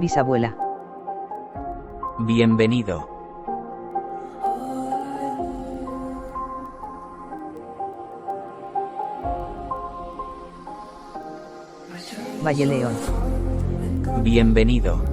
Bisabuela. Bienvenido. Valle León. Bienvenido.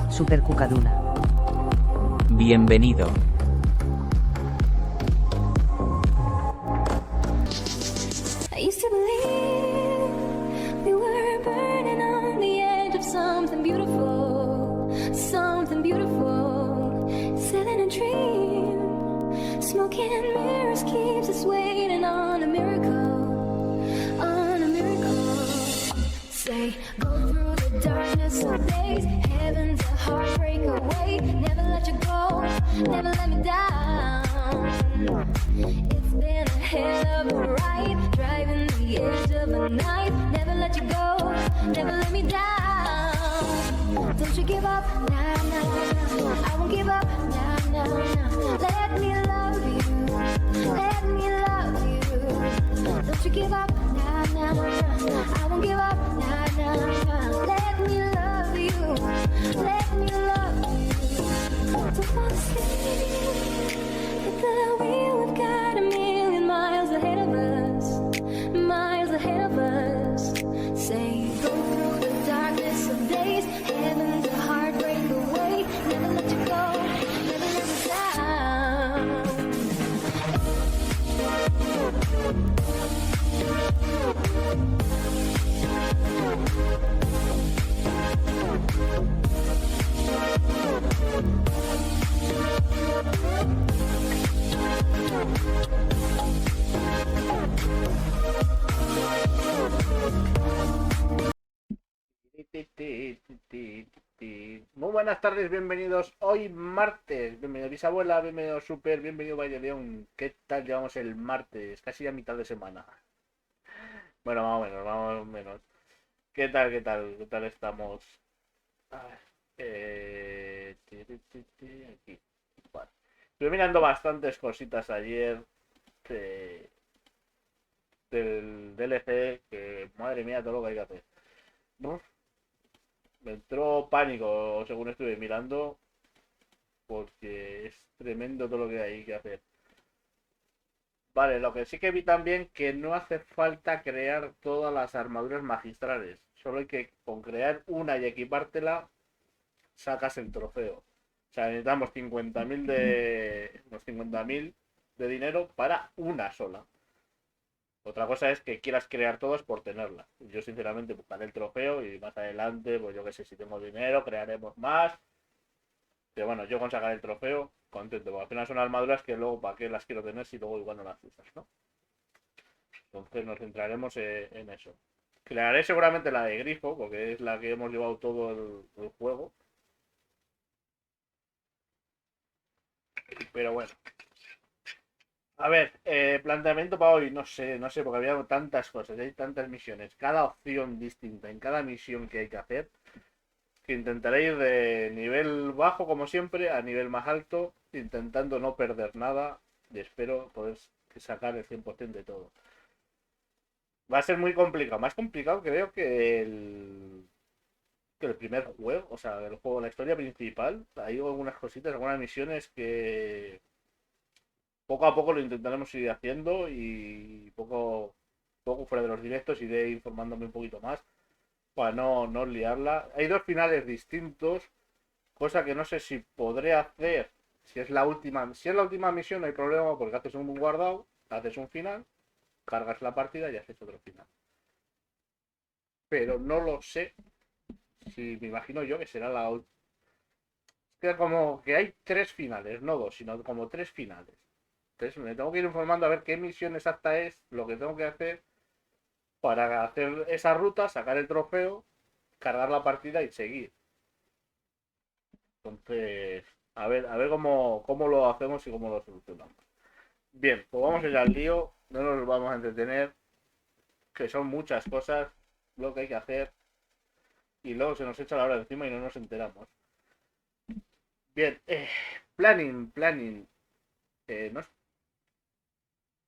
Super Cucaduna. Bienvenido. I used to believe we were burning on the edge of something beautiful, sailing a dream, smoking mirrors keeps us waiting on a miracle, Say, go through the darkness of days, heaven's a heartbreak away, never let you go, never let me down. It's been a hell of a ride, driving the edge of the night, never let you go, never let me down. Don't you give up, nah, nah, nah. I won't give up, nah, nah, nah. Let me love you, let me love you. Don't you give up, nah, nah, nah. I won't give up, nah, nah, nah. Let me love you, let me love you. Don't fall asleep at the wheel, we've got a million miles ahead of us, miles ahead of us. Say, go through the darkness of days, heaven's a heartbreak away, never let you go, never let you down. Muy buenas tardes, bienvenidos hoy martes, bienvenido Bisabuela, bienvenido Super, bienvenido Valle León. ¿Qué tal llevamos el martes? Casi a mitad de semana. Bueno, más o menos. ¿Qué tal? ¿Qué tal estamos? A ver, aquí. Vale. Estuve mirando bastantes cositas ayer del DLC, que madre mía todo lo que hay que hacer. Uf, me entró pánico según estuve mirando, porque es tremendo todo lo que hay que hacer. Vale, lo que sí que vi también que no hace falta crear todas las armaduras magistrales. Solo hay que con crear una y equipártela sacas el trofeo. O sea, necesitamos 50.000 unos 50.000 de dinero para una sola. Otra cosa es que quieras crear todas por tenerlas. Yo sinceramente buscaré el trofeo y más adelante, pues yo que sé, si tengo dinero, crearemos más. Pero bueno, yo con sacar el trofeo, contento. Porque al final son armaduras que luego, ¿para qué las quiero tener si luego igual no las usas, ¿no? Entonces nos centraremos en eso. Crearé seguramente la de grifo, porque es la que hemos llevado todo el juego. Pero bueno. A ver, planteamiento para hoy, no sé, porque había tantas cosas, hay tantas misiones, cada opción distinta en cada misión que hay que hacer, que intentaré ir de nivel bajo como siempre a nivel más alto, intentando no perder nada y espero poder sacar el 100% de todo. Va a ser muy complicado, más complicado creo que el primer juego, o sea, el juego, la historia principal, hay algunas cositas, algunas misiones que poco a poco lo intentaremos ir haciendo y poco fuera de los directos iré informándome un poquito más para no liarla. Hay dos finales distintos, cosa que no sé si podré hacer si es la última. Si es la última misión no hay problema porque haces un guardado, haces un final, cargas la partida y haces otro final. Pero no lo sé si me imagino yo que será la última. Que como que hay tres finales, no dos, sino como tres finales. Entonces me tengo que ir informando a ver qué misión exacta es lo que tengo que hacer para hacer esa ruta, sacar el trofeo, cargar la partida y seguir. Entonces, a ver cómo lo hacemos y cómo lo solucionamos. Bien, pues vamos a ir al lío, no nos vamos a entretener, que son muchas cosas lo que hay que hacer y luego se nos echa la hora encima y no nos enteramos. Bien, planning. No,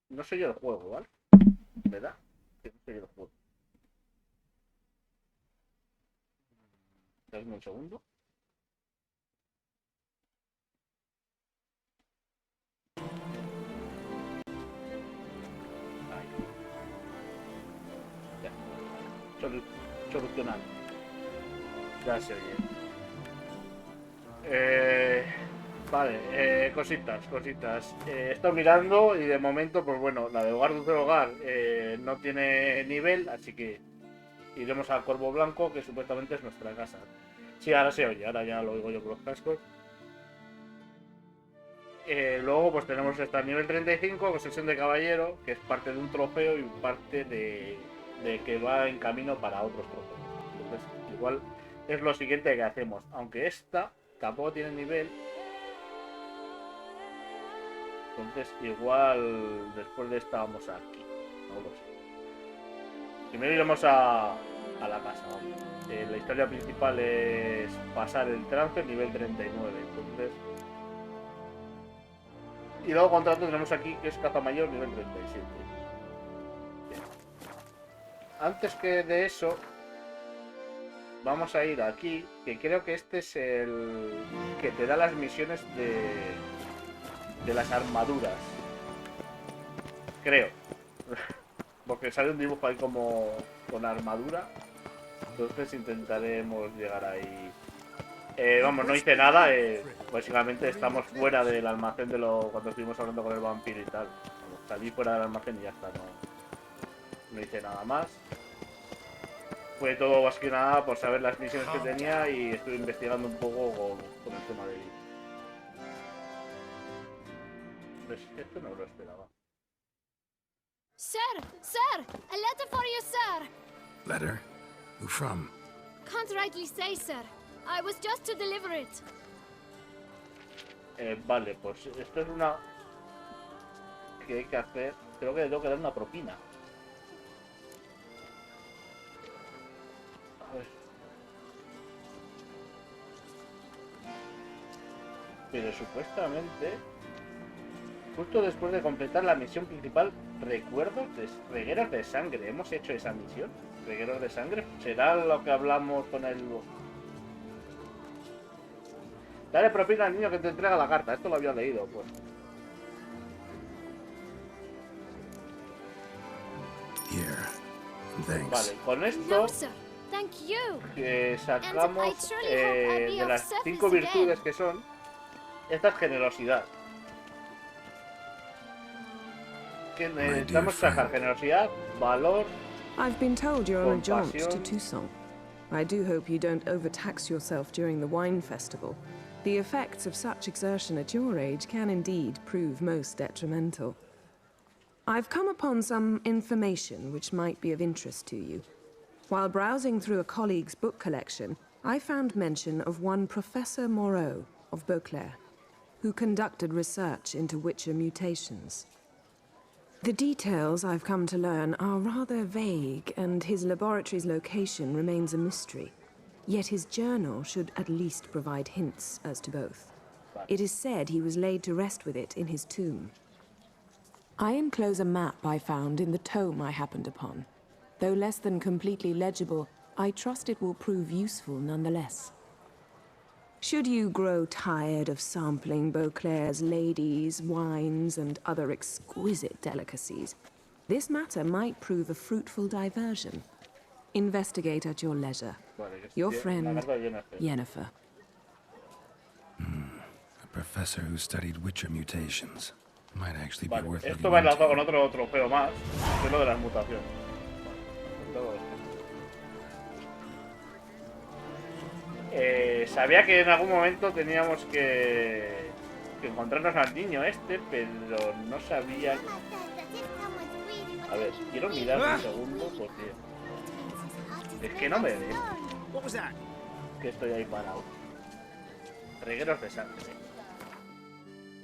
no soy yo el juego, ¿vale? ¿Verdad? Que no soy yo el juego. Dame un segundo. Ahí, ya. Solucionado. Ya se oye. Vale, cositas. He estado mirando y de momento, pues bueno, la de Hogar Dulce Hogar no tiene nivel, así que iremos a Corvo Blanco, que supuestamente es nuestra casa. Sí, ahora se oye, ahora ya lo oigo yo con los cascos. Luego, pues tenemos esta nivel 35, con sesión de caballero, que es parte de un trofeo y parte de que va en camino para otros trofeos. Entonces, igual es lo siguiente que hacemos, aunque esta tampoco tiene nivel. Entonces, igual después de esta vamos aquí. No lo sé. Primero iremos a la casa. La historia principal es pasar el trance nivel 39. Entonces. Y luego contrato tenemos aquí que es caza mayor nivel 37. Bien. Antes que de eso, vamos a ir aquí. Que creo que este es el que te da las misiones de las armaduras. Creo. Porque sale un dibujo ahí como con armadura. Entonces intentaremos llegar ahí. Vamos, no hice nada. Básicamente estamos fuera del almacén de cuando estuvimos hablando con el vampiro y tal. Vamos, salí fuera del almacén y ya está. No hice nada más. Fue todo más que nada por saber las misiones que tenía y estuve investigando un poco con el tema de él. Pues esto no lo esperaba. Sir, sir, a letter for you, sir. Letter? Who from? Can't rightly say, sir. I was just to deliver it. Vale, pues esto es una que hay que hacer. Creo que le tengo que dar una propina. A ver. Pero supuestamente, justo después de completar la misión principal, regueros de sangre. ¿Hemos hecho esa misión? ¿Regueros de sangre? ¿Será lo que hablamos con el... Dale propina al niño que te entrega la carta. Esto lo había leído, pues. thanks. Vale, con esto No, sir. Thank you. sacamos And I truly hope I'll be de of las service 5 virtudes again. que son, esta es generosidad. Que necesitamos sacar generosidad, valor, I've been told you're on a jaunt to compasión. Tucson. I do hope you don't overtax yourself during the wine festival. The effects of such exertion at your age can indeed prove most detrimental. I've come upon some information which might be of interest to you. While browsing through a colleague's book collection, I found mention of one Professor Moreau of Beauclair, who conducted research into Wicher mutations. The details I've come to learn are rather vague, and his laboratory's location remains a mystery. Yet his journal should at least provide hints as to both. It is said he was laid to rest with it in his tomb. I enclose a map I found in the tome I happened upon. Though less than completely legible, I trust it will prove useful nonetheless. Should you grow tired of sampling Beauclair's ladies, wines, and other exquisite delicacies, this matter might prove a fruitful diversion. Investigate at your leisure. Your friend, Yennefer. A professor who studied Wicher mutations. Might actually be Vale, worth esto looking va enlazado con into. otro trofeo más, que es lo de las mutaciones. Todo esto. Sabía que en algún momento teníamos que encontrarnos al niño este, pero no sabía. A ver, quiero mirar un segundo porque es que no me ve que estoy ahí parado. Regueros de sangre.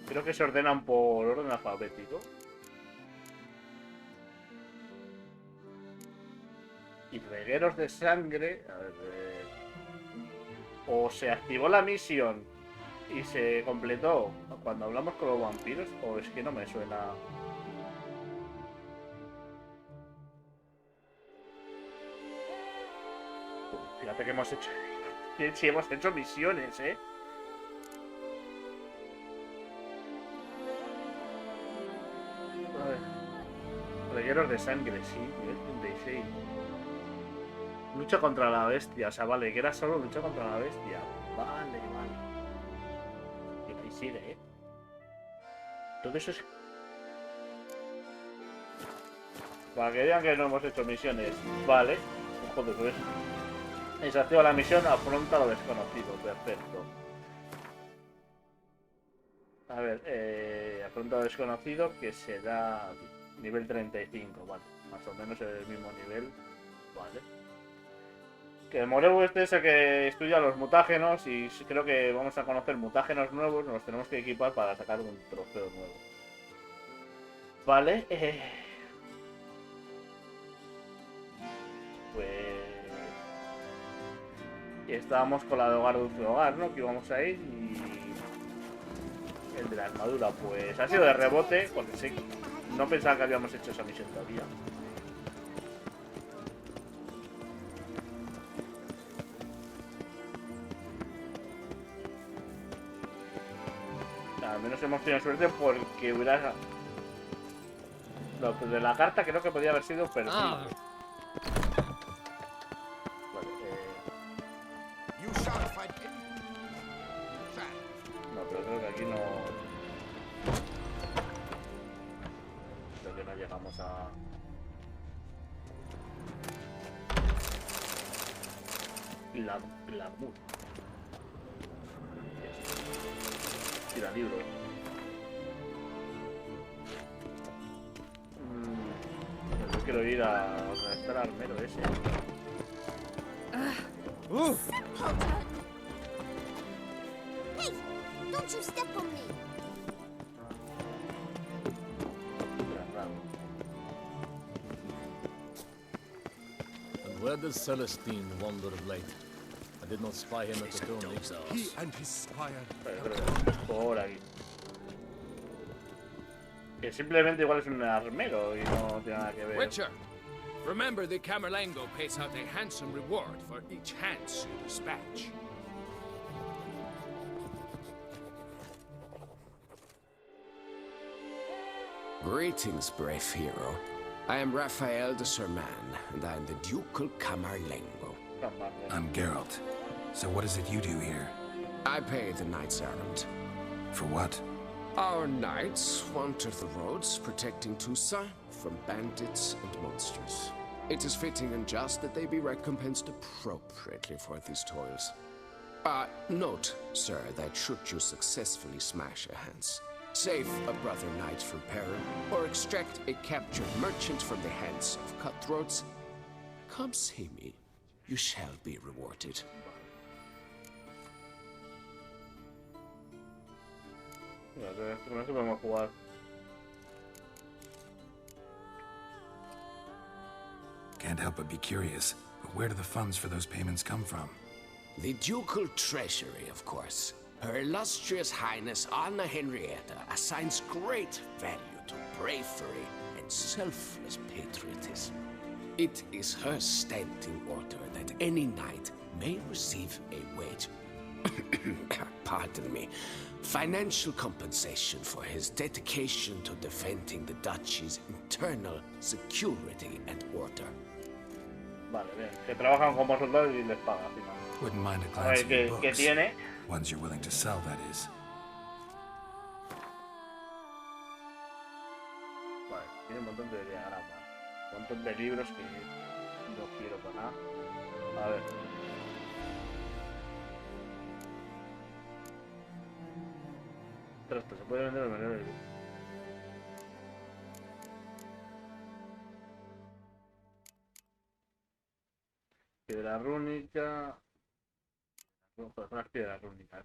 Creo que se ordenan por orden alfabético. Y regueros de sangre. A ver, o se activó la misión y se completó cuando hablamos con los vampiros, o es que no me suena. Fíjate que hemos hecho. Sí, hemos hecho misiones, ¿eh? A ver. Regueros de sangre, sí, nivel 36. Lucha contra la bestia, o sea, vale, que era solo lucha contra la bestia. Vale, vale. Y ahí sigue, ¿eh? Todo eso es... Para que digan que no hemos hecho misiones. Vale. Joder, pues... Desactiva la misión, afronta lo desconocido. Perfecto. A ver, afronta lo desconocido, que será nivel 35, vale. Más o menos el mismo nivel. Vale. Que el Moreu este es el que estudia los mutágenos y creo que vamos a conocer mutágenos nuevos, nos los tenemos que equipar para sacar un trofeo nuevo. Vale, pues... Y estábamos con la de hogar dulce hogar, ¿no? Que íbamos a ir y... El de la armadura, pues ha sido de rebote, porque sí, no pensaba que habíamos hecho esa misión todavía. Al menos hemos tenido suerte porque hubiera... Lo de la carta creo que podía haber sido perdido. Vale, no, pero creo que aquí no... Creo que no llegamos a... Glamour. Tira libro. Yo quiero ir a estar al armero ese. Hey, don't you step on me. And where does Celestine wander of late? I did not spy him at the tomb. He and his squire. Por aquí. Que simplemente igual es un armero y no tiene nada que ver. Wicher, remember the Camerlengo pays out a handsome reward for each hands you dispatch. Greetings, brave hero. I am Raphael de Serman, and I am the Ducal Camarlengo. I'm Geralt. So what is it you do here? I pay the knight's errand. For what? Our knights wander the roads, protecting Tusa from bandits and monsters. It is fitting and just that they be recompensed appropriately for these toils. Note, sir, that should you successfully smash a Hans, save a brother knight from peril, or extract a captured merchant from the hands of cutthroats, come see me. You shall be rewarded. Con eso podemos jugar. Can't help but be curious, but where do the funds for those payments come from? The ducal treasury, of course. Her illustrious highness Anna Henrietta assigns great value to bravery and selfless patriotism. It is her standing order that any knight may receive a wage. Pardon me. Financial compensation for his dedication to defending the duchy's internal security and order. Vale, bien. Que trabajan como soldados y les paga al final. Wouldn't mind a A glance ver, at your ¿qué books. tiene? Ones you're willing to sell, that is. Vale, tiene un montón de diagramas. Un montón de libros que no quiero para nada. A ver. Esto se puede vender de manera de... Piedra rúnica. Son las piedras rúnicas.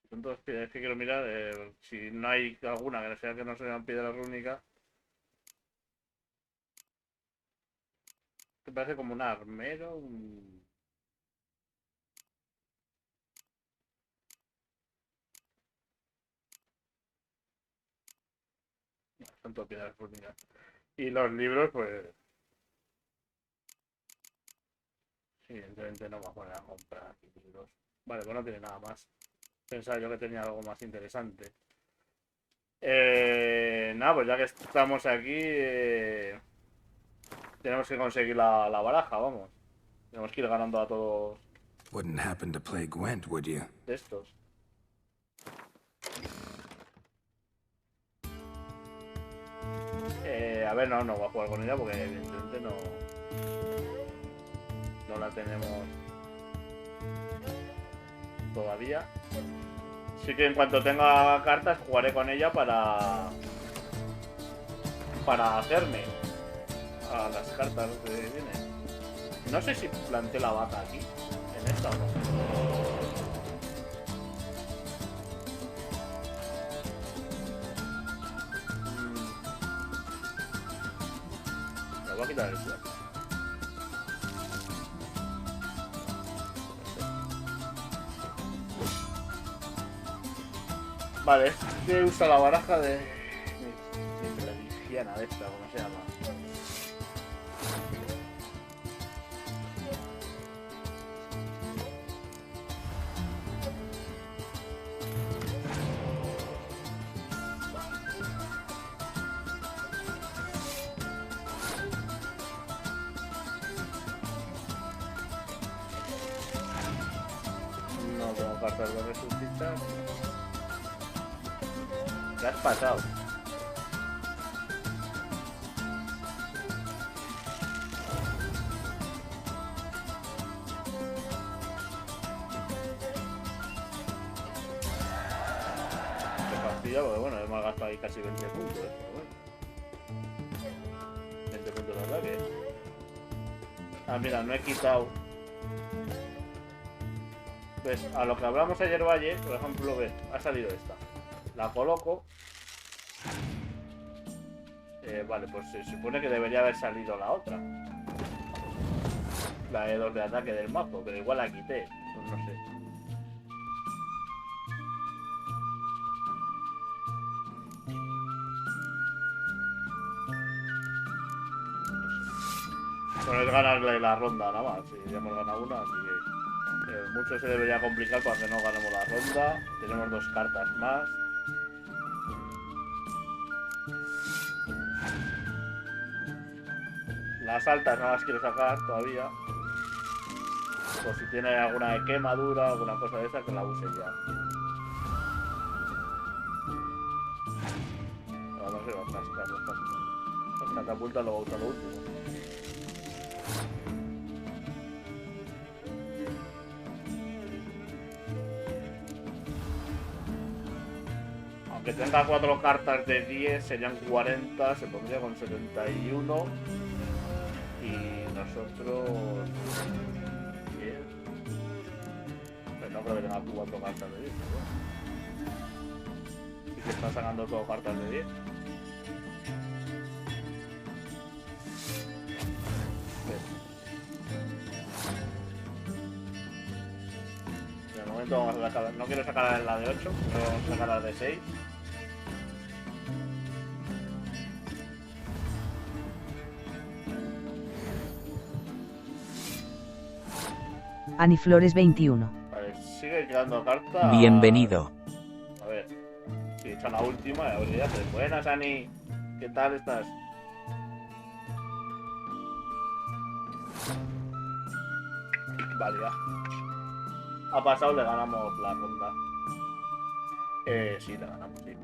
Son todas piedras que quiero mirar. Si no hay alguna que no sean piedras rúnicas. Te parece como un armero. No, son todas piedras rúnicas. Y los libros, pues. Sí, evidentemente no me voy a poner a comprar aquí libros. Vale, pues no tiene nada más. Pensaba yo que tenía algo más interesante. Nada, pues ya que estamos aquí, tenemos que conseguir la baraja, vamos. Tenemos que ir ganando a todos Wouldn't happen to play Gwent, would you? de estos. A ver, no voy a jugar con ella porque evidentemente no la tenemos todavía. Sí que en cuanto tenga cartas jugaré con ella para hacerme a las cartas que vienen. No sé si planté la vaca aquí, en esta o no. Me voy a quitar el suelo. Vale, este usa la baraja de la higiena de esta, como se llama. No tengo cartas de resucitar. ¿Qué has pasado? Qué fastidio, porque bueno, hemos gastado ahí casi 20 puntos, pero bueno. 20 puntos de ataque. Ah, mira, no he quitado. ¿Ves? A lo que hablamos ayer, Valle, por ejemplo, ves, ha salido esta. La coloco. Vale, pues se supone que debería haber salido la otra. La de 2 de ataque del mazo, pero igual la quité. Pues no sé. Bueno, es ganarle la ronda nada más. Si ya hemos ganado una, así que mucho se debería complicar para que no ganemos la ronda. Tenemos 2 cartas más. Las altas no las quiero sacar todavía. Por si tiene alguna de quemadura, alguna cosa de esa, que la use ya. Vamos a ver las catapultas lo usa lo último. Aunque tenga 4 cartas de 10, serían 40, se pondría con 71. Y nosotros... 10. Pues no creo que tenga 4 cartas de 10, ¿no? Y se está sacando todo cartas de 10. De momento vamos a sacar... No quiero sacar la de 8, pero vamos a sacar la de 6. Aniflores 21. Vale, sigue quedando cartas. Bienvenido. A ver, si echa la última, a ver, ya te... Buenas, Ani. ¿Qué tal estás? Vale, ya. Ha pasado, le ganamos la ronda. Sí, la ganamos, sí.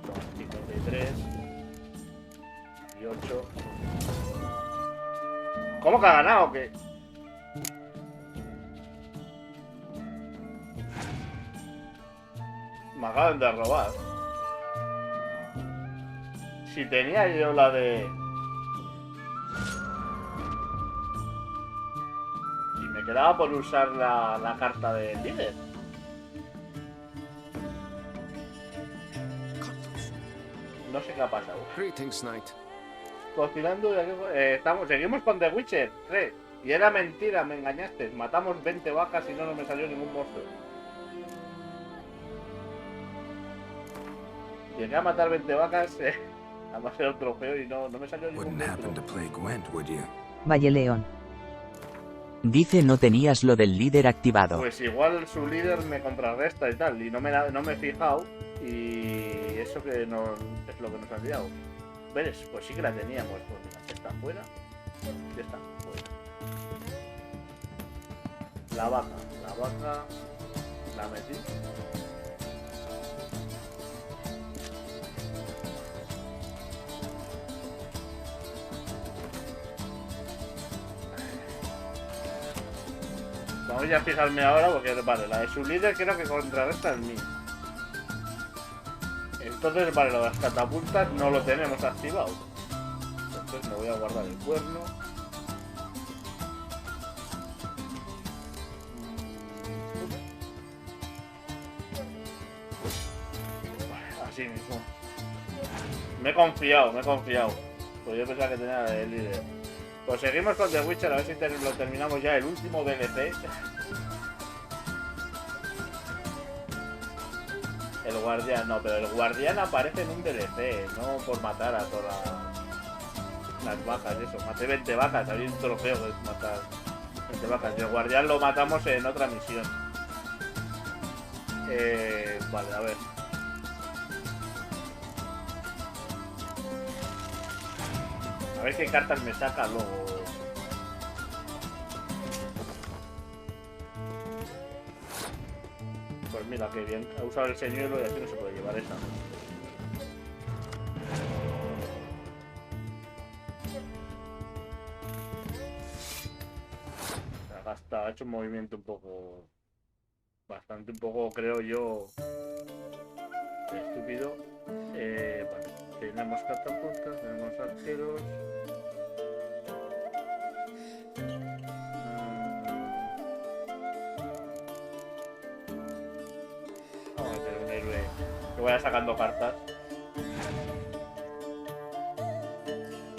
Son 53. 18. ¿Cómo que ha ganado o qué? Me acaban de robar. Si tenía yo la de... Y me quedaba por usar la carta de líder. No sé qué ha pasado. Greetings, Knight. Cocinando, seguimos con The Wicher 3. Y era mentira, me engañaste. Matamos 20 vacas y no me salió ningún monstruo. Llegué a matar 20 vacas, además era un trofeo y no me salió ningún Wouldn't happen to monstruo. play Gwent, would you? Valle León. Dice no tenías lo del líder activado. Pues igual su líder me contrarresta y tal, y no me he fijado, y eso que no es lo que nos ha liado. ¿Ves? Pues sí que la teníamos, pues mira, está fuera, ya está fuera. La vaca, la metí. Vamos a fijarme ahora porque, vale, la de su líder creo que contrarresta el mío. Entonces, vale, lo de las catapultas no lo tenemos activado. Entonces me voy a guardar el cuerno. Así mismo. Me he confiado. Pues yo pensaba que tenía la del líder. Pues seguimos con The Wicher, a ver si lo terminamos ya, el último DLC. El guardián, no, pero el guardián aparece en un DLC, no por matar a todas las vacas, eso. Maté 20 vacas, había un trofeo que es matar 20 vacas. Y el guardián lo matamos en otra misión. Vale, a ver. A ver qué cartas me saca luego. Pues mira, qué bien. Ha usado el señuelo y así no se puede llevar esa. Ha hecho un movimiento un poco... Bastante, un poco, creo yo... estúpido. Vale. Tenemos catapultas, tenemos arqueros. Vamos a meter un héroe que vaya sacando cartas.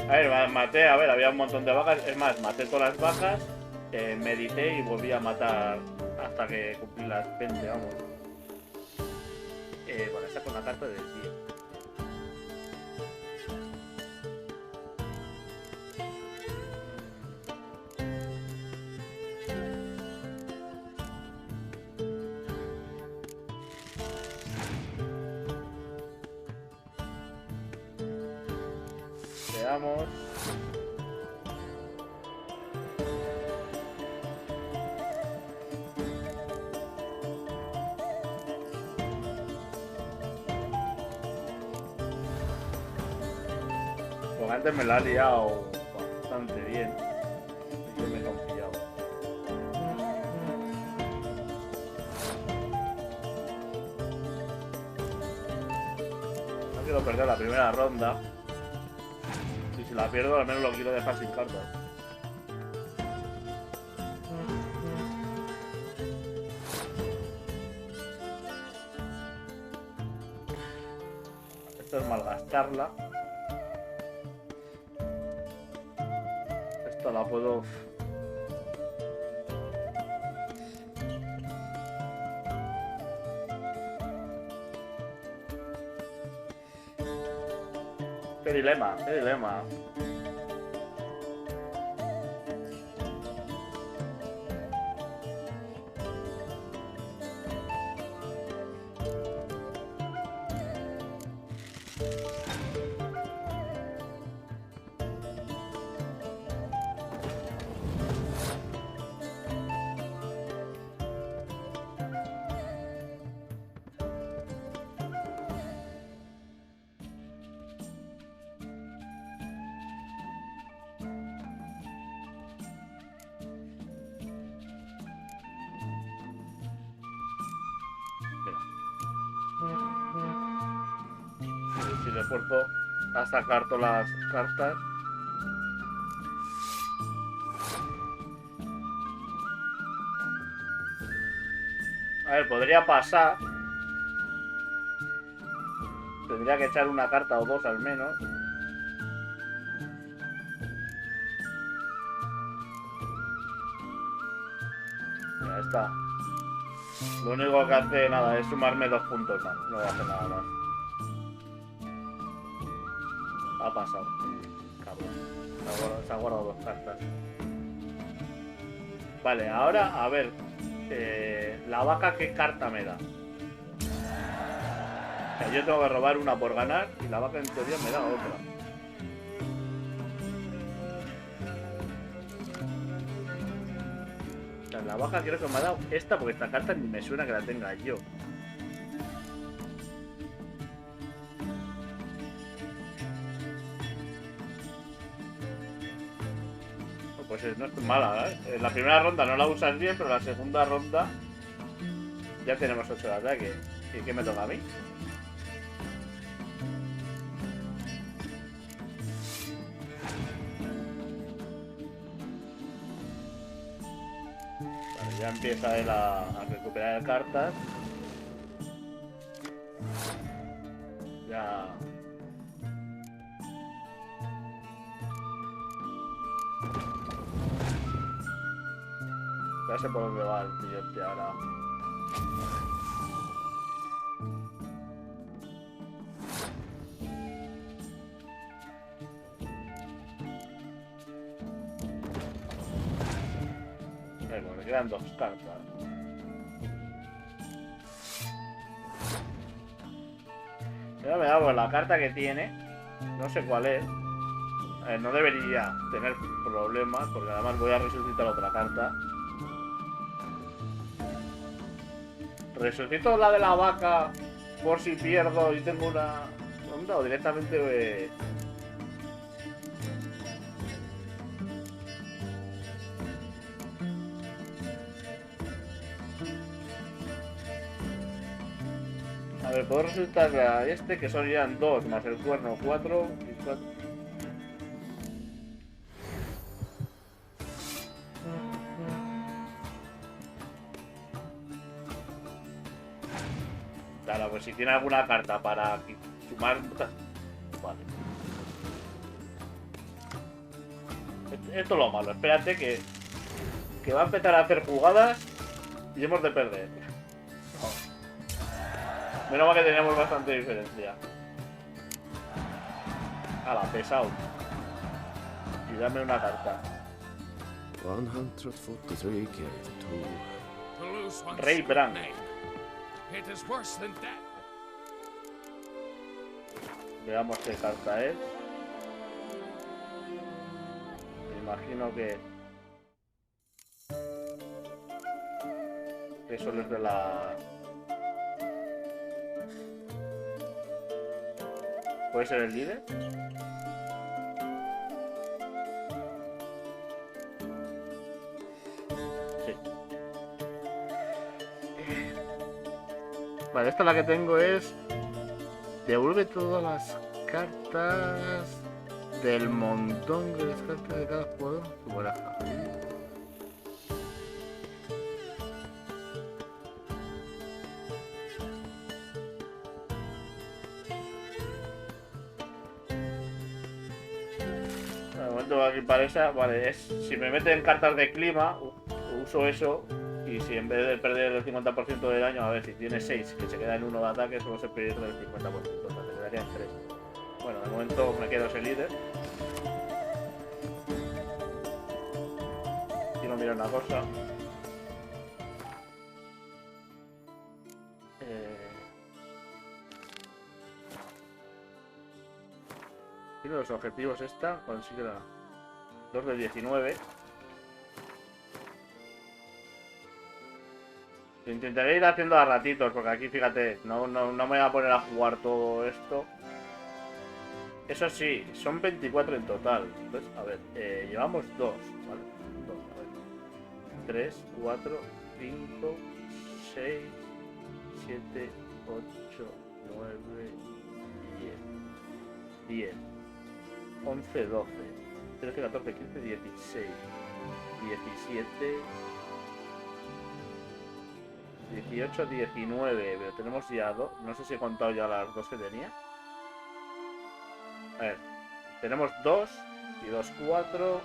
A ver, maté, a ver, había un montón de vacas. Es más, maté todas las vacas, medité y volví a matar hasta que cumplí las 20, vamos. Vale, saco una carta de 10. Veamos. Pues antes me la ha liado bastante bien. Yo me he confiado. No quiero perder la primera ronda. Y si la pierdo, al menos lo quiero dejar sin cartas. Esto es malgastarla. Esta la puedo... Qué dilema, qué dilema. Si le esfuerzo a sacar todas las cartas. A ver, podría pasar. Tendría que echar una carta o dos al menos. Ya está. Lo único que hace nada es sumarme 2 puntos más. No va a hacer nada más. Ha pasado. Cabrón. Se ha guardado 2 cartas. Vale, ahora a ver. La vaca, ¿qué carta me da? O sea, yo tengo que robar una por ganar y la vaca en teoría me da otra. O sea, la vaca creo que me ha dado esta porque esta carta ni me suena que la tenga yo. Pues no es mala, ¿eh? En la primera ronda no la usas bien, pero en la segunda ronda ya tenemos 8 de ataque. ¿Y qué me toca a mí? Vale, ya empieza él a recuperar cartas. Ya... Ya sé por dónde va el billete ahora. Bueno, le quedan 2 cartas. Ya me da por la carta que tiene. No sé cuál es. No debería tener problemas porque además voy a resucitar otra carta. Resucito la de la vaca por si pierdo y tengo una onda o directamente... A ver, puedo resucitar a este que serían 2 más el cuerno 4 y 4. Claro, pues si tiene alguna carta para sumar... Vale. Esto es lo malo. Espérate que va a empezar a hacer jugadas y hemos de perder. No. Menos mal que teníamos bastante diferencia. Ala, pesado. Y dame una carta. 143 Rey Bran. It is worse than that. Veamos qué carta es. imagino que eso es de la... ¿Puede ser el líder? Sí. Vale, esta la que tengo es... Devuelve todas las cartas del montón que descarta de cada jugador. Tu baraja. De momento aquí para esa, vale, es si me meten cartas de clima, uso eso. Y si en vez de perder el 50% de daño, a ver, si tiene 6 que se queda en 1 de ataque, solo se pierde el 50%, o sea, se quedaría en 3. Bueno, de momento me quedo ese líder. Quiero mirar una cosa. Tiene los objetivos esta, consigue la 2 de 19. Intentaré ir haciendo a ratitos, porque aquí, fíjate, no me voy a poner a jugar todo esto. Eso sí, son 24 en total. Entonces, a ver, llevamos 2, ¿vale? 2, a ver. 3, 4, 5, 6, 7, 8, 9, 10, 11, 12, 13, 14, 15, 16, 17... 18, 19, pero tenemos ya dos. No sé si he contado ya las dos que tenía. A ver, tenemos 2 y 2, 4,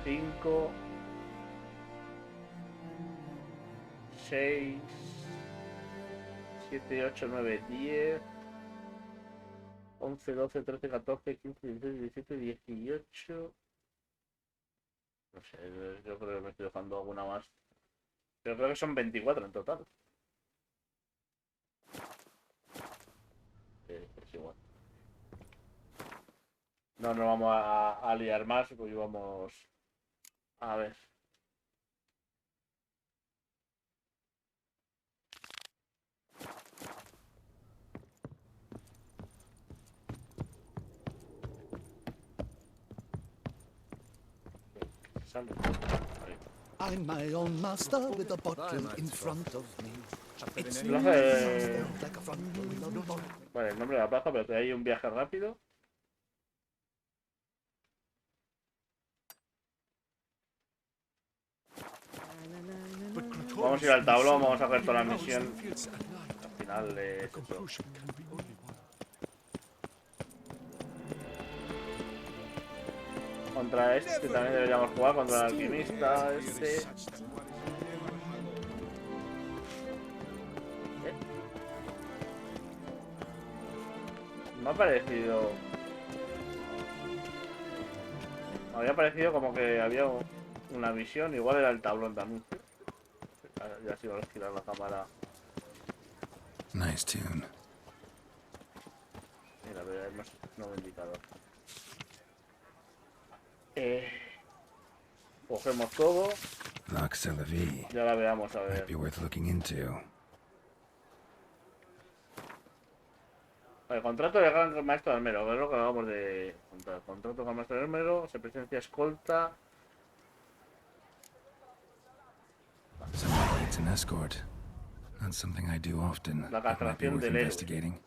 5, 6, 7, 8, 9, 10, 11, 12, 13, 14, 15, 16, 17, 18. No sé, yo creo que me estoy dejando alguna más. Pero creo que son 24 en total. Es igual. No nos vamos a liar más, pues vamos a ver. Sale. I'm my own master with a bottle in front of me. It's Plaza de... Vale, el nombre de la plaza, pero hay un viaje rápido. Vamos a ir al tablón, vamos a hacer toda la misión. Al final es eso. Contra este también deberíamos jugar, contra el alquimista, este. Me ha parecido... Me había parecido como que había una visión, igual era el tablón también. Ya si voy a girar la cámara. Nice tune. Mira, pero hay más nuevo indicador. Cogemos todo. L'Axe la vie. Ya la veamos a ver. Might be worth looking into. Vale, contrato de gran maestro armero, que es lo que acabamos de contar. Contrato con maestro armero, se presencia escolta. Someone needs an escort. Not something I do often. La But might be castración worth del héroe. investigating.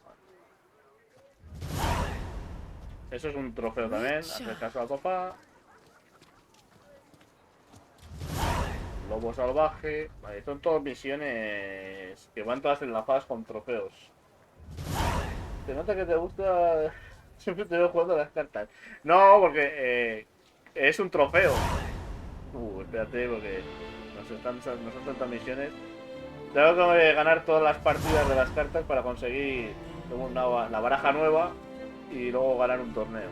Eso es un trofeo también. Hacer caso a papá. Lobo salvaje. Vale, son todas misiones que van todas enlazadas con trofeos. Se nota que te gusta. Siempre te veo jugando las cartas. No, porque es un trofeo. Espérate, porque no son tantas misiones. Tengo que ganar todas las partidas de las cartas para conseguir la baraja nueva y luego ganar un torneo.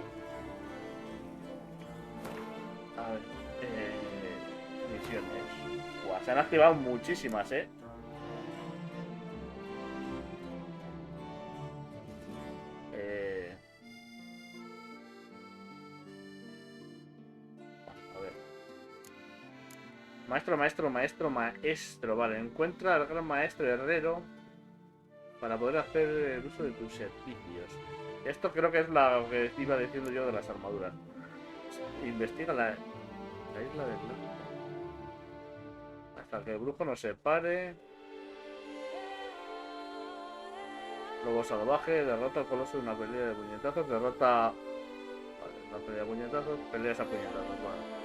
A ver, misiones. Buah, se han activado muchísimas, Maestro. Vale, encuentra al gran maestro herrero para poder hacer el uso de tus servicios. Esto creo que es lo que iba diciendo yo de las armaduras. Investiga la isla del norte. Hasta que el brujo no se pare. Lobo salvaje, derrota al coloso en una pelea de puñetazos, derrota... Vale, una pelea de puñetazos, peleas a puñetazos, vale.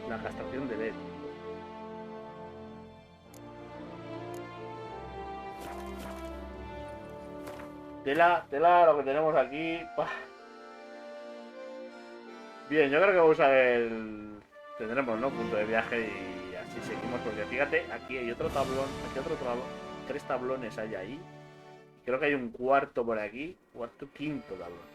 La castración de Led. Tela lo que tenemos aquí. Bien, yo creo que vamos a ver. Tendremos, ¿no? Punto de viaje y así seguimos. Porque fíjate, aquí hay otro tablón. Aquí otro tablón. 3 tablones hay ahí. Creo que hay un cuarto por aquí. Quinto tablón.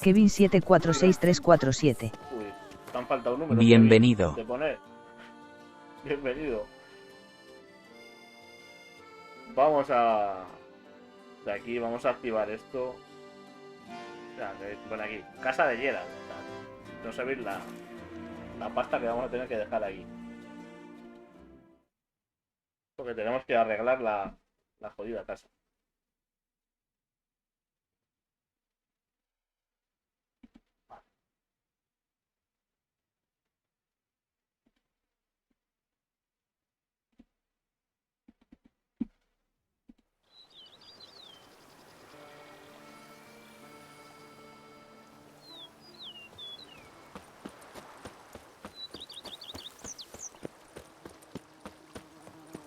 Kevin 746347. Uy, te han faltado números. Bienvenido. De poner. Bienvenido. Vamos a... De aquí, vamos a activar esto. O sea, bueno, aquí. Casa de Geralt. O sea, no sabéis la pasta que vamos a tener que dejar aquí. Porque tenemos que arreglar la jodida casa.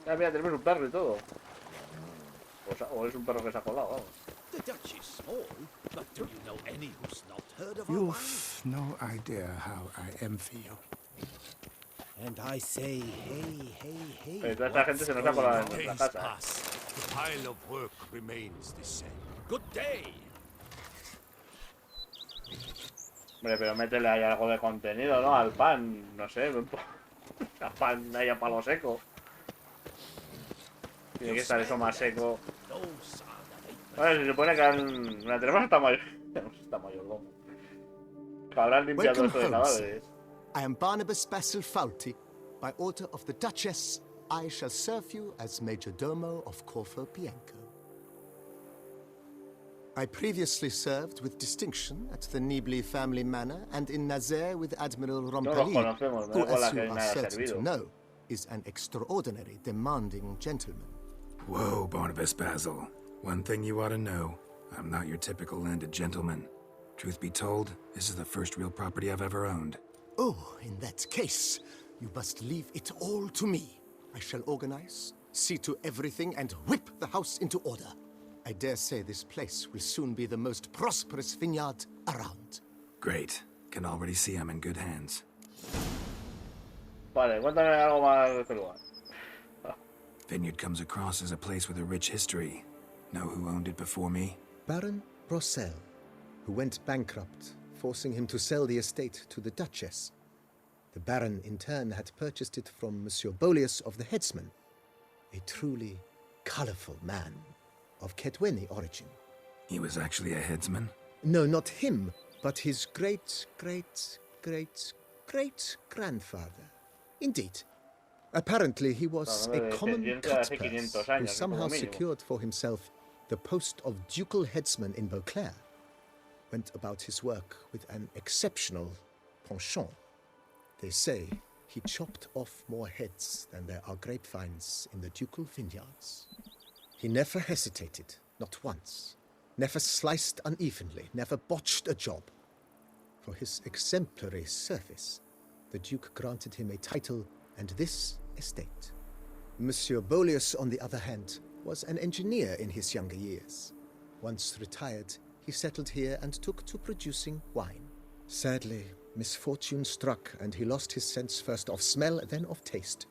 Ah, mira, tenemos un perro y todo. O es un perro que se ha colado, vamos. The Dutch is small, but do you know any who's not heard of our You've wine? no idea how I envy you. And I say, hey, Pero toda esta gente se nos ha colado en nuestra Days casa. pass. The pile of work remains the same. Good day. Hombre, pero métele ahí algo de contenido, ¿no? Al pan, no sé. Al pan ahí a palo seco. Tiene que estar eso más seco. Bueno, se supone que tenemos hasta mayordomo. Que habrán limpiado Welcome esto de home, cadáveres. I am Barnabas Basil Fawlty. By order of the Duchess, I shall serve you as Major Domo of Corfu Bianco. I previously served with distinction at the Nibley family manor and in Nazaire with Admiral Rompali, conocemos, who, me da igual as que you are me haya certain servido. to know, is an extraordinary, demanding gentleman. Whoa, Barnabas Basil. One thing you ought to know. I'm not your typical landed gentleman. Truth be told, this is the first real property I've ever owned. Oh, in that case, you must leave it all to me. I shall organize, see to everything, and whip the house into order. I dare say this place will soon be the most prosperous vineyard around. Great. Can already see I'm in good hands. Vale, cuéntame algo más de este lugar. Vineyard comes across as a place with a rich history. Know who owned it before me? Baron Rossel, who went bankrupt, forcing him to sell the estate to the Duchess. The Baron, in turn, had purchased it from Monsieur Bolius of the Headsman, a truly colorful man of Ketweni origin. He was actually a headsman? No, not him, but his great-great-great-great-grandfather. Indeed. Apparently, he was a common cutpurse who somehow secured for himself the post of ducal headsman in Beauclair. Went about his work with an exceptional penchant. They say he chopped off more heads than there are grapevines in the ducal vineyards. He never hesitated, not once. Never sliced unevenly, never botched a job. For his exemplary service, the Duke granted him a title and this estate. Monsieur Bolius, on the other hand, was an engineer in his younger years. Once retired, he settled here and took to producing wine. Sadly, misfortune struck and he lost his sense first of smell, then of taste.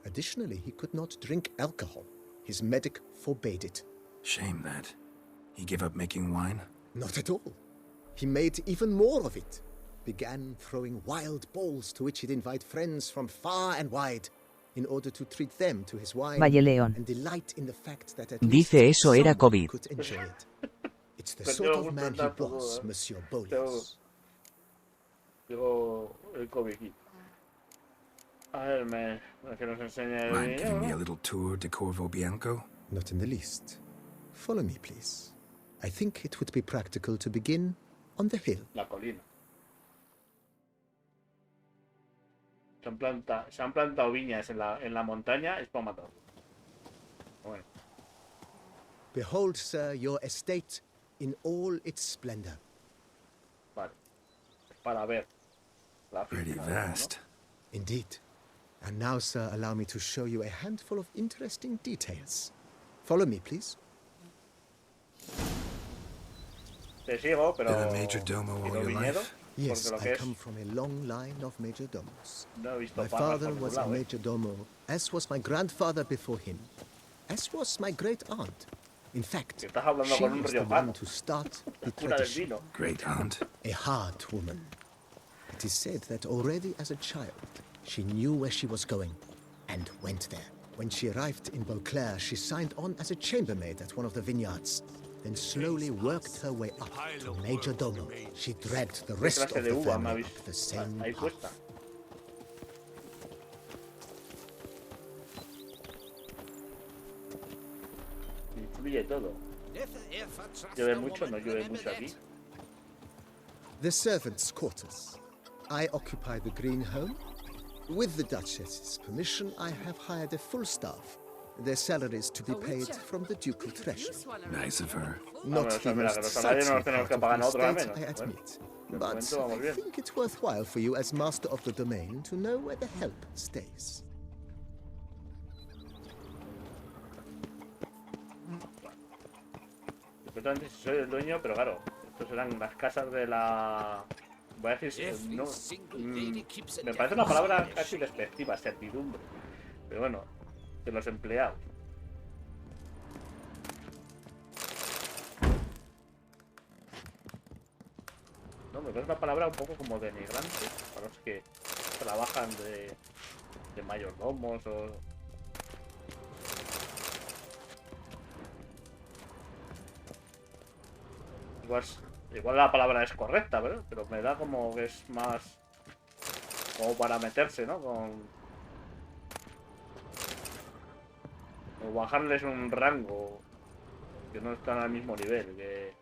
Additionally, he could not drink alcohol. His medic forbade it. Shame that. He gave up making wine? Not at all. He made even more of it. Began throwing wild balls to which he'd invite friends from far and wide. in order to treat them to his wine Valle León. and delight in the fact that at Dice least eso era someone COVID. could enjoy it. It's the sort of man he was, Monsieur Bolius. Digo, el COVID aquí. A ver, que nos enseñe el Mind giving me a video, little tour de Corvo Bianco? Not in the least. Follow me, please. I think it would be practical to begin on the hill. la colina. Se han plantado viñas en la montaña, es para matar. Bueno, Behold, sir, your estate in all its splendor. vale. Es para ver la Pretty finca, vast. Indeed. And now, sir, allow me to show you a handful of interesting details. Follow me, please. Te sigo, pero Been a major domo si all no your viñedo, life? Yes, porque lo I que es, come from a long line of majordomos. no he visto My papas father por ningún was a lado, majordomo, as was my grandfather before him, as was my great aunt. In fact, Que estás hablando she con un was the riojano. one to start the Cura del tradition. vino. Great aunt. A hard woman. It is said that already as a child, she knew where she was going and went there. When she arrived in Beauclair, she signed on as a chambermaid at one of the vineyards, then slowly worked her way up to majordomo. She dragged the ¿Qué rest clase of de the uva me family habéis up the same ahí path. puesta? Influye todo. Llueve mucho, no llueve mucho aquí. The servants' quarters. I occupy the green home. With the Duchess's permission, I have hired a full staff. Their salaries to be paid from the ducal treasury. Nice of her. Not Hombre, the mira, most que los salarios no los sightseeing tenemos que part pagar of the nosotros al estate, menos. I Bueno, admit. de But momento vamos I bien. think it's worthwhile for you as master of the domain to know where the help stays. Supuestamente si soy el dueño, pero claro, estos eran las casas de la... Voy a decir, no, me parece una palabra casi despectiva, servidumbre. Pero bueno, de los empleados. No, me parece una palabra un poco como denigrante para los que trabajan de mayordomos o... Igual la palabra es correcta, pero me da como que es más como para meterse, ¿no? O bajarles un rango que no están al mismo nivel que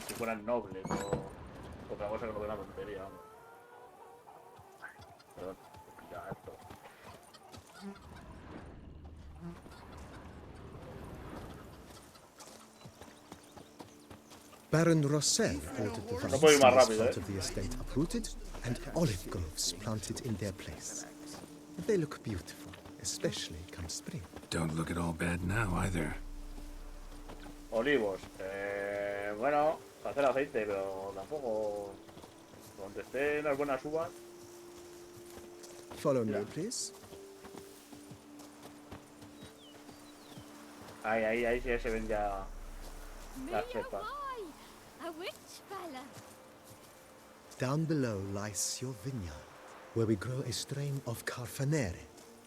si fueran nobles o otra cosa que no veo una tontería, vamos. Perdón, ya esto. Baron Rossel ordered the No puedo ir vines más in this rápido, part of the estate uprooted and olive groves planted in their place. They look beautiful, especially come spring. Don't look at all bad now either. Olivos. Bueno, para hacer aceite, pero tampoco... Donde estén las buenas uvas. Follow me, please. Ahí sí se ven ya las cepas. A witch fella. Down below lies your vineyard, where we grow a strain of Carfanere,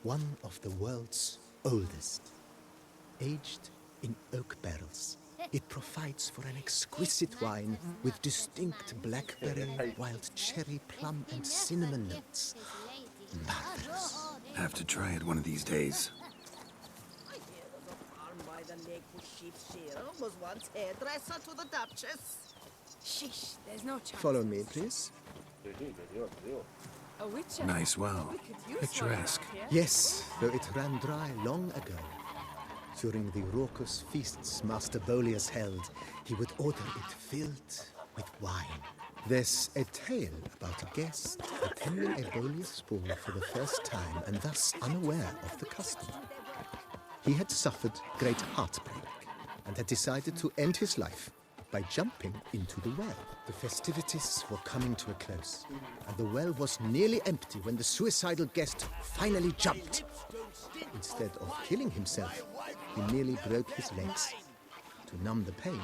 one of the world's oldest. Aged in oak barrels, it provides for an exquisite wine with distinct blackberry, wild cherry, plum, and cinnamon notes. Marvelous. Have to try it one of these days. By the lake with sheep shearer was once hairdresser to the Duchess. Shish, there's no chance. Follow me, please. Sí, te digo. A Wicher. Nice well. We could use Picturesque. one around Yes, though it ran dry long ago. During the raucous feasts Master Bolius held, he would order it filled with wine. There's a tale about a guest attending a Bolius ball for the first time and thus unaware of the custom. He had suffered great heartbreak and had decided to end his life by jumping into the well. The festivities were coming to a close, and the well was nearly empty when the suicidal guest finally jumped. Instead of killing himself, he nearly broke his legs. To numb the pain,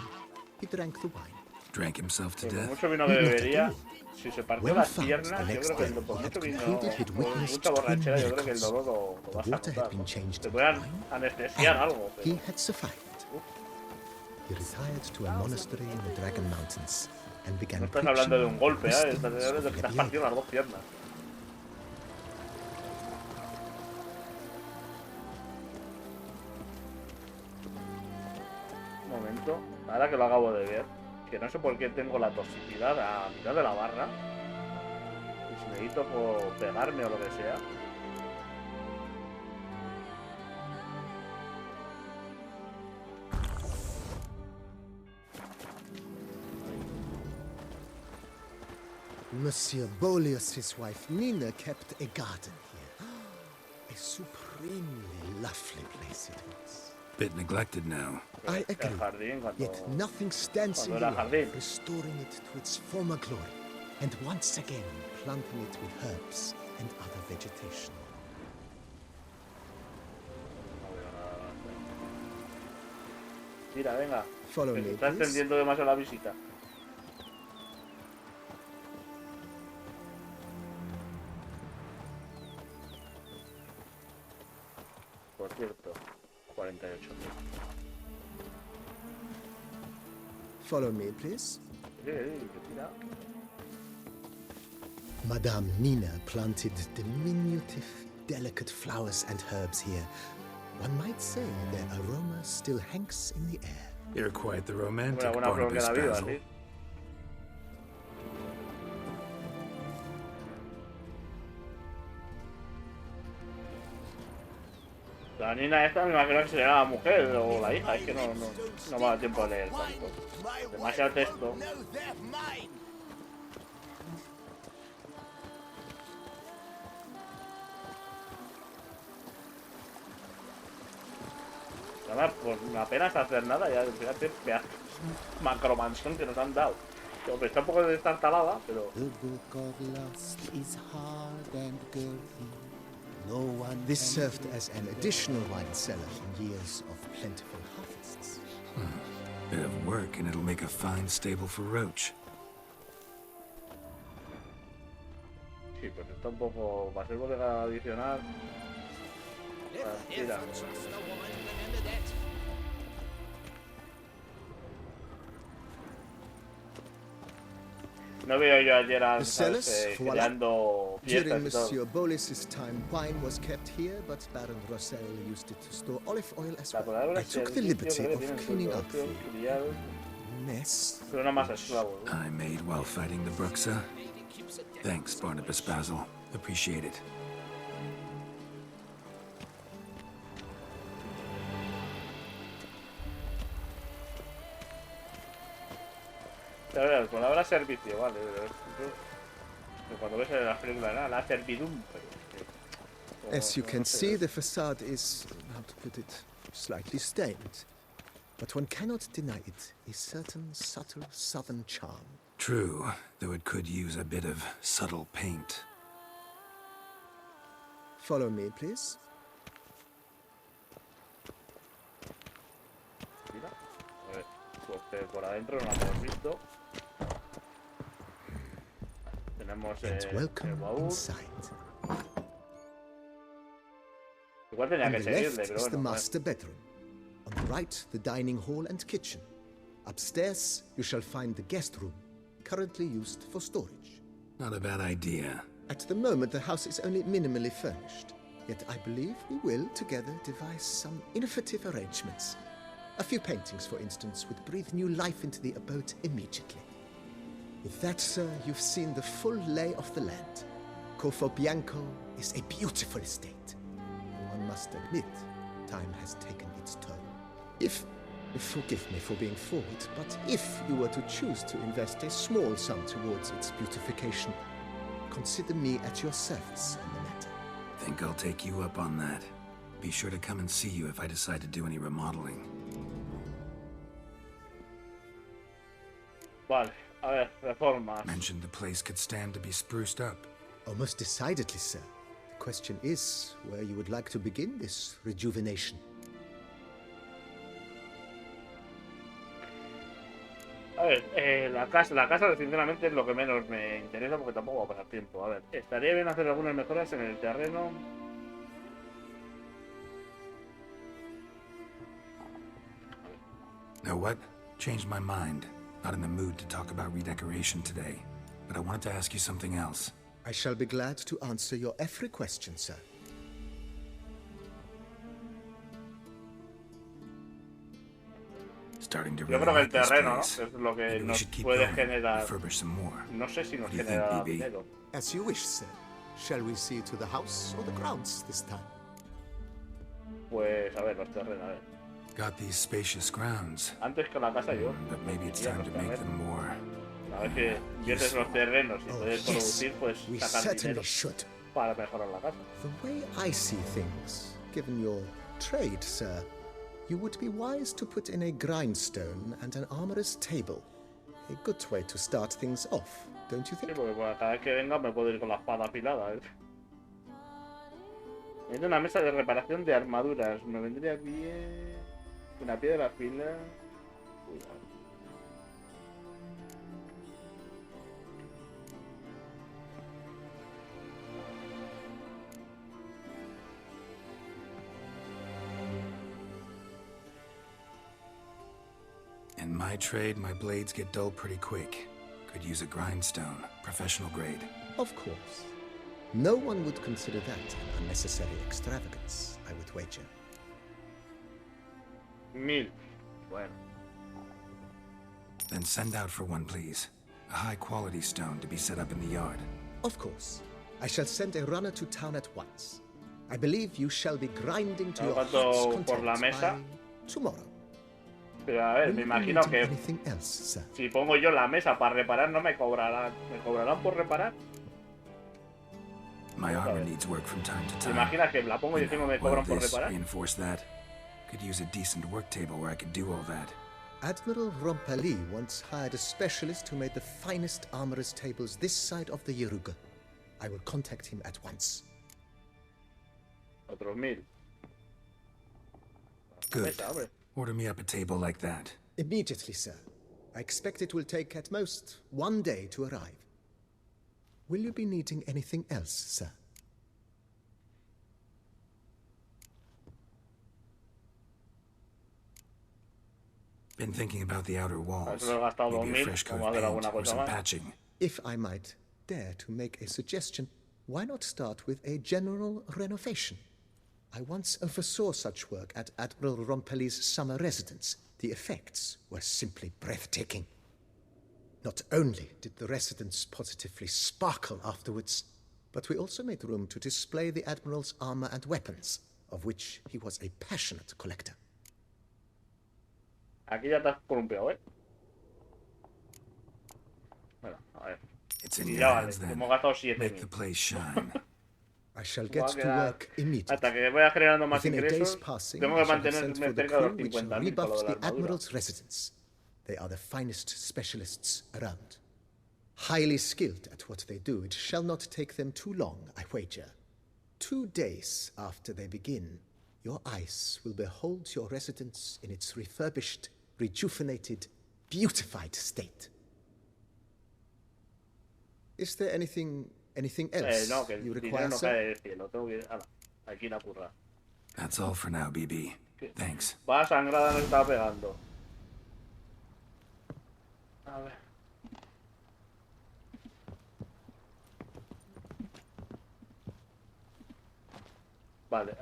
he drank the wine. Drank himself to Por death. mucho vino que bebería, si se partió When las found piernas, the yo next creo que day, por he had mucho vino, concluded he'd por witnessed mucha twin borrachera, yo creo que el miracles. dolor lo The vas a water notar, had been ¿no? changed Te into puedan wine, anestesiar algo, and pero... he had survived. He retired to a monastery in the Dragon Mountains and began No estás preaching hablando de un golpe, the ¿eh? wisdoms Estás hablando de of que te has Nebbiolo. partido las dos piernas. Un momento, ahora que lo acabo de ver, que no sé por qué tengo la toxicidad a mitad de la barra. Y si necesito por pegarme o lo que sea. Monsieur Bolius, his wife Nina, kept a garden here. A supremely lovely place it was. Bit neglected now. I agree. Yet nothing stands in the way of restoring it to its former glory, and once again planting it with herbs and other vegetation. Mira, venga. Follow Que me, se está please. extendiendo demasiado la visita. Por cierto, 48. Follow me, please. Mira. Madame Nina planted diminutive, delicate flowers and herbs here. One might say their aroma still hangs in the air. You're quite the romantic, Una buena flor que Barnabas la viva, Basil. ¿sí? La Nina esta me imagino que será la mujer o la hija, es que no me da tiempo a leer tanto. Demasiado texto. Además, por apenas hacer nada, ya fíjate, macromansión que nos han dado. Hombre, está un poco destartalada, pero... This served as an additional wine cellar in years of plentiful harvests. Bit of work and it'll make a fine stable for Roach. Sí, pues está un poco... Va a ser bodega adicional. Mira. No veo yo ayer a creando fiestas During y todo. Monsieur Bolis's time, wine was kept here, but Baron Rossel used it to store olive oil as well. I took the liberty of cleaning up the mess. Pero no más esclavo. I made while fighting the Bruxa. Thanks, Barnabas Basil. Appreciate it. A ver, palabra servicio, vale. Cuando ves en las películas, ¿no? La servidumbre. As you can see, the facade is, how to put it, slightly stained. But one cannot deny it a certain subtle southern charm. True, though it could use a bit of subtle paint. Follow me, please. Mira, a ver, pues por adentro no la hemos visto. Tenemos el baúl. Igual tenía On que the seguirle, left pero is the bueno. master bedroom. On the right, the dining hall and kitchen. Upstairs, you shall find the guest room, currently used for storage. Not a bad idea. At the moment, the house is only minimally furnished. Yet I believe we will, together, devise some innovative arrangements. A few paintings, for instance, would breathe new life into the abode immediately. With that, sir, you've seen the full lay of the land. Corfo Bianco is a beautiful estate. One must admit, time has taken its toll. Forgive me for being forward, but if you were to choose to invest a small sum towards its beautification, consider me at your service in the matter. Think I'll take you up on that. Be sure to come and see you if I decide to do any remodeling. Vale, a ver, reformas. Mentioned the place could stand to be spruced up. Oh, most decidedly, sir. The question is where you would like to begin this rejuvenation. A ver, la casa sinceramente es lo que menos me interesa porque tampoco va a pasar tiempo. A ver, estaría bien hacer algunas mejoras en el terreno. Know what? Changed my mind. Not in the mood to talk about redecoration today. But I wanted to ask you something else. I shall be glad to answer your every question, sir. Starting to Yo really creo que el like this terreno, ¿no? place. Es lo que Maybe we nos should keep puede going, generar. refurbish some more. No sé si nos What do you think, genera BB? dinero. As you wish, sir. Shall we see to the house or the grounds this time? Pues a ver, los terrenos, a ver. Got these spacious grounds. Antes que la casa yo. But maybe it's time to make them more. A ver que inviertes los terrenos y puedes producir, pues We sacar dinero certainly should. para mejorar la casa. The way I see things, given your trade, sir, you would be wise to put in a grindstone and an armorer's table. A good way to start things off, don't you Sí, think? porque cada vez que venga me puedo ir con la espada afilada, ¿eh? Necesito una mesa de reparación de armaduras. Me vendría bien una piedra fila. Cuidado. In my trade, my blades get dull pretty quick. Could use a grindstone, professional grade. Of course. No one would consider that an unnecessary extravagance, I would wager. 1000. Bueno. Then send out for one, please. A high-quality stone to be set up in the yard. Of course. I shall send a runner to town at once. I believe you shall be grinding to your heart's por la content mesa. by tomorrow. Pero a ver, me imagino que Anything else, sir? si pongo yo la mesa para reparar, no me cobrarán. ¿Me cobrarán por reparar? My armor needs work from time to ¿Te time. imaginas que la pongo y encima me cobran por reparar? Reinforce that. Could use a decent work table where I could do all that. Admiral Rompali once hired a specialist who made the finest armorer's tables this side of the Yeruga. I will contact him at once. Otros 1000. Good. Mesa, hombre. Order me up a table like that. Immediately, sir. I expect it will take at most 1 day to arrive. Will you be needing anything else, sir? Been thinking about the outer walls. Eso lo he gastado Maybe a 2000. fresh coat Vamos a of hacer paint alguna or cosa some más. patching. If I might dare to make a suggestion, why not start with a general renovation? I once oversaw such work at Admiral Rompeli's summer residence. The effects were simply breathtaking. Not only did the residence positively sparkle afterwards, but we also made room to display the Admiral's armor and weapons, of which he was a passionate collector. Aquí ya te has columpiado, ¿eh? Bueno, a ver. It's in Y your ya vale, hands then. hemos gastado Make the 7000. place shine. I shall Va a get to quedar- work immediately. Hasta que vaya generando más Within a day's ingresos, passing, tengo I que shall have sent mantenerme for the cerca de los crew which 50.000 con lo rebuffs de la the armadura. Admiral's residence. They are the finest specialists around. Highly skilled at what they do, it shall not take them too long, I wager. 2 days after they begin, your eyes will behold your residence in its refurbished, rejuvenated, beautified state. Is there anything else No, que el you dinero require, no sir? cae del cielo. Tengo que ir. Ala, aquí la curra. That's all for now, BB. Thanks. Va sangrada, nos está pegando. A ver. Vale,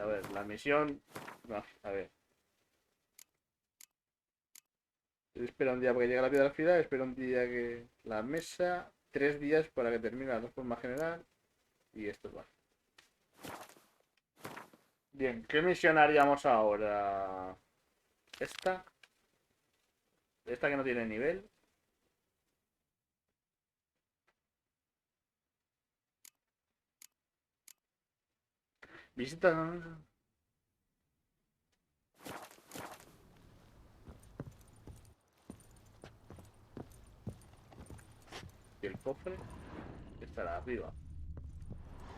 a ver, la misión. No, a ver. Espera un día para que llegue la piedra fila, espera un día que la mesa, 3 días para que termine la reforma general y esto va. Bien, ¿qué misión haríamos ahora? Esta que no tiene nivel. Visita. Y el cofre estará arriba.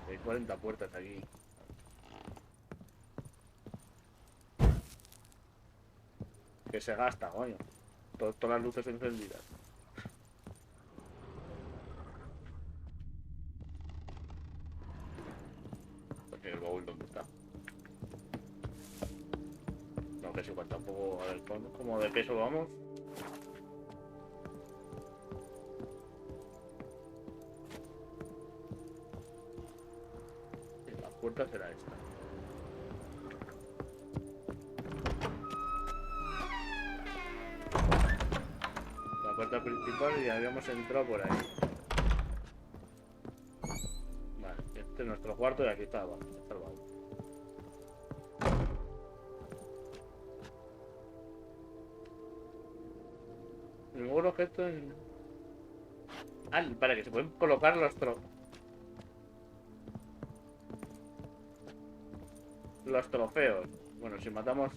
Hay 40 puertas aquí. Que se gasta, coño. todas las luces encendidas. Porque el baúl, ¿dónde está? No, que es igual tampoco. A ver, ¿cómo de peso vamos? La puerta será esta. La puerta principal y habíamos entrado por ahí. Vale, este es nuestro cuarto y aquí está el baúl. El nuevo objeto en... Ah, para que se pueden colocar los trofeos. Bueno, si matamos...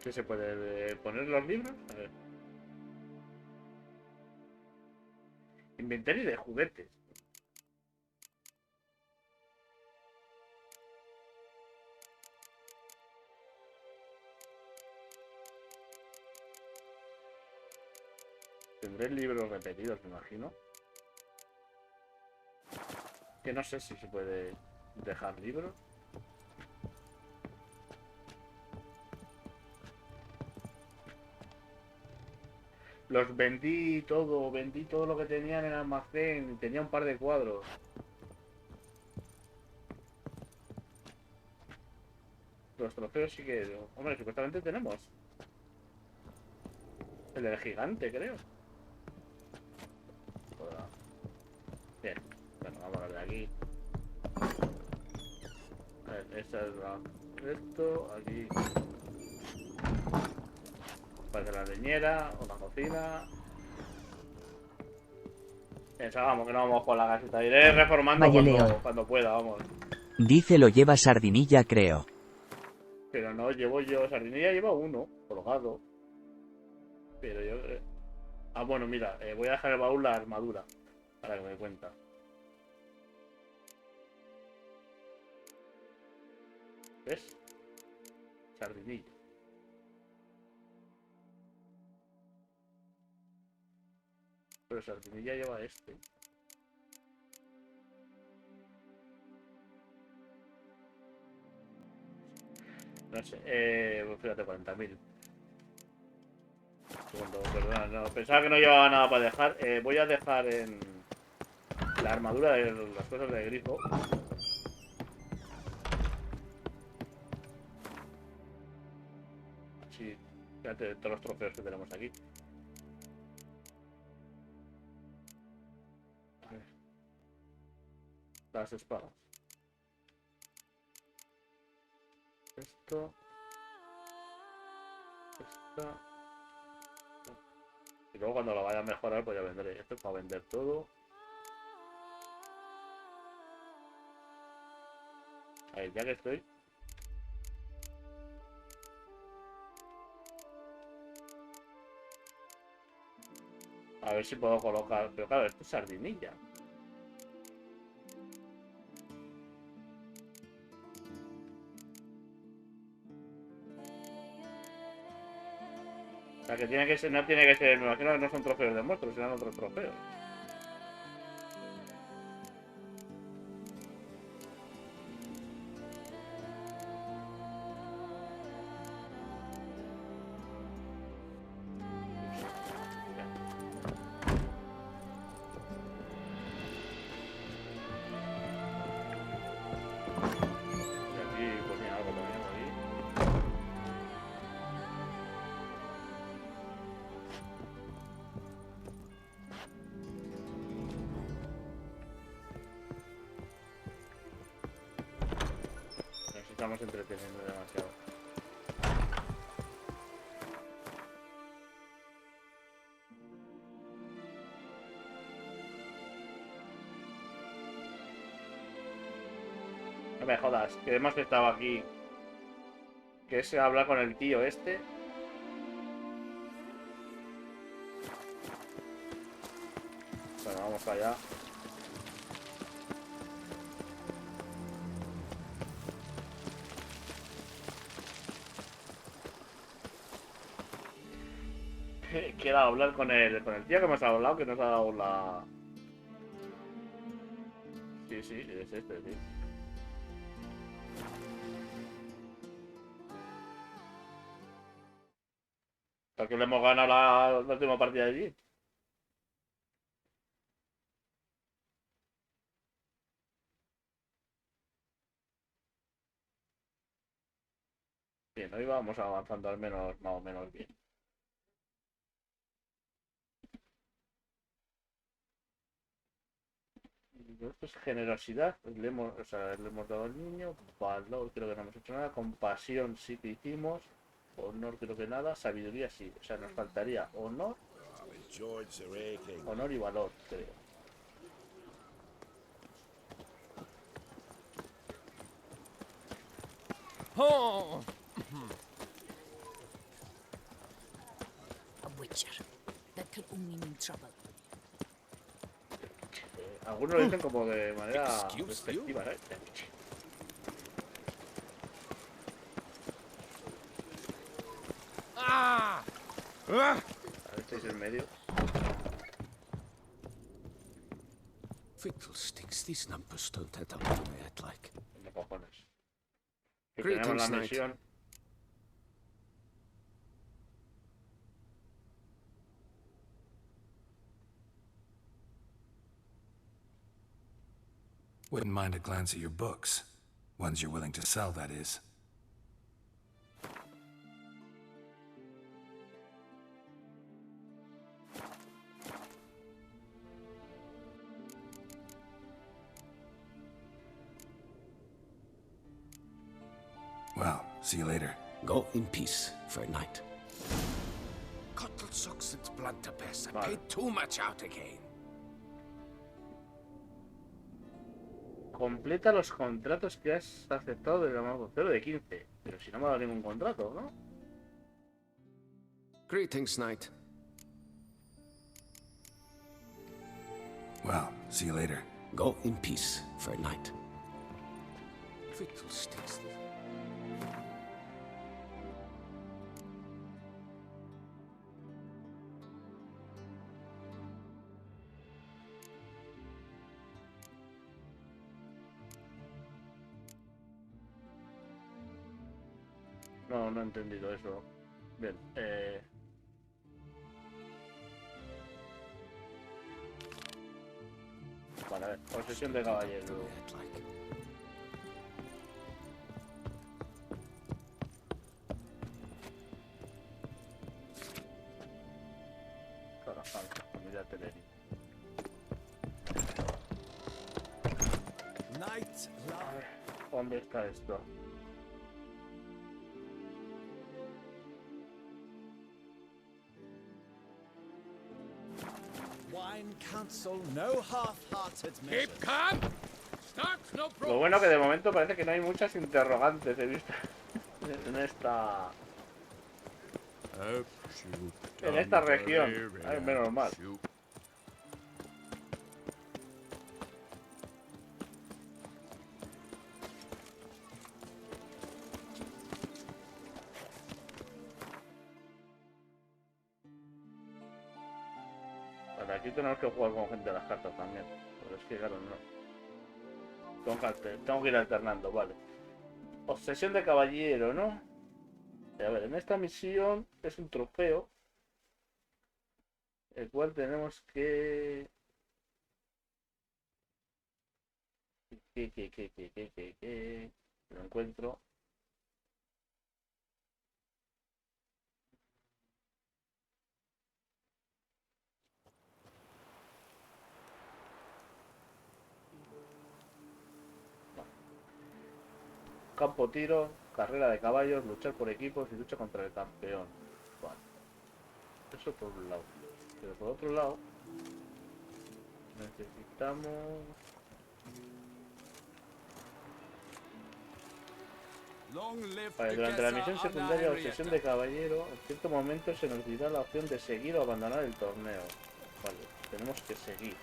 ¿Qué se puede poner los libros? A ver. Inventario de juguetes. Tendré libros repetidos, me imagino. Que no sé si se puede dejar libros. Los vendí todo lo que tenía en el almacén y tenía un par de cuadros. Los trofeos sí que... Hombre, supuestamente tenemos. El del gigante, creo. Bien, bueno, vamos a ver de aquí. A ver, esta es esto, aquí. Parece la leñera, o la cocina. Pensábamos que no vamos con la casita. Iré reformando cuando pueda, vamos. Dice lo lleva Sardinilla, creo. Pero no llevo yo. Sardinilla lleva uno, colgado. Pero yo... Ah, bueno, mira, voy a dejar el baúl la armadura. Para que me dé cuenta. ¿Ves? Sardinilla. Pero Sardinilla lleva este. No sé, fíjate, 40.000. Segundo, perdona, no, pensaba que no llevaba nada para dejar. Voy a dejar en la armadura de las cosas de grifo. Así, fíjate todos los trofeos que tenemos aquí. A ver. Las espadas. Esto. Esta. Y luego cuando lo vaya a mejorar pues ya vendré. Esto es para vender todo. A ver, ya que estoy. A ver si puedo colocar. Pero claro, esto es Sardinilla. O sea que tiene que ser, no tiene que ser, me imagino que no son trofeos de monstruos, serán otros trofeos. Estamos entreteniendo demasiado. No me jodas, que hemos estado aquí. Que se habla con el tío este. vamos para allá. Quiero hablar con el tío que me ha hablado, que nos ha dado la... Sí, sí, es este, sí. ¿Por qué le hemos ganado la última partida de allí? Bien, hoy vamos avanzando al menos, más o menos bien. Esto es generosidad, le hemos dado al niño. Valor, creo que no hemos hecho nada. Compasión sí que hicimos. Honor creo que nada. Sabiduría sí. O sea, nos faltaría honor y valor, creo. Oh. A Wicher. That could only mean trouble. Algunos lo dicen como de manera despectiva, ¿eh? Ah. A ver si es en medio. Fiddlesticks, these numbers don't add up the way I'd like. ¿Qué cojones? Que tenemos la misión. Wouldn't mind a glance at your books. Ones you're willing to sell, that is. Well, see you later. Go in peace for a night. Cuttle sucks its blood to piss. I paid too much out again. Completa los contratos que has aceptado de la mano 0 de 15. Pero si no me ha dado ningún contrato, ¿no? Greetings, Knight. Well, see you later. Go in peace for a night. Fiddlesticks. No, no he entendido eso. Bien, Vale, a ver, posesión de caballero. Familia Teleri. A ver, ¿dónde está esto? Lo bueno que de momento parece que no hay muchas interrogantes he visto en esta región. Ay, menos mal. Aquí tenemos que jugar con gente de las cartas también. Pero es que claro, no. Tengo que ir alternando, vale. Obsesión de caballero, ¿no? A ver, en esta misión es un trofeo. El cual tenemos que... Lo encuentro. Campo tiro, carrera de caballos, luchar por equipos y lucha contra el campeón. Vale. Eso por un lado. Pero por otro lado, necesitamos... Vale, durante la misión secundaria o sesión de caballero, en cierto momento se nos dirá la opción de seguir o abandonar el torneo. Vale, tenemos que seguir.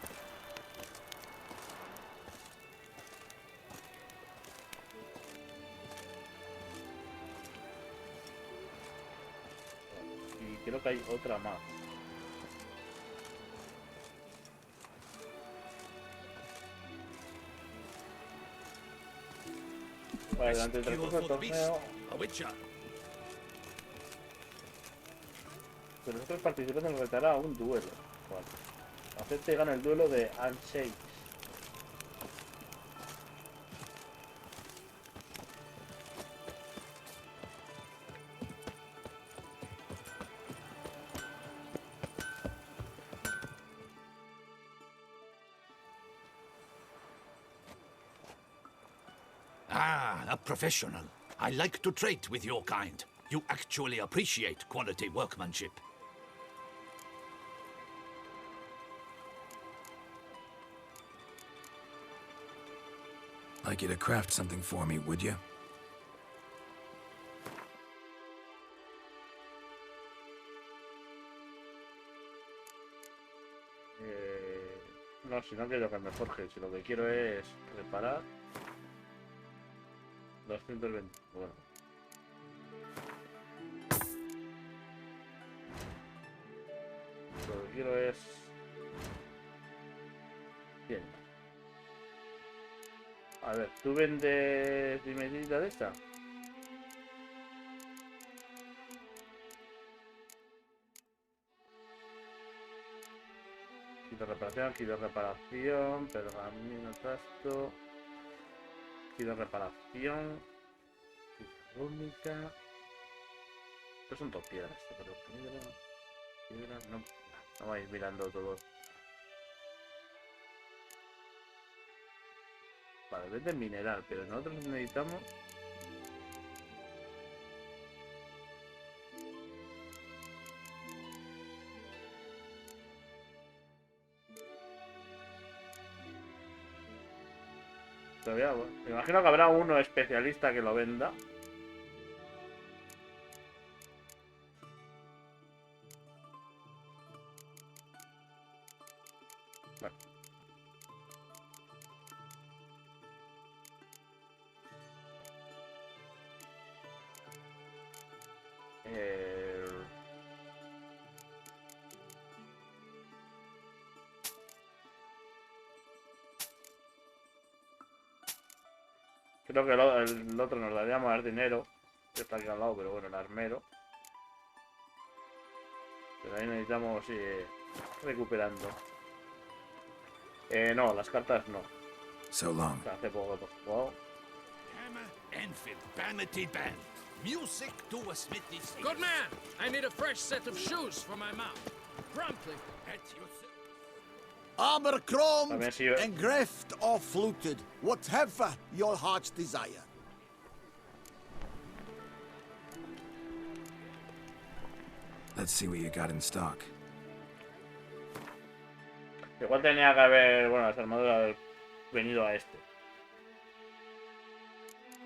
creo que hay otra más. Vale, durante el transcurso del torneo... Pero los otros participantes retará a un duelo. Vale. Acepte y gana el duelo de Unshake. Ah, a professional. I like to trade with your kind. You actually appreciate quality workmanship. Like you to craft something for me, would you? No, si no quiero que me forje, si lo que quiero es reparar. 220, bueno. Lo que quiero es... Bien. A ver, ¿tú vendes dimenita de esta? Kit de reparación, pergamino, trasto, kit de reparación, única. Estos son dos piedras, pero piedra, no vais mirando todo. Vale, vende mineral, pero nosotros necesitamos... Todavía, bueno, me imagino que habrá uno especialista que lo venda. Vale. Creo que el otro nos daría más dinero. Está aquí al lado, pero bueno, el armero. Pero ahí necesitamos ir recuperando. No, las cartas no. So long. O sea, hace poco hemos jugado. Good man! I need a fresh set of shoes for my mount. Promptly. Armor chromed, engraved or fluted, whatever your heart's desire. Let's see what you got in stock. Igual tenía que haber, bueno, las armaduras haber venido a este.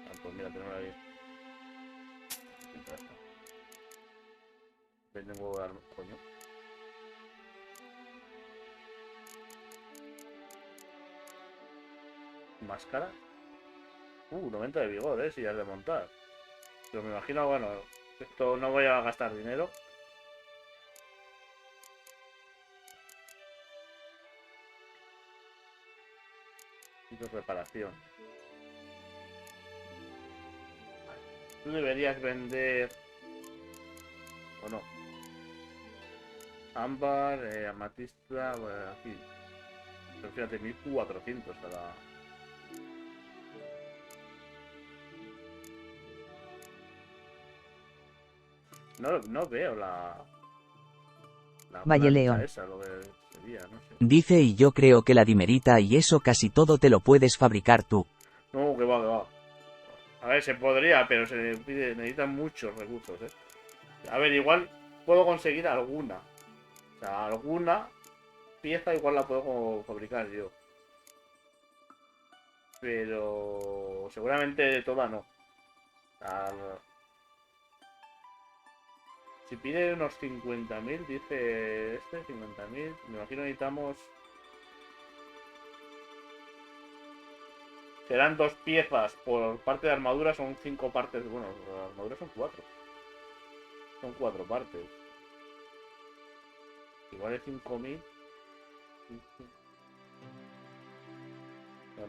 Ah, pues mira, tenemos ahí. Vende un huevo de arma, coño. Máscara. 90 de vigor, si ya es de montar. Pero me imagino, bueno, esto no voy a gastar dinero. Y de reparación. Tú deberías vender... ¿O no? Ámbar, amatista, bueno, aquí. Pero fíjate, 1400 cada... No veo la Valle León. esa, lo que sería, no sé. Dice y yo creo que la dimerita y eso casi todo te lo puedes fabricar tú. No, que va, que va. A ver, se podría, pero se necesitan muchos recursos, A ver, igual puedo conseguir alguna. O sea, alguna pieza igual la puedo fabricar yo. Pero seguramente toda no. O sea, si pide unos 50.000, dice este, 50.000. Me imagino que necesitamos... Serán 2 piezas por parte de armadura, son 5 partes. Bueno, las armaduras son 4. Son 4 partes. Igual es 5.000.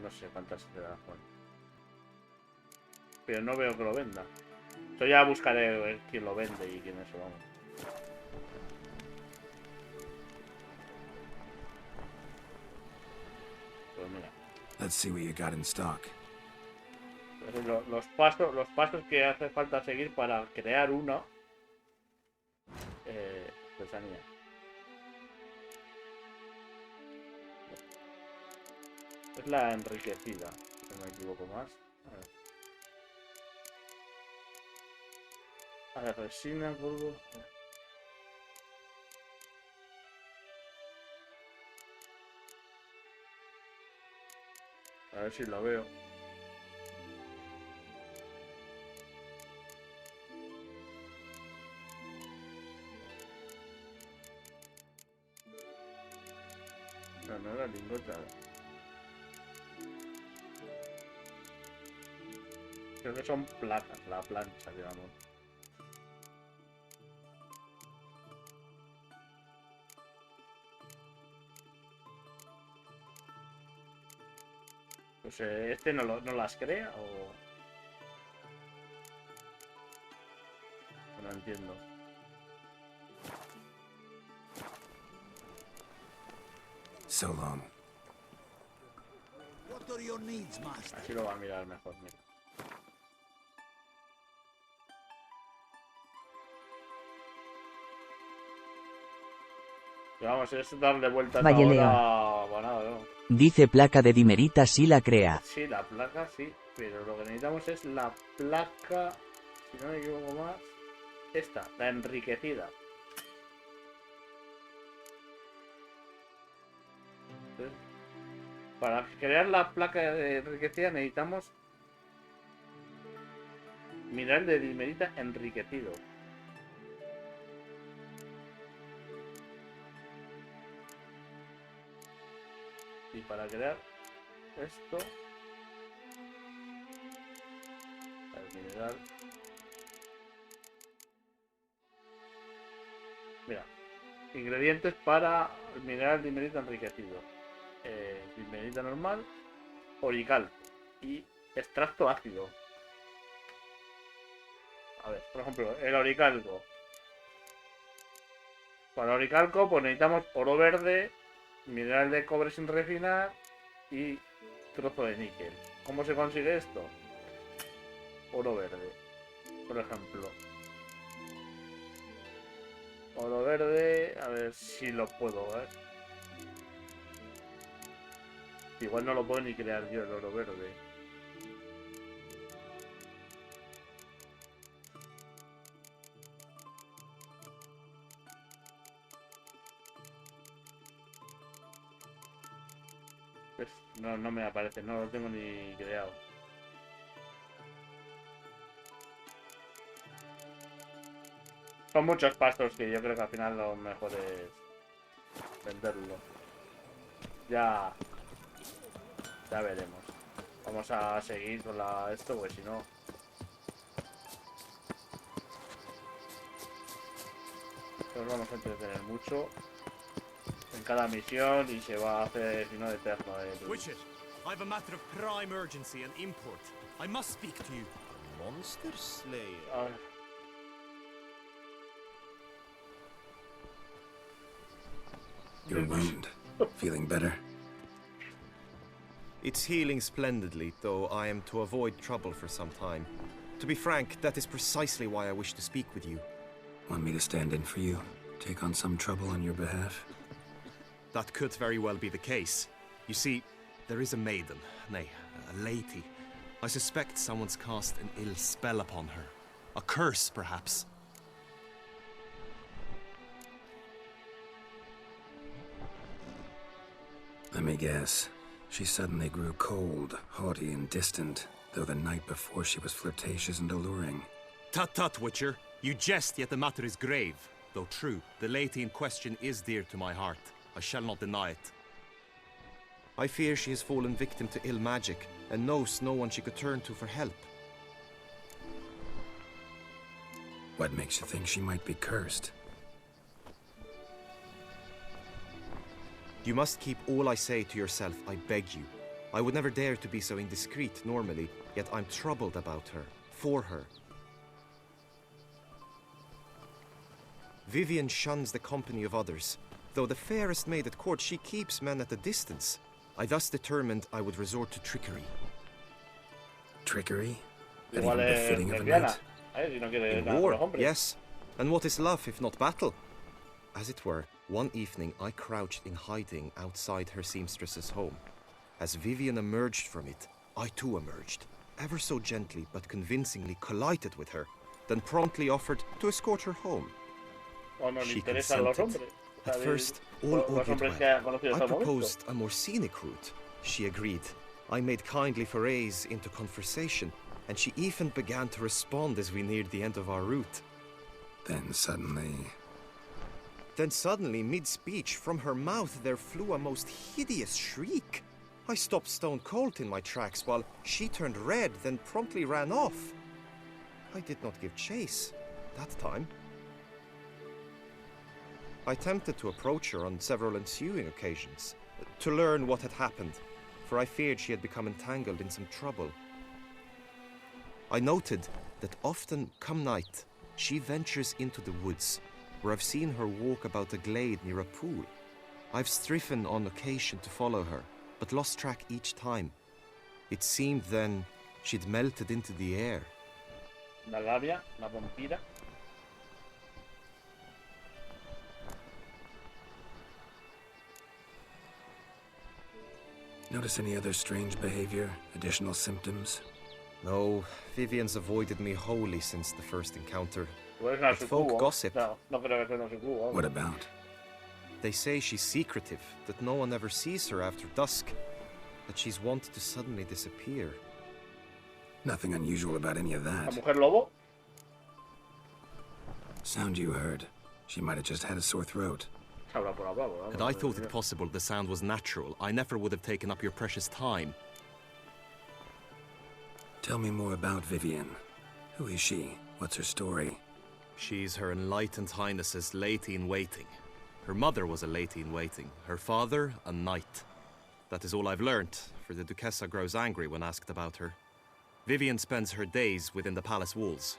No sé cuántas se da. Pero no veo que lo venda. Yo ya buscaré ver quién lo vende y quién es, vamos. Pues mira. Let's see what you got in stock. Los pasos que hace falta seguir para crear uno. Artesanía. Es la enriquecida, si no me equivoco más. A ver, resina, polvo. A ver si lo veo. No era lingota. Creo que son placas, la plancha, digamos. Pues este no las crea o... No entiendo. So long. What are your needs, master? Así lo va a mirar mejor, mira. Pero vamos, es darle vueltas ahora a nada, ¿no? Dice placa de dimerita si la crea. Sí, la placa sí, pero lo que necesitamos es la placa, si no me equivoco más, esta, la enriquecida. Entonces, para crear la placa de enriquecida necesitamos mineral de dimerita enriquecido. Y para crear esto, el mineral, mira, ingredientes para el mineral dimerita enriquecido: dimerita normal, oricalco y extracto ácido. A ver, por ejemplo, el oricalco. Para oricalco pues necesitamos oro verde, mineral de cobre sin refinar y trozo de níquel. ¿Cómo se consigue esto? Oro verde, por ejemplo. Oro verde, a ver si lo puedo ver. Igual no lo puedo ni crear yo, el oro verde. Pues no me aparece, no lo tengo ni creado. Son muchos pasos que yo creo que al final lo mejor es venderlo. Ya veremos. Vamos a seguir con esto, porque si no... Nos vamos a entretener mucho en cada misión y se va a hacer, si no, eterno. Wicher, I have a matter of prime urgency and import. I must speak to you. Monster Slayer. Your wound. Feeling better? It's healing splendidly, though I am to avoid trouble for some time. To be frank, that is precisely why I wish to speak with you. Want me to stand in for you? Take on some trouble on your behalf? That could very well be the case. You see, there is a maiden, nay, a lady. I suspect someone's cast an ill spell upon her. A curse, perhaps. Let me guess. She suddenly grew cold, haughty, and distant, though the night before she was flirtatious and alluring. Tut tut, Wicher. You jest, yet the matter is grave. Though true, the lady in question is dear to my heart. I shall not deny it. I fear she has fallen victim to ill magic, and knows no one she could turn to for help. What makes you think she might be cursed? You must keep all I say to yourself, I beg you. I would never dare to be so indiscreet normally, yet I'm troubled about her, for her. Vivian shuns the company of others. Though the fairest maid at court, she keeps men at a distance. I thus determined I would resort to trickery. Trickery? That even befitting of a knight? In war, yes. And what is love if not battle? As it were, one evening I crouched in hiding outside her seamstress's home. As Vivian emerged from it, I too emerged, ever so gently but convincingly collided with her, then promptly offered to escort her home. She consented. At first, all augured well. I proposed a more scenic route. She agreed. I made kindly forays into conversation, and she even began to respond as we neared the end of our route. Then suddenly, mid-speech, from her mouth there flew a most hideous shriek. I stopped stone cold in my tracks while she turned red, then promptly ran off. I did not give chase that time. I attempted to approach her on several ensuing occasions, to learn what had happened, for I feared she had become entangled in some trouble. I noted that often, come night, she ventures into the woods, where I've seen her walk about a glade near a pool. I've striven on occasion to follow her, but lost track each time. It seemed then she'd melted into the air. La labia, la vampira. Notice any other strange behavior, additional symptoms? No, Vivian's avoided me wholly since the first encounter. But folk gossip. What about? They say she's secretive, that no one ever sees her after dusk, that she's wont to suddenly disappear. Nothing unusual about any of that. La mujer lobo? Sound you heard. She might have just had a sore throat. Had I thought it possible the sound was natural, I never would have taken up your precious time. Tell me more about Vivian. Who is she? What's her story? She's Her Enlightened Highness's lady-in-waiting. Her mother was a lady-in-waiting, her father a knight. That is all I've learnt, for the Duchessa grows angry when asked about her. Vivian spends her days within the palace walls.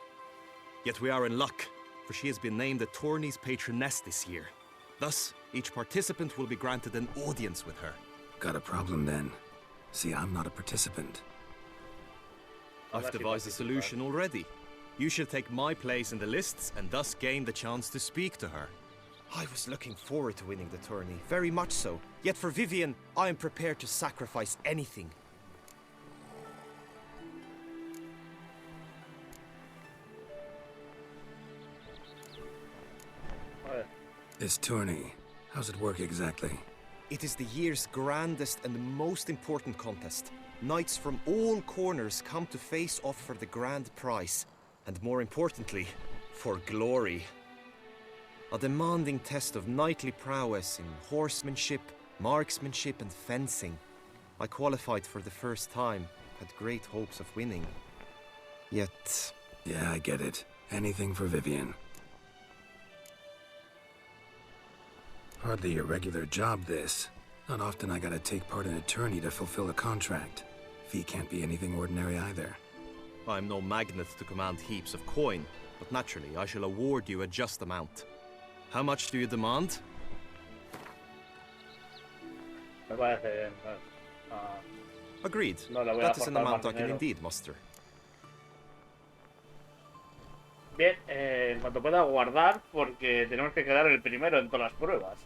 Yet we are in luck, for she has been named the tourney's patroness this year. Thus, each participant will be granted an audience with her. Got a problem then. See, I'm not a participant. I've devised a solution already. You shall take my place in the lists and thus gain the chance to speak to her. I was looking forward to winning the tourney, very much so. Yet for Vivian, I am prepared to sacrifice anything. This tourney, how's it work exactly? It is the year's grandest and most important contest. Knights from all corners come to face off for the grand prize. And more importantly, for glory. A demanding test of knightly prowess in horsemanship, marksmanship and fencing. I qualified for the first time, had great hopes of winning. Yet... Yeah, I get it. Anything for Vivian. Hardly a regular job, this. Not often I gotta take part in a tourney to fulfill a contract. Fee can't be anything ordinary either. I'm no magnet to command heaps of coin, but naturally I shall award you a just amount. How much do you demand? Agreed. That is an amount I can indeed muster. Bien, en cuanto pueda guardar, porque tenemos que quedar el primero en todas las pruebas.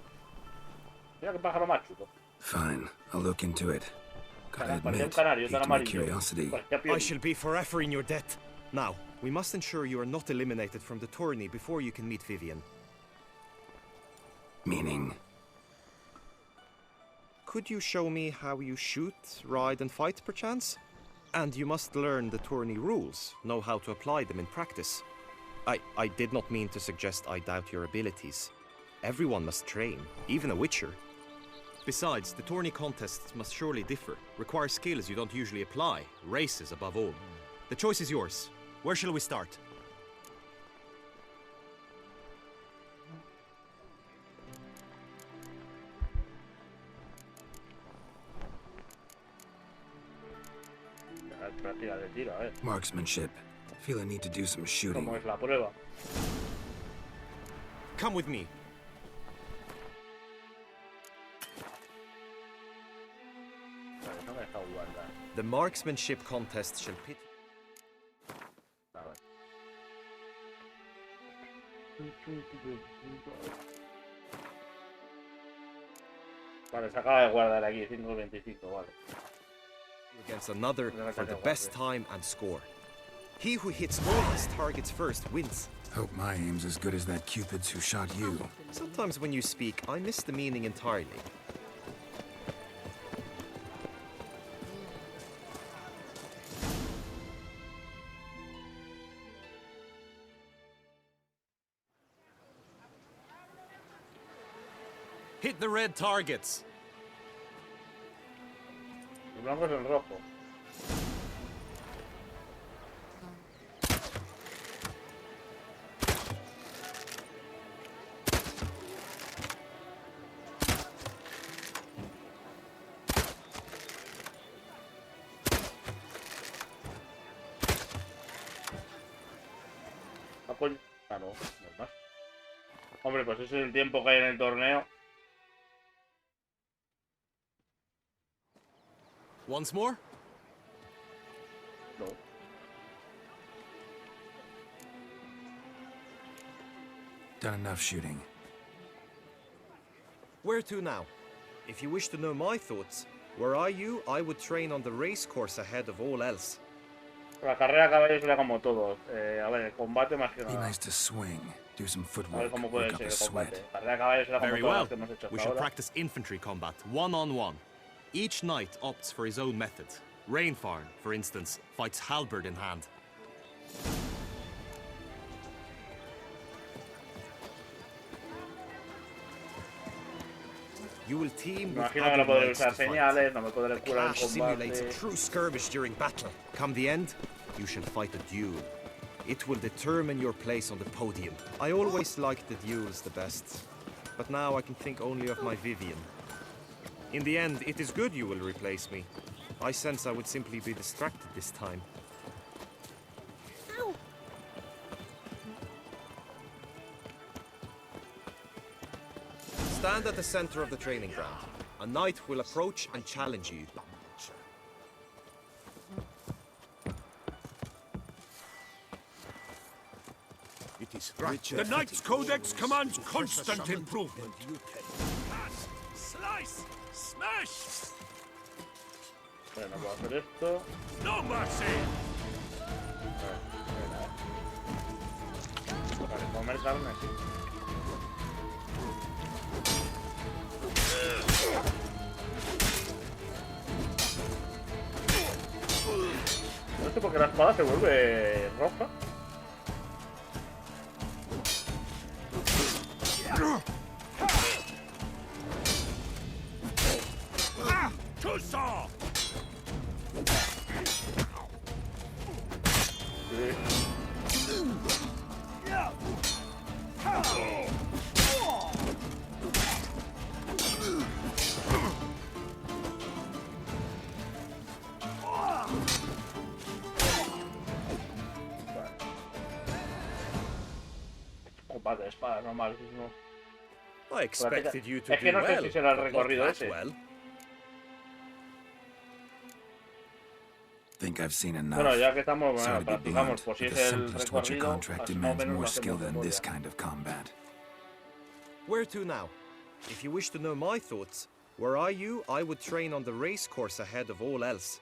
Mira qué pájaro más chulo. Fine, I'll look into it. Gotta admit, piqued my curiosity. I shall be forever in your debt. Now, we must ensure you are not eliminated from the tourney before you can meet Vivian. Meaning? Could you show me how you shoot, ride and fight, perchance? And you must learn the tourney rules, know how to apply them in practice. I did not mean to suggest I doubt your abilities. Everyone must train, even a Wicher. Besides, the tourney contests must surely differ, require skills you don't usually apply, races above all. The choice is yours. Where shall we start? Tira de tiro, a ver. Marksmanship. Feel I need to do some shooting. ¿Cómo es la prueba? Come with me. Vale, no me deja guardar. The marksmanship contest shall pit. Vale, se acaba de guardar aquí, 5.25, vale. Against another for the best time and score. He who hits all his targets first wins. Hope my aim's as good as that Cupid's who shot you. Sometimes when you speak, I miss the meaning entirely. Hit the red targets. El blanco es el rojo. Ah, no, no es más. Hombre, pues ese es el tiempo que hay en el torneo. Once more? No. Done enough shooting. Where to now? If you wish to know my thoughts, were I you, I would train on the race course ahead of all else. La carrera a caballo será como todo. A ver, el combate más que Be nada. nice to swing. Do some A ver footwork. cómo puede Work up ser a el sweat. combate. La carrera a caballo será como Very todas well. las que hemos hecho We hasta shall ahora. practice infantry combat, one-on-one. Each knight opts for his own method. Rainfarn, for instance, fights halberd in hand. You will team with Imagino que other no podré knights usar to fight. señales, no me podré The curar en clash simulates a combate. true skirmish during battle. Come the end, you shall fight a duel. It will determine your place on the podium. I always liked the duels the best, but now I can think only of my Vivian. In the end, it is good you will replace me. I sense I would simply be distracted this time. Stand at the center of the training ground. A knight will approach and challenge you. It is Wicher. The Knight's Codex commands constant improvement. Pass, slice, smash. Bueno, puedo hacer esto. No mercy. Vale, comer carne, sí. No sé por qué la espada se vuelve roja. Chusa! Combate de espada, normal, no. I expected you to Es que do no sé well, si será el but not recorrido that ese. well. Think I've seen enough. Bueno, ya que estamos, bueno, Sorry to be practicamos, blunt, por si but es the el simplest Witcher recorrido, contract así más o demands menos more lo skill hacemos than memoria. this kind of combat. Where to now? If you wish to know my thoughts, were I you, I would train on the race course ahead of all else.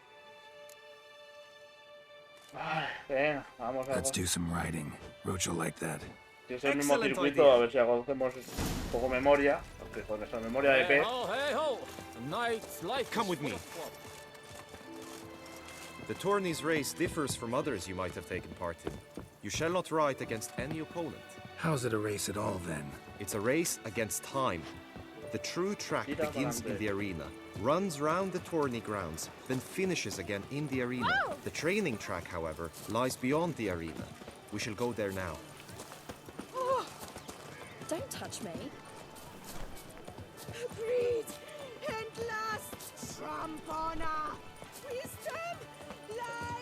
Ay, venga, vamos a Let's do some riding. Roach will like that. Si es el mismo Excellent circuito, idea. a ver si hacemos un poco memoria, porque con esa memoria de P. Hey ho! A knight's life. Come with me. The tourney's race differs from others you might have taken part in. You shall not ride against any opponent. How's it a race at all, then? It's a race against time. The true track Tira begins in pa'lante. the arena, runs round the tourney grounds, then finishes again in the arena. The training track, however, lies beyond the arena. We shall go there now. Oh, don't touch me. Breathe and last. Trampona! Wisdom! Life!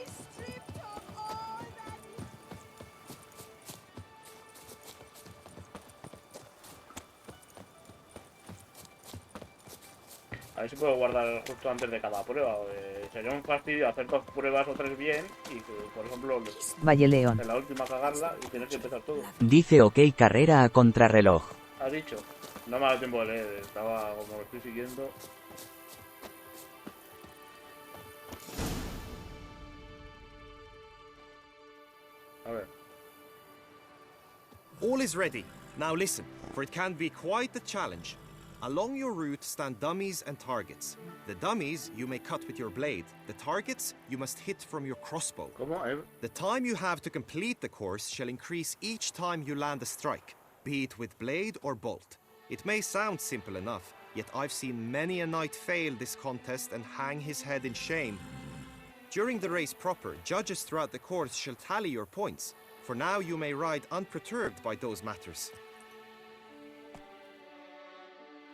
A ver si puedo guardar justo antes de cada prueba. Sería un fastidio hacer 2 pruebas o 3 bien y que, por ejemplo, Valle León. en la última cagarla y tienes que empezar todo. Dice ok carrera a contrarreloj. ¿Has dicho? No me ha dado tiempo de leer, estaba como lo estoy siguiendo. A ver. All is ready. Now listen, for it can be quite a challenge. Along your route stand dummies and targets. The dummies you may cut with your blade. The targets you must hit from your crossbow. The time you have to complete the course shall increase each time you land a strike, be it with blade or bolt. It may sound simple enough, yet I've seen many a knight fail this contest and hang his head in shame. During the race proper, judges throughout the course shall tally your points, for now you may ride unperturbed by those matters.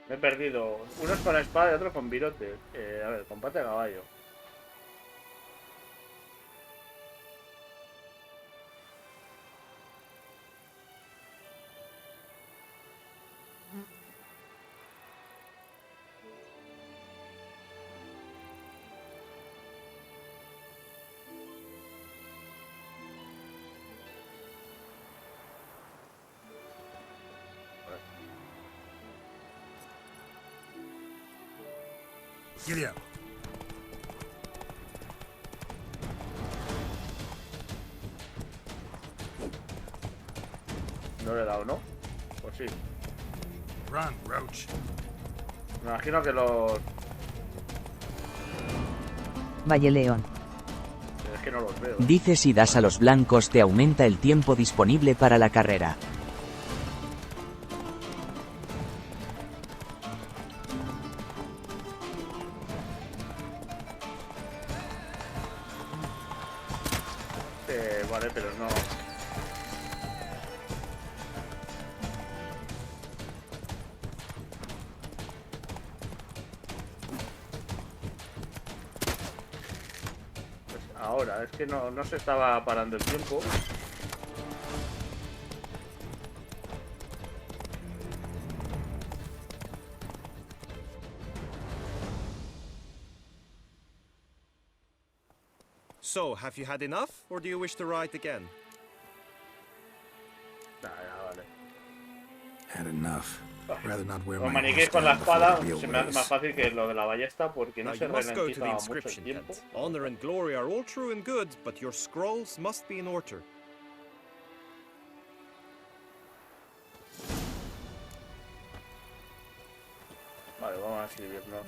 Me he perdido. Uno es con espada y otro con virote. A ver, combate a caballo. Giddy up. No le he dado, ¿no? Pues sí. Run, Roach. Me imagino que los... Valle León. Es que no los veo. Dice si das a los blancos te aumenta el tiempo disponible para la carrera. Vale, pero no... Pues ahora, es que no se estaba parando el tiempo. So, have you had enough, or do you wish to ride again? Nah, ya, vale. Had enough. Rather not wear Los my maniquíes horse con la down before espada the real se me hace race. más fácil que lo de la ballesta porque no Now se you must go to the ralentiza mucho el inscription tiempo. tent. Honor and glory are all true and good, but your scrolls must be in order. Vale, vamos a escribirlo.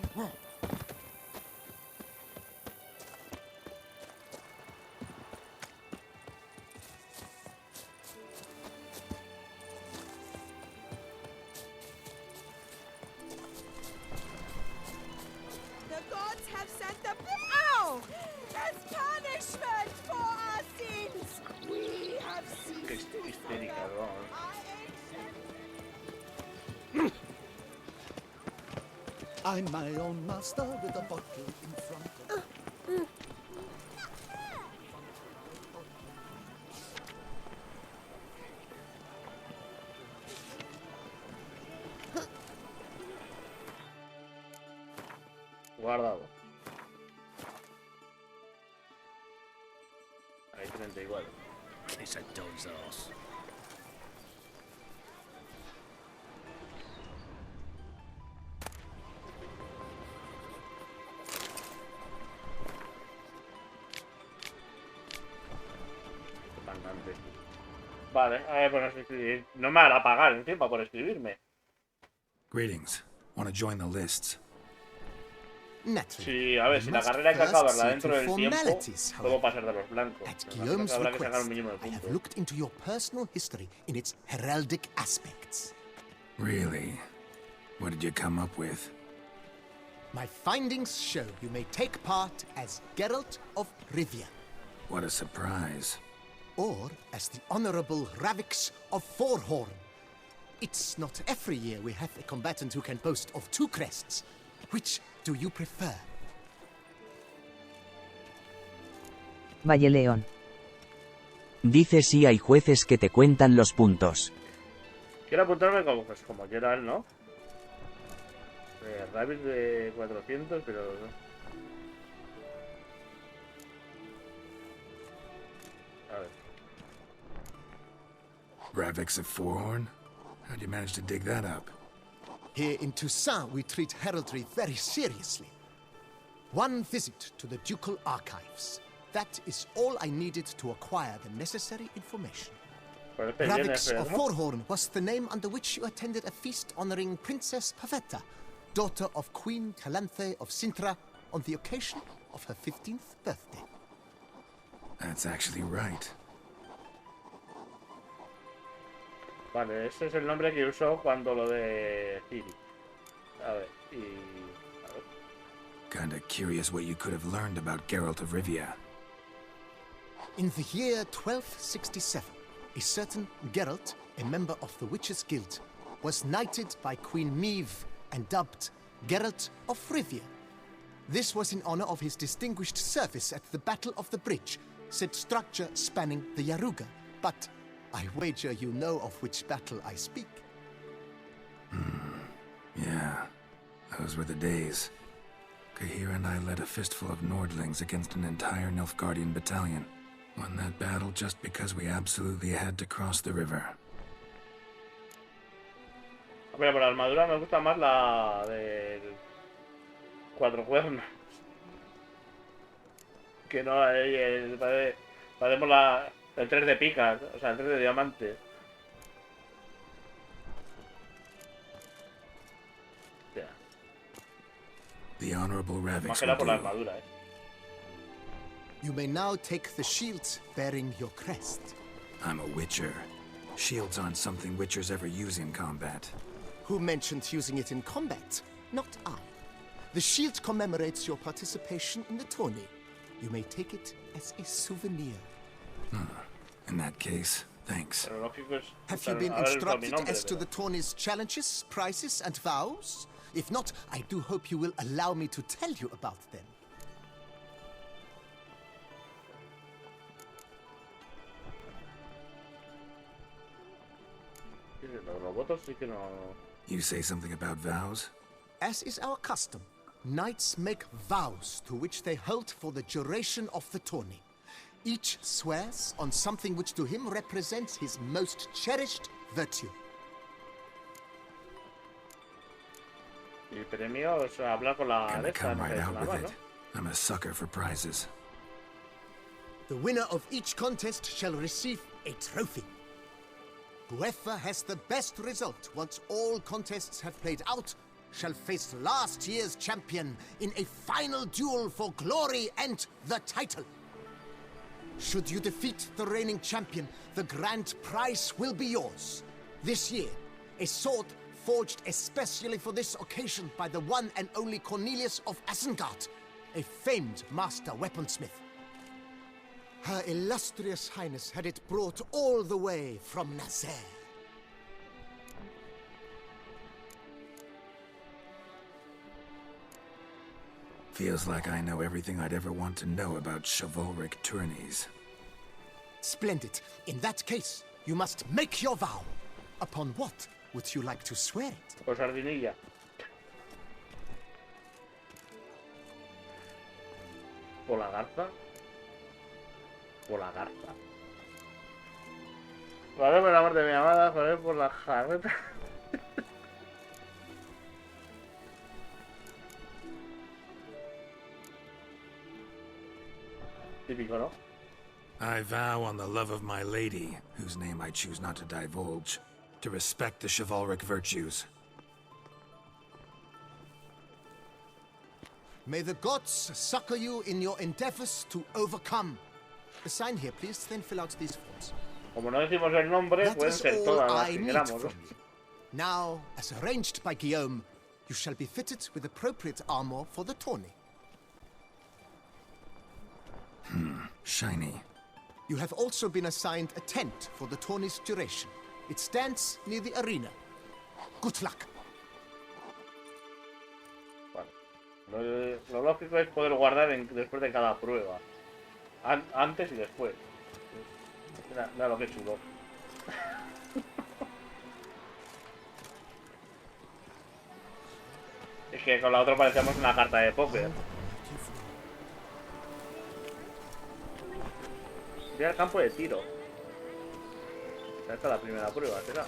The gods have sent the... Ow! As punishment for our sins, we have Qué ceased histérica, vamos. I'm my own master with a bottle in front of me. Guardado. Ahí 30 igual. Kiss a dog's ass. Vale, a ver, pues escribir. No me hará pagar encima por escribirme. Greetings. Want to join the lists? Sí, a ver, si la carrera hay que acabarla dentro del tiempo, puedo pasar de los blancos. Guillaume's Habrá que sacar un request, mínimo de I have puntos. looked into your personal history in its heraldic aspects. Really? What did you come up with? My findings show you may take part as Geralt of Rivia, What a surprise. or as the Honorable Ravix of Forhorn. It's not every year we have a combatant who can boast of 2 crests. Which do you prefer? Valle León. Dice si hay jueces que te cuentan los puntos. Quiero apuntarme como Geralt, ¿no? Rabbit de 400, pero... A ver. Ravix of Fourhorn? How'd you manage to dig that up? Here in Toussaint, we treat heraldry very seriously. One visit to the ducal archives. That is all I needed to acquire the necessary information. Ravix of Fourhorn was the name under which you attended a feast honoring Princess Pavetta, daughter of Queen Calanthe of Sintra, on the occasion of her 15th birthday. That's actually right. Vale, ese es el nombre que usó cuando lo de Ciri. A ver, y... A ver. Kinda curious what you could have learned about Geralt of Rivia. In the year 1267, a certain Geralt, a member of the Witches' Guild, was knighted by Queen Meve and dubbed Geralt of Rivia. This was in honor of his distinguished service at the Battle of the Bridge, said structure spanning the Yaruga. But I wager you know of which battle I speak. Yeah, those were the days. Kahir and I led a fistful of Nordlings against an entire Nilfgaardian battalion. Won that battle just because we absolutely had to cross the river. Pero por la armadura me gusta más la del cuatro cuernos. Que no la de... Paremos el 3 de picas, o sea, el 3 de diamantes. Yeah. The Honorable Ravix Más que nada por la armadura, You may now take the shield bearing your crest. I'm a Witcher. Shields aren't something Witchers ever use in combat. Who mentioned using it in combat? Not I. The shield commemorates your participation in the tourney. You may take it as a souvenir. In that case, thanks. Have you been instructed as to the tourney's challenges, prizes, and vows? If not, I do hope you will allow me to tell you about them. You say something about vows? As is our custom, knights make vows to which they hold for the duration of the tourney. Each swears on something which to him represents his most cherished virtue. Gonna come right out with it. I'm a sucker for prizes. The winner of each contest shall receive a trophy. Whoever has the best result once all contests have played out shall face last year's champion in a final duel for glory and the title. Should you defeat the reigning champion, the grand prize will be yours. This year, a sword forged especially for this occasion by the one and only Cornelius of Isengard, a famed master weaponsmith. Her illustrious highness had it brought all the way from Nazaire. Feels like I know everything I'd ever want to know about chivalric tourneys. Splendid. In that case, you must make your vow. Upon what would you like to swear it? Por sardinilla. Por la garza. Por la garza. Joder por el amor de mi amada, joder por la jarreta. Típico, ¿no? I vow on the love of my lady, whose name I choose not to divulge, to respect the chivalric virtues. May the gods succor you in your endeavors to overcome. Sign here, please, then fill out these forms. Como no decimos el nombre, pueden ser todas las que queramos. Now, as arranged by Guillaume, you shall be fitted with appropriate armor for the tourney. Shiny. You have also been assigned a tent for the tourney's duration. It stands near the arena. Good luck. Vale. Lo lógico es poder guardar después de cada prueba. Antes y después. Mira lo que chulo. Es que con la otra parecemos una carta de póker. Voy al campo de tiro. Esta es la primera prueba, ¿será?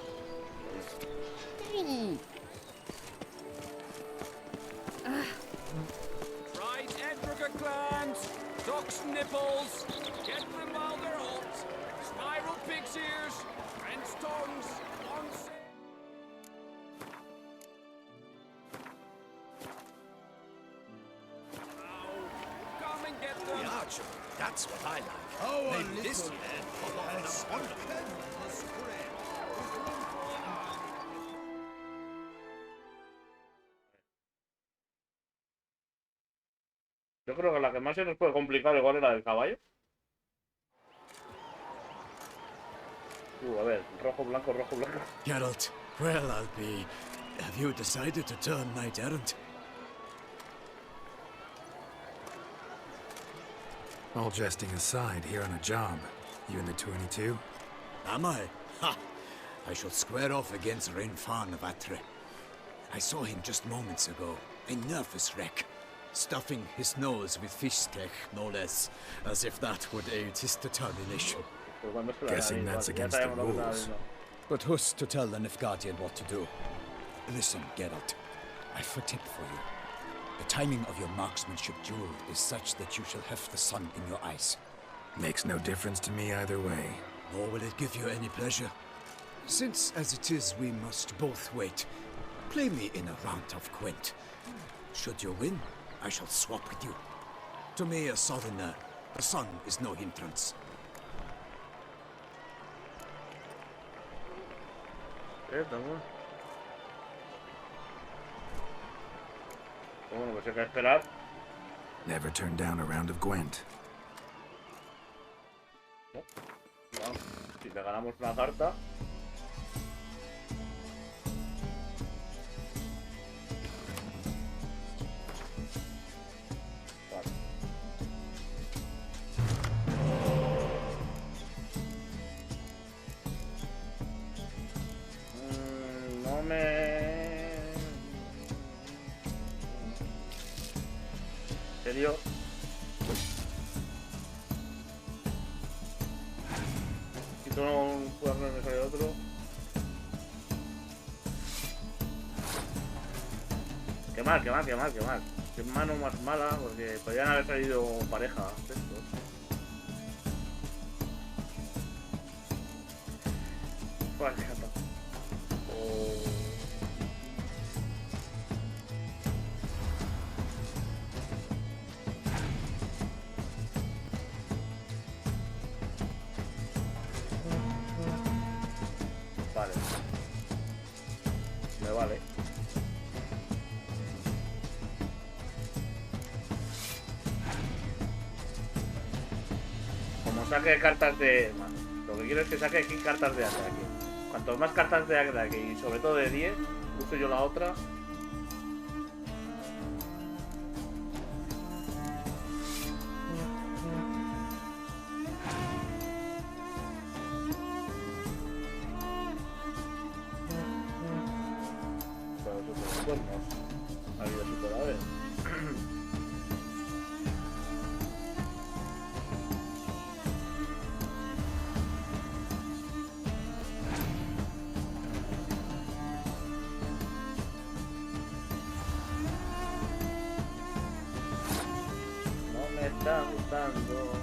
Right, Edrica clams, duck's nipples, get them while they're hot, spiral pig's ears, French tongues, once. Come and get them. The archer, that's what I like. Oh, maybe this man pull off an Yo creo que la que más se nos puede complicar igual es la del caballo. A ver, rojo, blanco, rojo, blanco. Geralt, well, I'll be. Have you decided to turn knight errant? All jesting aside, here on a job. You in the 22? Am I? Ha! I shall square off against Rainfan of Atre. I saw him just moments ago, a nervous wreck, stuffing his nose with fish steak, no less, as if that would aid his determination. Guessing that's against the rules. But who's to tell the Nilfgaardian what to do? Listen, Geralt, I've a tip for you. The timing of your marksmanship duel is such that you shall have the sun in your eyes. Makes no difference to me either way. Nor will it give you any pleasure. Since, as it is, we must both wait, play me in a round of Gwent. Should you win, I shall swap with you. To me, a southerner, the sun is no hindrance. Bueno, pues hay que esperar. Never turn down a round of Gwent. Bueno, si le ganamos una carta. No me... ¿En serio? Quito un cuaderno y me sale otro. Qué mal, qué mal, qué mal, qué mal. Qué mano más mala, porque podrían haber salido pareja estos. Vale, ya está. Vale. Me vale. Como saque cartas de... Bueno, lo que quiero es que saque aquí cartas de ataque. Cuanto más cartas de ataque y sobre todo de 10, uso yo la otra. Está gustando.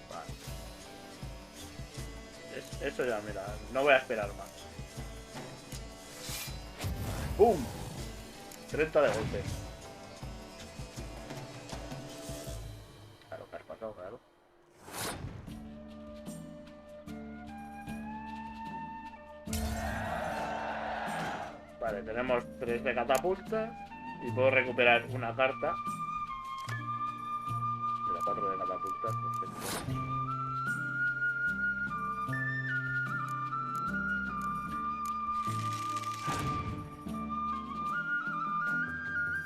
Vale. Eso ya, mira, no voy a esperar más. ¡Pum! 30 de golpe. Claro. Vale, tenemos 3 de catapulta y puedo recuperar una carta de la 4 de catapulta. Perfecto.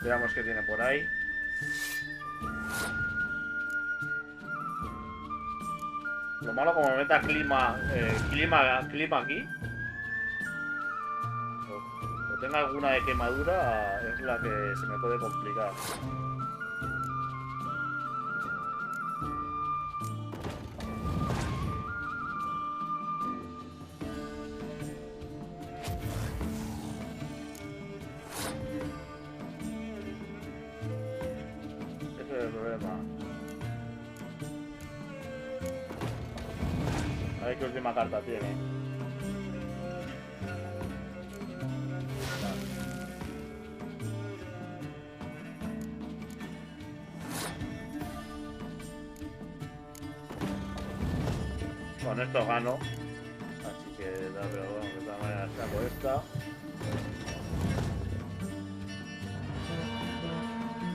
Veamos qué tiene por ahí. Lo malo como meta clima aquí. O tenga alguna de quemadura, es la que se me puede complicar. Ese es el problema. A ver qué última carta tiene. Con esto gano. Así que pero bueno, de todas maneras saco esta.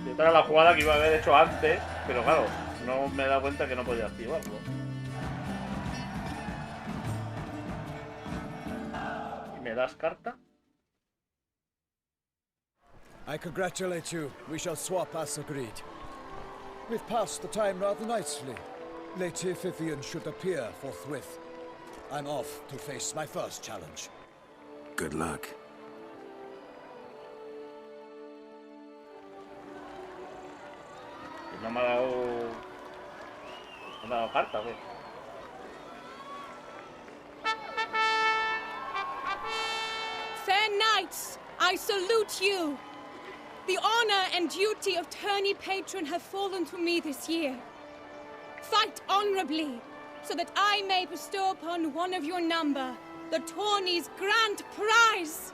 Esta era la jugada que iba a haber hecho antes, pero claro, no me he dado cuenta que no podía activarlo. ¿Y me das carta? I congratulate you. We shall swap as agreed. We've passed the time rather nicely. Lady Vivian should appear forthwith. I'm off to face my first challenge. Good luck. No me ha dado... No me ha dado carta, ¿qué? Fair knights, I salute you. The honor and duty of tourney patron have fallen to me this year. Fight honorably, so that I may bestow upon one of your number the tourney's grand prize.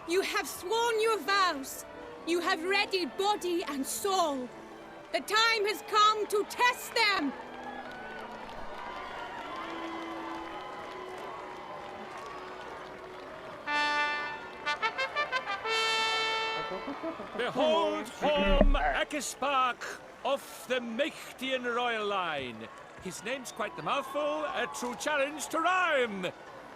You have sworn your vows. You have readied body and soul. The time has come to test them. Behold Horm Akispark of the Mechtian royal line. His name's quite the mouthful, a true challenge to rhyme.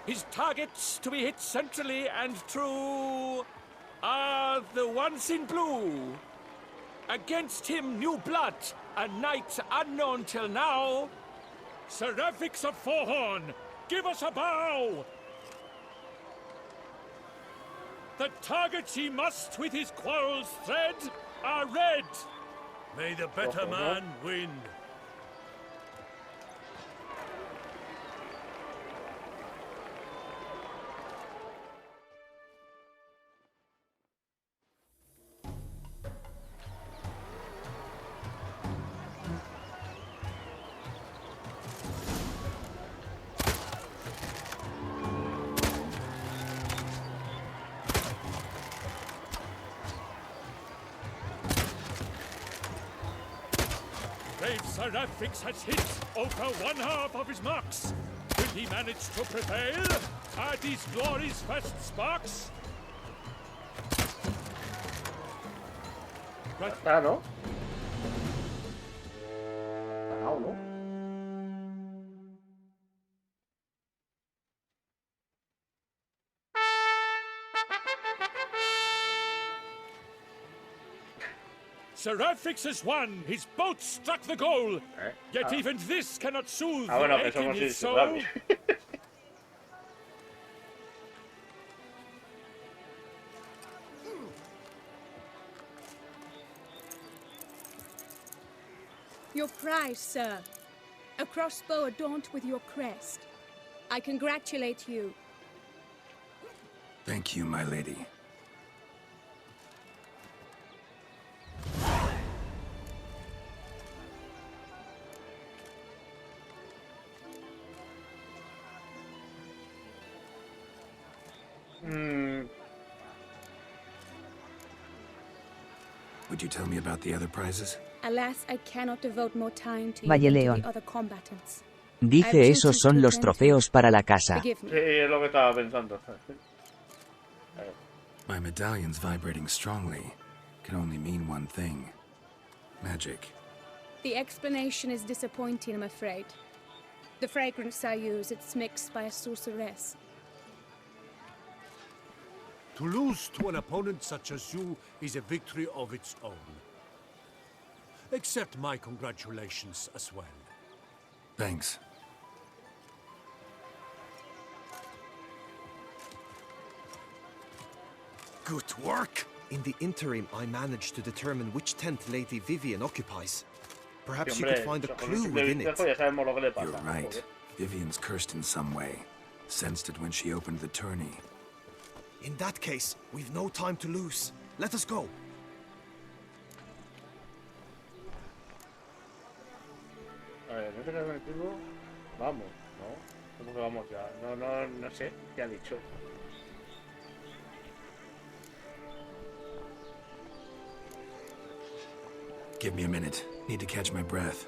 His targets to be hit centrally and true are the ones in blue. Against him new blood, a knight unknown till now. Seraphix of Forehorn, give us a bow! The targets he must with his quarrels thread are red. May the better man win. Brave Seraphix has hit over one half of his marks. Will he manage to prevail? Are these glories first sparks? Está, ¿no? Ganado, ¿no? Seraphix has won. His boat struck the goal. Yet even this cannot soothe the bueno, que ache in somos his soul. insuperable. Your prize, sir. A crossbow adorned with your crest. I congratulate you. Thank you, my lady. Would you tell me about the other prizes? Alas, I cannot devote more time to you Valle than to León. the other combatants. Dice esos son los trofeos para la casa. Sí, es lo que estaba pensando. My medallion's vibrating strongly. Can only mean one thing. Magic. The explanation is disappointing, I'm afraid. The fragrance I use, it's mixed by a sorceress. To lose to an opponent such as you is a victory of its own. Accept my congratulations as well. Thanks. Good work! In the interim, I managed to determine which tent Lady Vivian occupies. Perhaps you could find a clue within it. You're right. Vivian's cursed in some way. Sensed it when she opened the tourney. In that case, we've no time to lose. Let us go. A ver, ¿no te quedas contigo? Vamos, ¿no? ¿Cómo que vamos ya? No sé. ¿Qué ha dicho? Give me a minute. Need to catch my breath.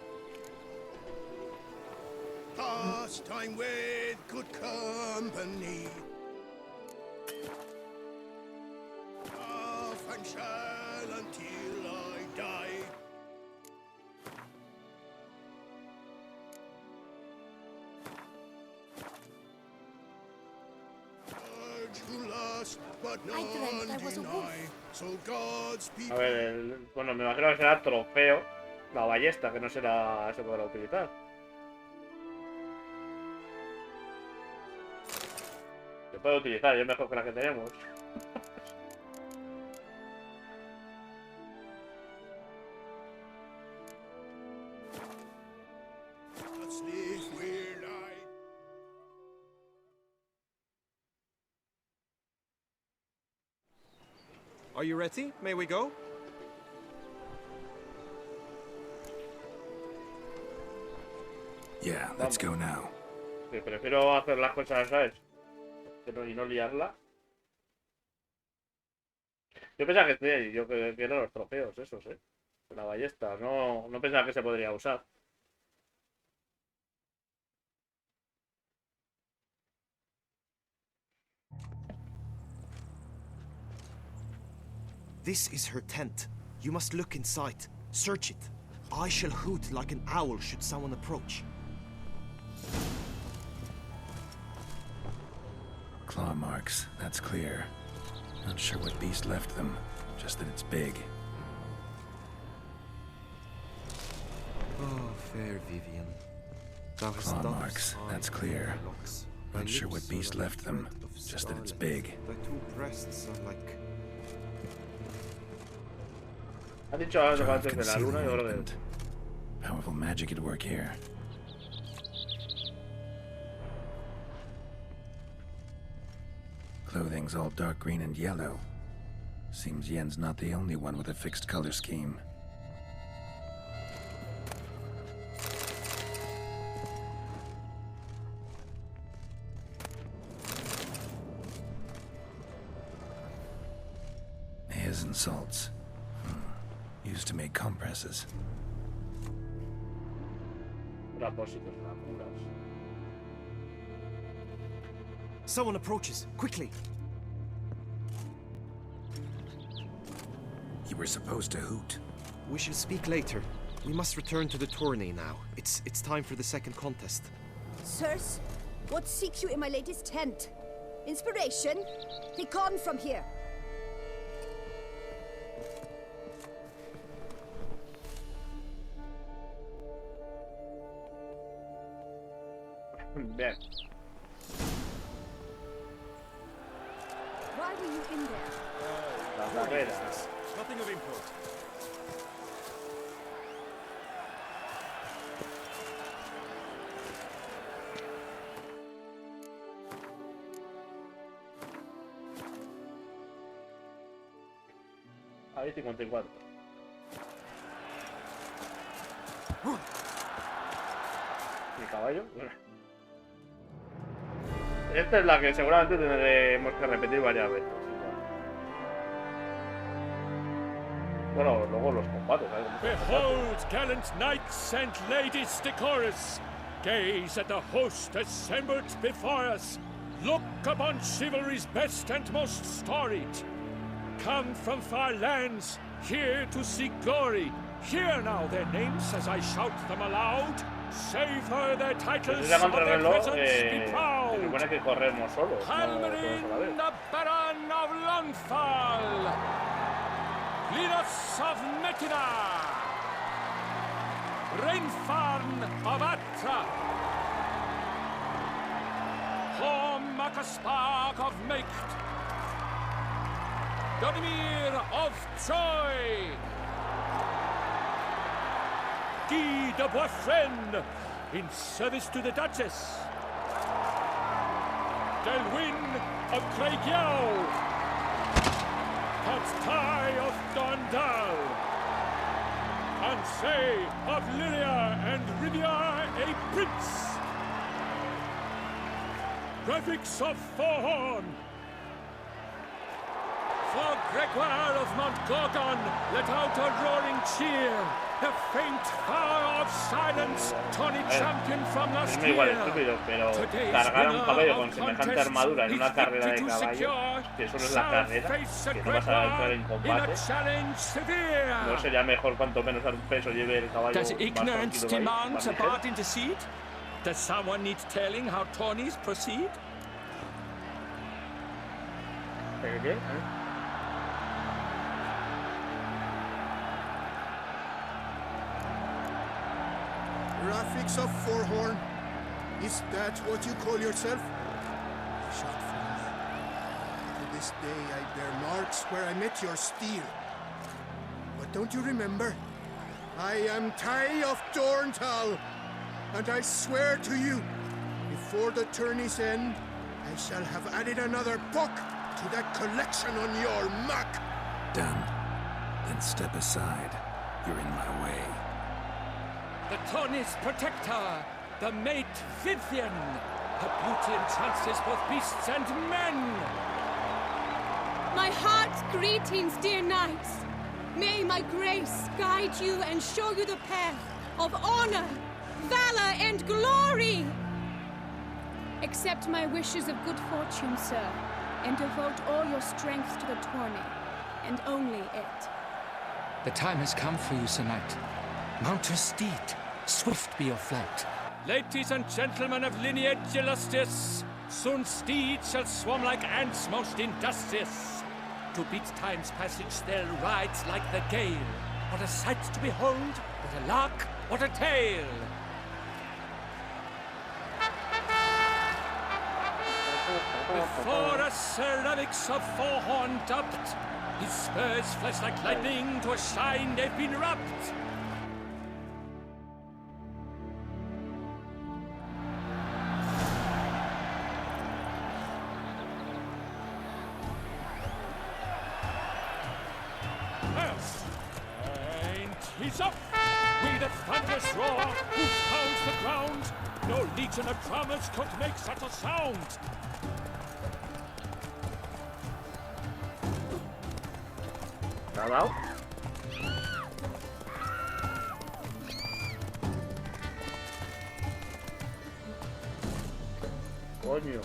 Pastime with good company. Laugh and shall until I die. Who last, but none deny. So God's people. A ver, bueno, me imagino que será trofeo. La ballesta, que no será. Se podrá utilizar. Se puede utilizar, y es mejor que la que tenemos. Are you ready? May we go? Yeah, let's go now. Sí, prefiero hacer las cosas, ¿sabes? Y no liarla. Yo pensaba que eran los trofeos esos, la ballesta. No pensaba que se podría usar. This is her tent. You must look inside. Search it. I shall hoot like an owl should someone approach. Claw marks, that's clear. Not sure what beast left them, just that it's big. Oh, fair Vivian. Claw marks, that's clear. Not sure what beast left them, just that it's big. Thy two breasts are like... Ha dicho algo antes de la luna, yo creo que... Powerful magic at work here. Clothing's all dark green and yellow. Seems Yen's not the only one with a fixed color scheme. Hairs and salts. Used to make compresses. Someone approaches. Quickly! You were supposed to hoot. We shall speak later. We must return to the tourney now. It's time for the second contest. Sirs, what seeks you in my latest tent? Inspiration? Begone from here! Bien. Why were you in there? La carrera. Nothing of import. Ahí 54. ¿Mi caballo? Esta es la que seguramente tendremos que repetir varias veces. Bueno, luego los combates. Behold, gallant knights and ladies decorous! Gaze at the host assembled before us! Look upon chivalry's best and most storied! Come from far lands, here to seek glory! Hear now their names as I shout them aloud! Savor their titles Pues esa of their contrarreloj, presence, be proud. se supone que corremos solos, no Halmarin, todos a la vez. the Baron of Lonfal, Linus of Metina, Reinfarn of Atra, Hormakaspark of Meikt, Donimir of Troy, Guy de Boisfren, in service to the Duchess, Delwyn of Craigiau, Constance of Dondal, Ansay of Lyria and Rivia a Prince, Graphics of Forhorn, for Gregoire of Montgorgon let out a roaring cheer. The faint fire of silence, Tony champion from last Es igual year. estúpido, pero cargar a un caballo con semejante armadura en una carrera de caballos, que solo es la carrera, que no vas a entrar en combate, ¿no sería mejor cuanto menos al peso lleve el caballo Does más ignorance tranquilo demand más a ligero? part in deceit? Does someone need telling how Tawnies proceed? ¿Qué? Graphics of Forhorn? Is that what you call yourself? Shot from me. To this day I bear marks where I met your steel. But don't you remember? I am Tai of Dorntal, and I swear to you, before the tourney's end, I shall have added another book to that collection on your map. Done. Then step aside. You're in my way. The Tawnies protector, the mate Vivian. Her beauty entrances both beasts and men. My heart's greetings, dear knights. May my grace guide you and show you the path of honor, valor, and glory. Accept my wishes of good fortune, sir, and devote all your strength to the tourney, and only it. The time has come for you, Sir Knight. Mount your steed. Swift be your flight. Ladies and gentlemen of lineage illustrious, soon steeds shall swarm like ants most industrious. To beat time's passage they'll ride like the gale. What a sight to behold, what a lark, what a tale! Before us Sir Relics of Forhorn dubbed, his spurs flash like lightning, to a shine they've been rubbed. He's up! We the thunderous roar, who pounds the ground. No legion of drummers could make such a sound. ¿Trabao? Coño.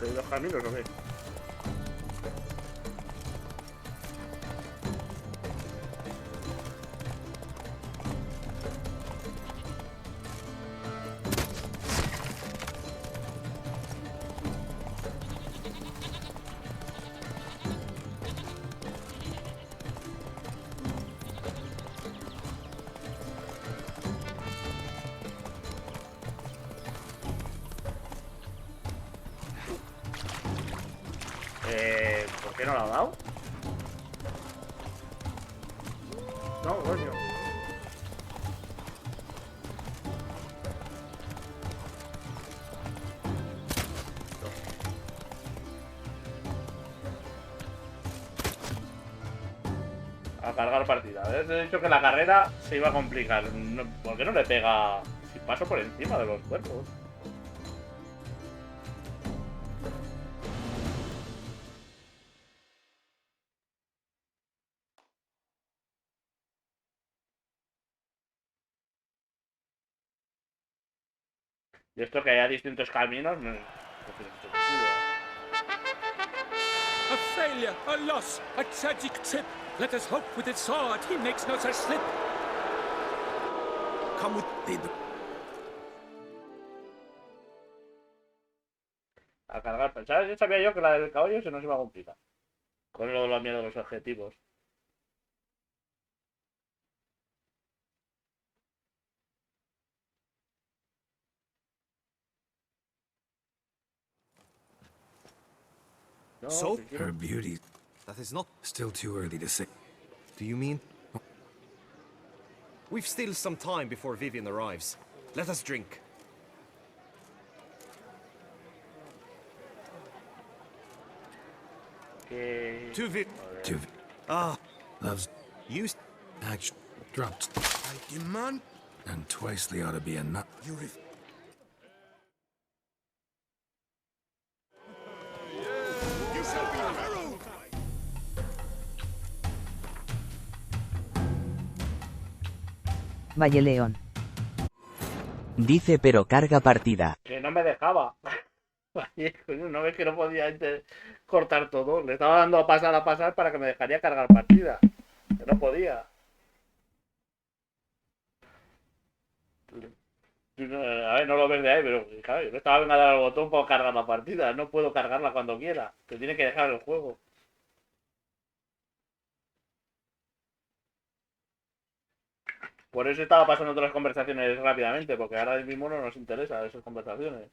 ¿Hay dos caminos o qué? ¿Por qué no lo ha dado? No, coño. A cargar partida. He dicho que la carrera se iba a complicar. ¿Por qué no le pega si paso por encima de los cuerpos? Y esto que haya distintos caminos no tiene mucho sentido. A failure, a loss, a tragic trip. Let us hope with its sword he makes no such slip. Come with me. A cargar, ¿sabes? Yo sabía yo que la del caballo se nos iba a complicar. Con lo de los miedos de los objetivos. No, So, her beauty. That is not Still too early to say. Do you mean? We've still some time before Vivian arrives. Let us drink. Okay. To Viv. Ah, loves used action dropped. I demand. And twice the ought to be enough. You shall be harrowed. Valle León. Dice pero carga partida. Que no me dejaba. No ves que no podía cortar todo. Le estaba dando a pasar para que me dejaría cargar partida. Que no podía. A ver, no lo ves de ahí, pero claro, yo le estaba venga a dar al botón para cargar la partida. No puedo cargarla cuando quiera. Te tiene que dejar el juego. Por eso estaba pasando otras conversaciones rápidamente, porque ahora mismo no nos interesa esas conversaciones.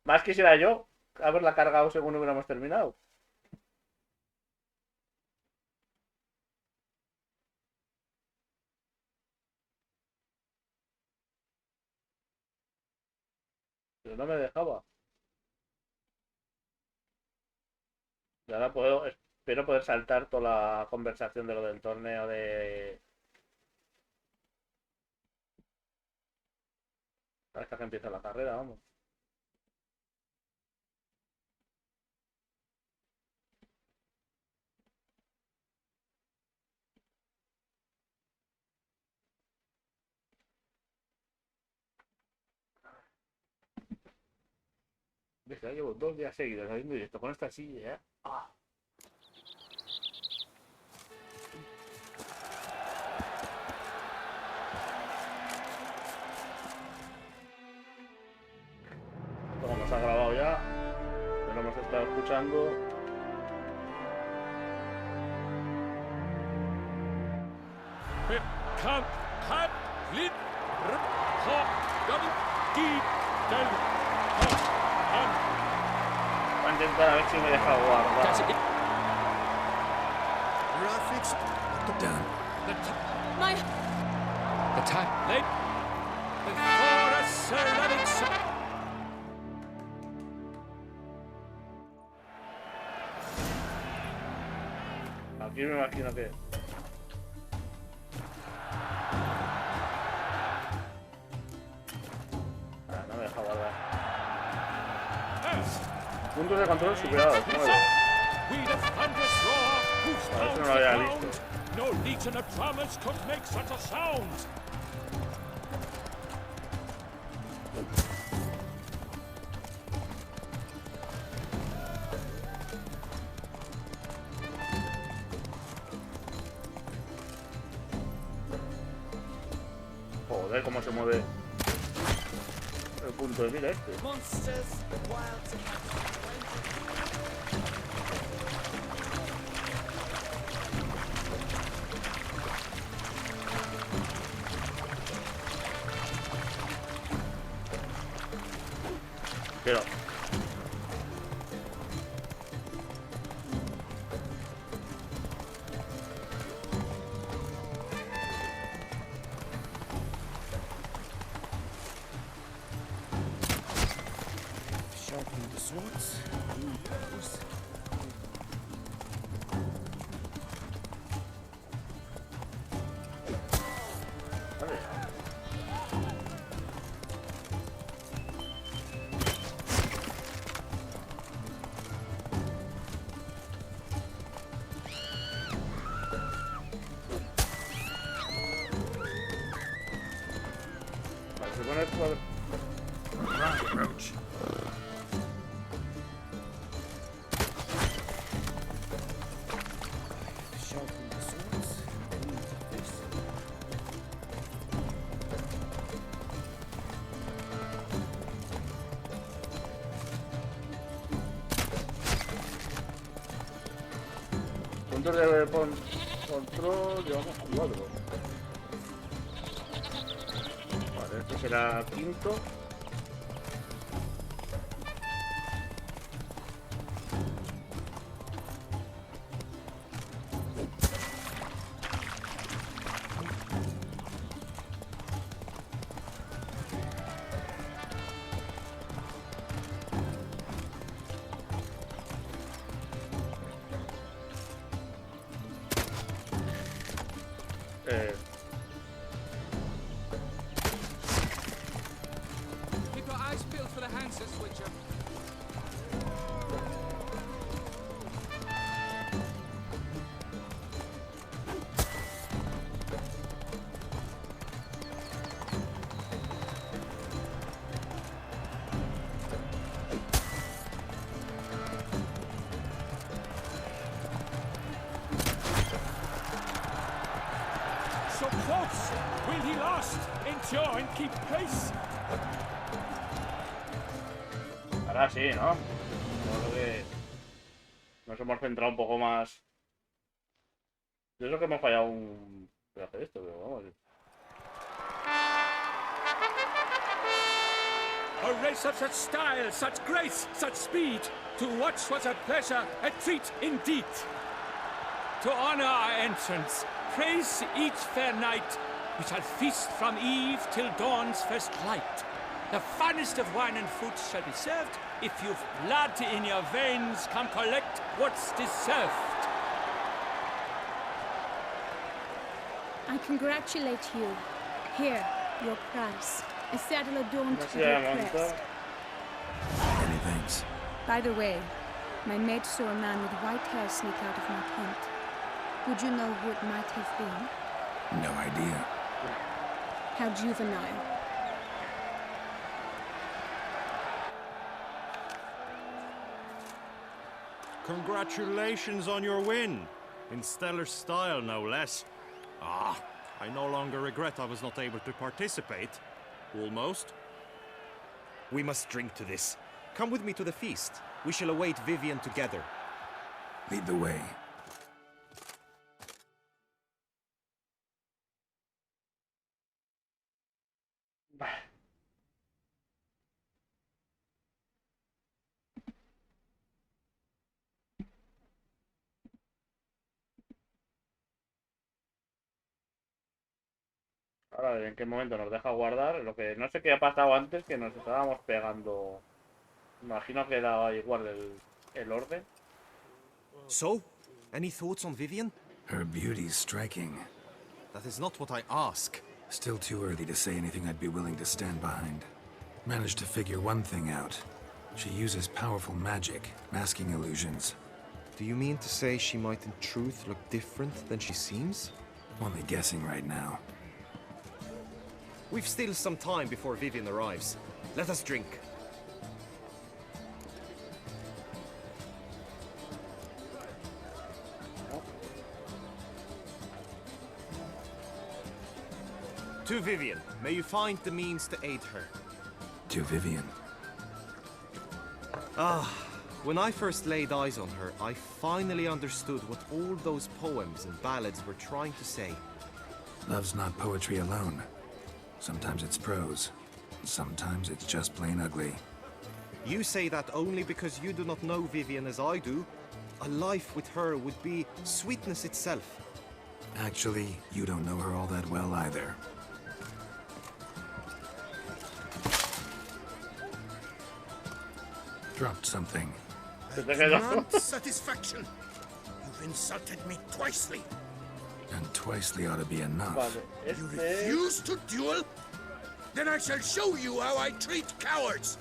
Más quisiera yo haberla cargado según hubiéramos terminado. Pero no me dejaba. Y ahora espero poder saltar toda la conversación de lo del torneo de... Hasta que empieza la carrera, vamos. Ya llevo 2 días seguidos haciendo directo con esta silla, ¿eh? Como nos ha grabado ya, lo hemos estado escuchando. Voy a intentar a ver si me deja guardar. Graphics done. My... The time late before a ceramic. Aquí me imagino que... no me deja guardar. Puntos de control superados, 9. A ver si no lo había visto. No legion of drummers could make such a sound. Joder, cómo se mueve el punto de mira este. Pero Sharpen the swords. Approach. Sharpen the swords. Puntos de control, llevamos 4. Vale, este será quinto. Keep your eyes peeled for the Hansers, Wicher. So close! Will he last? Endure and keep pace? Ahora sí, ¿no? Creo que nos hemos centrado un poco más. Yo creo que hemos fallado un pedazo de esto, pero vamos. A race of such style, such grace, such speed. To watch was a pleasure, a treat indeed. To honor our entrance, praise each fair night. We shall feast from eve till dawn's first light. The finest of wine and fruit shall be served. If you've blood in your veins, come collect what's deserved. I congratulate you. Here, your prize. A saddle adorned with your crest. Many thanks. By the way, my mate saw a man with white hair sneak out of my tent. Would you know who it might have been? No idea. How juvenile. Congratulations on your win. In stellar style, no less. Ah, I no longer regret I was not able to participate. Almost. We must drink to this. Come with me to the feast. We shall await Vivian together. Lead the way. Ahora, ¿en qué momento nos deja guardar? Lo que no sé qué ha pasado antes, que nos estábamos pegando. Imagino que era igual el orden. So, any thoughts on Vivian? Her beauty's striking. That is not what I ask. Still too early to say anything I'd be willing to stand behind. Managed to figure one thing out. She uses powerful magic, masking illusions. Do you mean to say she might in truth look different than she seems? Only guessing right now. We've still some time before Vivian arrives. Let us drink. To Vivian, may you find the means to aid her. To Vivian. Ah, when I first laid eyes on her, I finally understood what all those poems and ballads were trying to say. Love's not poetry alone. Sometimes it's prose. Sometimes it's just plain ugly. You say that only because you do not know Vivian as I do. A life with her would be sweetness itself. Actually, you don't know her all that well either. Dropped something. I demand satisfaction. You've insulted me twicely. And twicely ought to be enough. Vale, You refuse to duel? Then I shall show you how I treat cowards.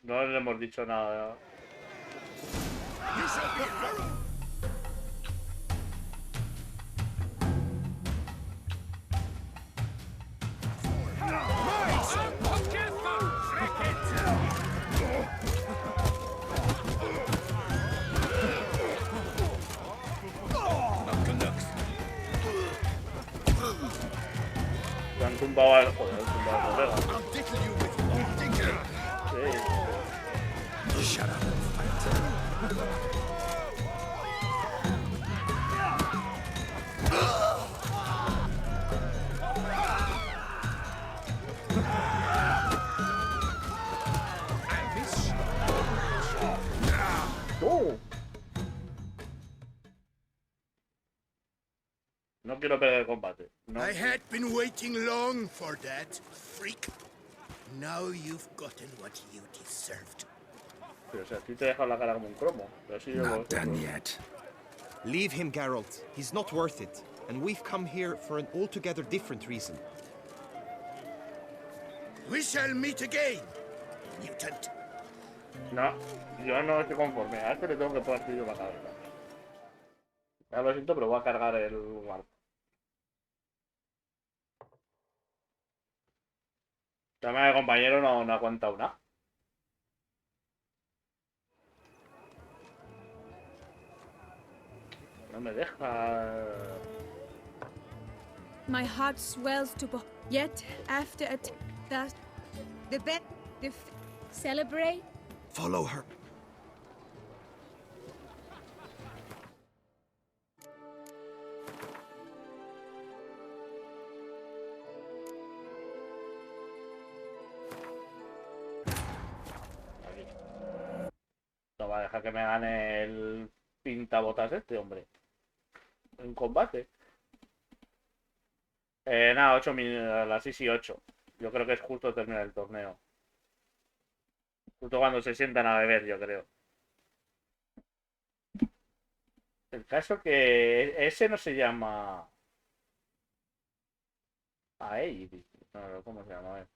No le hemos dicho nada. Le han tumbado al joder, han tumbado al colega. Sí. Shut up. No quiero perder el combate. No. I had been waiting long for that, freak. Now you've gotten what you deserved. Pero si a ti te deja la cara como un cromo. Pero sí, Not done yet. Leave him, Geralt. He's not worth it. And we've come here for an altogether different reason. We shall meet again, mutant. No, yo no estoy conforme. A este le tengo que partir la cabeza. Ya lo siento, pero voy a cargar el guardo. Llama de compañero no aguanta una. No me deja. My heart swells to yet after the celebrate. Follow her. No va a dejar que me gane el pintabotas este, hombre. En combate. Nada, 8 minutos, a las 6 y 8. Yo creo que es justo terminar el torneo. Justo cuando se sientan a beber, yo creo. El caso que ese no se llama... Aeid. No, ¿cómo se llama? A ver.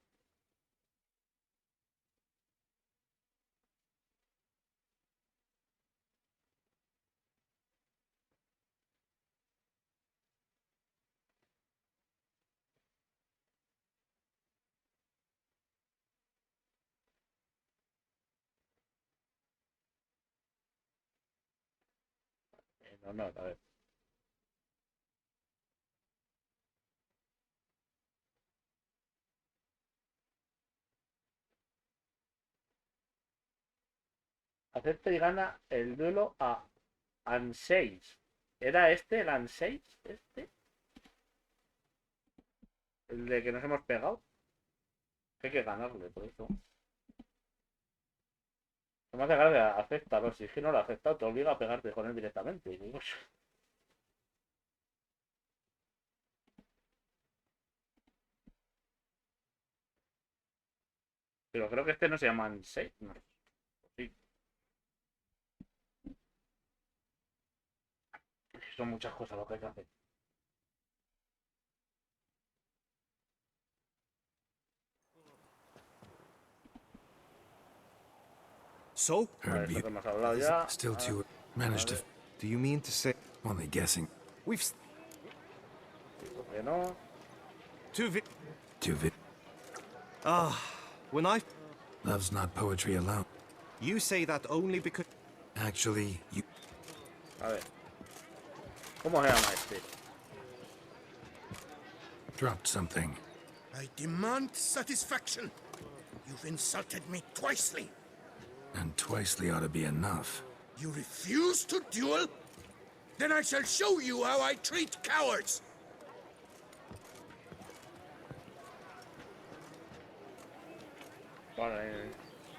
No, a ver. Acepta y gana el duelo a Anseis. ¿Era este el Anseis? ¿Este? El de que nos hemos pegado. Hay que ganarle, por eso. No me hace gracia, acéptalo. Si es que no lo ha aceptado, te obliga a pegarte con él directamente. Digo, pero creo que este no se llama Anseis. No. Sí. Son muchas cosas lo que hay que hacer. So? Still too... Managed to... Do you mean to say... Only guessing. We've... When I... Love's not poetry alone. You say that only because... Actually, you... A ver. ¿Cómo se llama este? Dropped something. I demand satisfaction. You've insulted me twicely. And twicely ought to be enough. You refuse to duel? Then I shall show you how I treat cowards. Vale.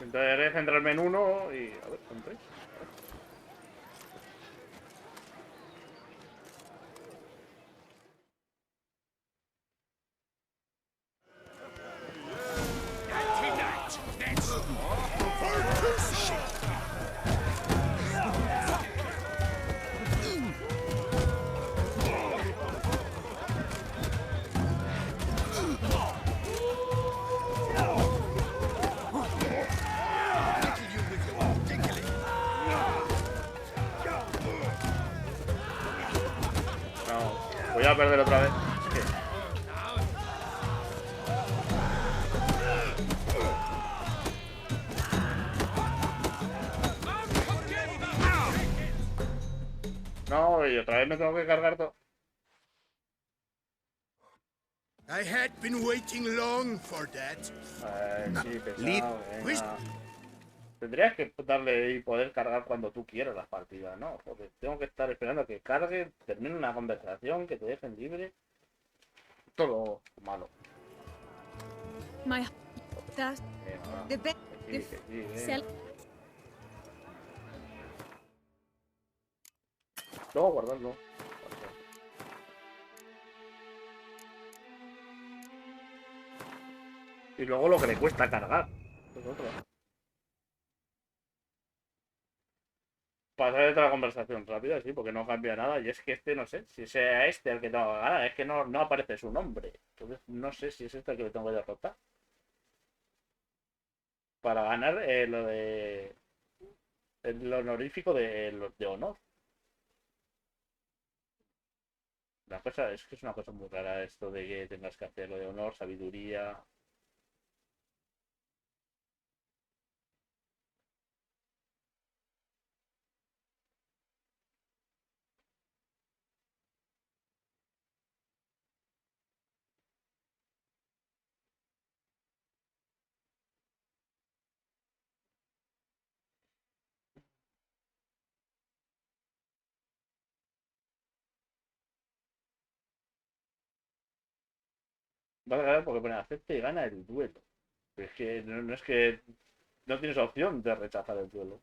Intentaré centrarme en uno y... A ver, son 3. No, voy a perder otra vez. Es que... No, y otra vez me tengo que cargar todo. I had been waiting long for that. Sí, pesado, venga. Tendrías que darle y poder cargar cuando tú quieras las partidas, ¿no? Porque tengo que estar esperando a que cargue, termine una conversación, que te dejen libre. Todo malo. My that's Luego guardarlo. Y luego lo que le cuesta cargar. Es otro. Pasar de otra conversación rápida, sí, porque no cambia nada. Y es que este, no sé, si sea este el que tengo que ganar, es que no aparece su nombre. Entonces no sé si es este el que le tengo que derrotar. Para ganar lo de... el honorífico de honor. La cosa es que es una cosa muy rara esto de que tengas que hacer lo de honor, sabiduría... Vas a ganar porque pone acepta y gana el duelo. Pero es que no es que no tienes opción de rechazar el duelo.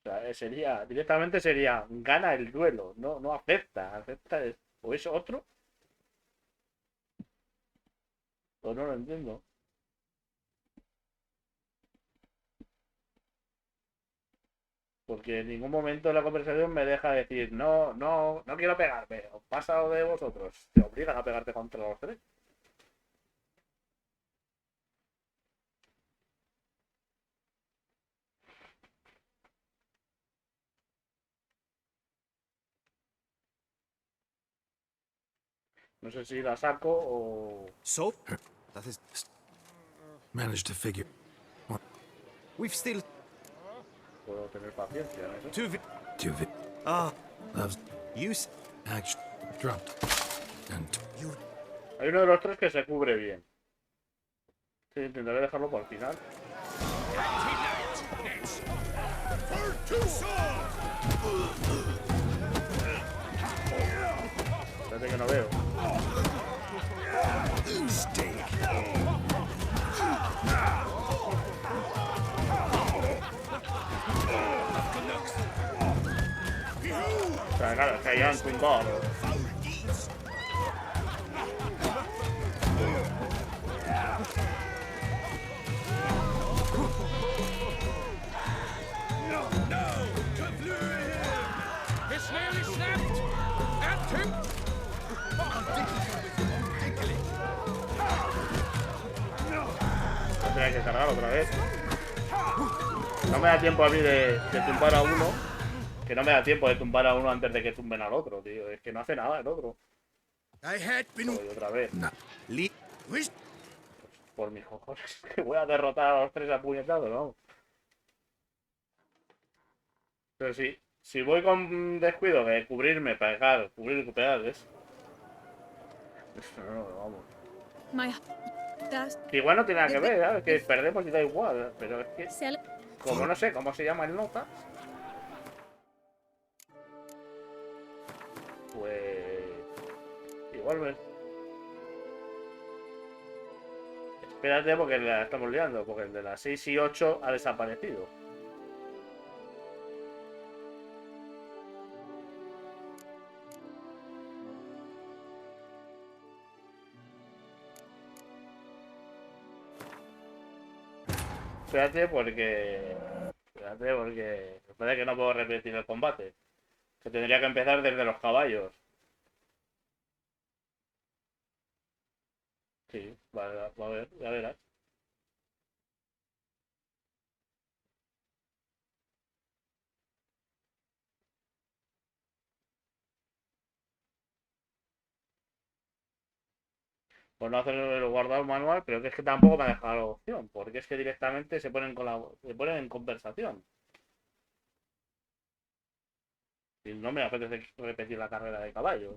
O sea, directamente sería gana el duelo, no acepta. Acepta o es otro o no lo entiendo. Porque en ningún momento de la conversación me deja decir no quiero pegarme. Os pasa de vosotros. Te obligan a pegarte contra los 3. No sé si la saco o... So? That is... Managed to figure... What? We've still... Puedo tener paciencia en eso. Loves... Use... Action... Dropped. And... Hay uno de los 3 que se cubre bien. Sí, intentaré dejarlo para el final. Espérate que no veo. O sea, claro, que hayan tumbado. It's nearly snapped. At him. Tendré que cargar otra vez. No me da tiempo a mí de tumbar a uno. Que no me da tiempo de tumbar a uno antes de que tumben al otro, tío. Es que no hace nada el otro. Voy otra vez. Pues por mis cojones. Que voy a derrotar a los 3 apuñetados, ¿no? Pero sí. Si voy con descuido de cubrirme, pegar, cubrir y recuperar, ¿ves? No, vamos. Igual no tiene nada que ver, ¿sabes? Que perdemos y da igual, pero es que... Como no sé cómo se llama el nota... Pues... Igual me... Espérate porque la estamos liando, porque el de las 6 y 8 ha desaparecido. Espérate porque parece que no puedo repetir el combate. Que tendría que empezar desde los caballos. Sí, vale, va a ver, ya verás. Pues no hacer el guardado manual, pero que es que tampoco me ha dejado la opción, porque es que directamente se ponen en conversación. Y no me apetece repetir la carrera de caballos.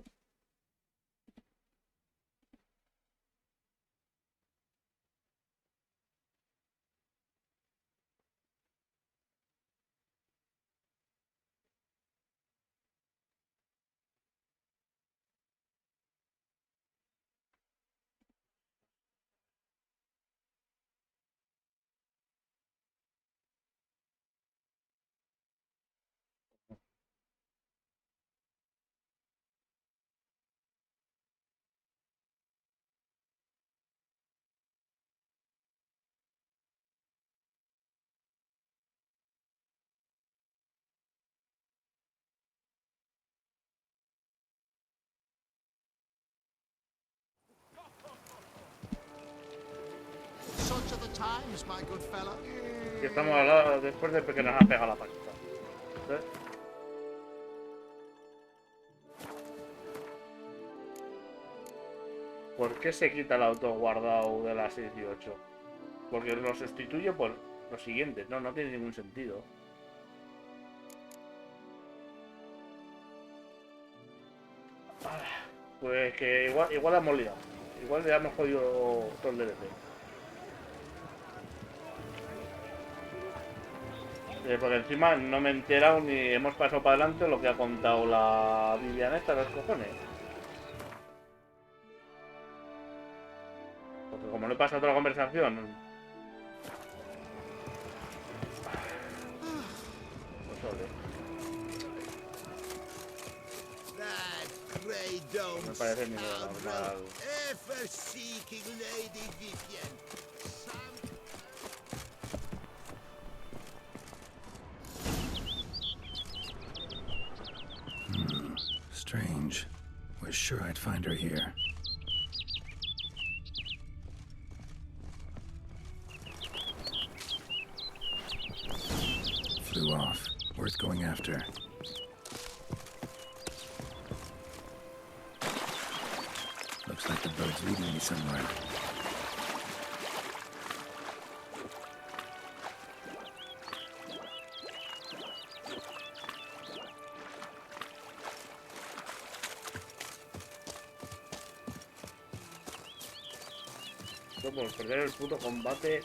Y estamos al lado después de que nos ha pegado la pachita. ¿Ves? ¿Por qué se quita el auto guardado de las 6 y 8? Porque lo sustituye por los siguientes. No, no tiene ningún sentido. Pues que igual hemos liado. Igual ya hemos jodido todo el DLC. Porque encima no me he enterado ni hemos pasado para adelante lo que ha contado la Vivian esta, los cojones. Porque como no he pasado toda la conversación... Pues ole. Me parece ni normal. Strange. Was sure I'd find her here. Flew off. Worth going after. Looks like the bird's leading me somewhere. Por perder el puto combate.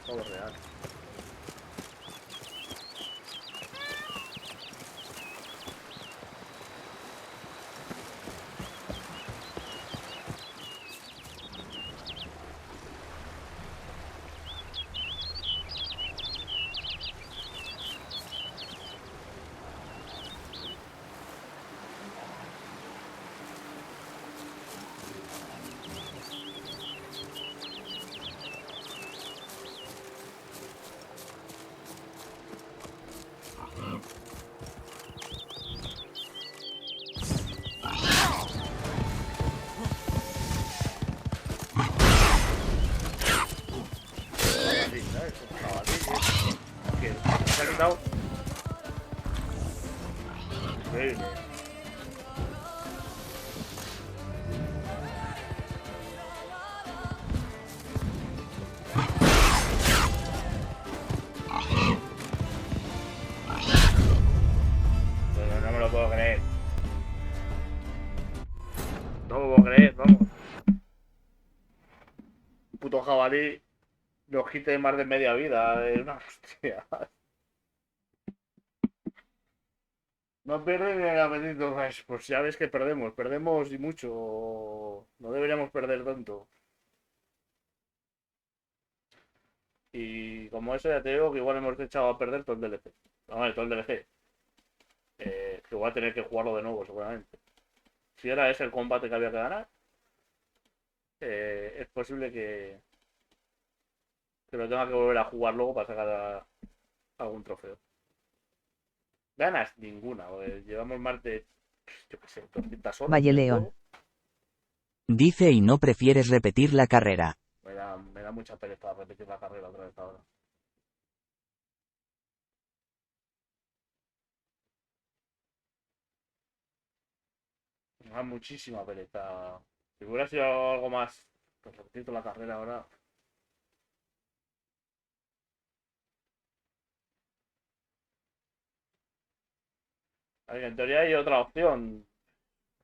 Todo real. Increíble. Pero no me lo puedo creer. No me puedo creer, vamos. Un puto jabalí nos quite más de media vida. Es una hostia. No pierde ni el apetito. Pues ya ves que perdemos. Perdemos y mucho. No deberíamos perder tanto. Y como eso ya te digo que igual hemos echado a perder todo el DLC. Vamos, todo el DLC. Que voy a tener que jugarlo de nuevo seguramente. Si era ese el combate que había que ganar, es posible que lo tenga que volver a jugar luego para sacar algún trofeo. Ganas ninguna, llevamos más de, yo qué sé, 200 horas. Valle León. Dice y no prefieres repetir la carrera. Me da mucha pereza repetir la carrera otra vez ahora. Me da muchísima pereza. Si hubiera sido algo más, pues repetir la carrera ahora. A ver, en teoría hay otra opción.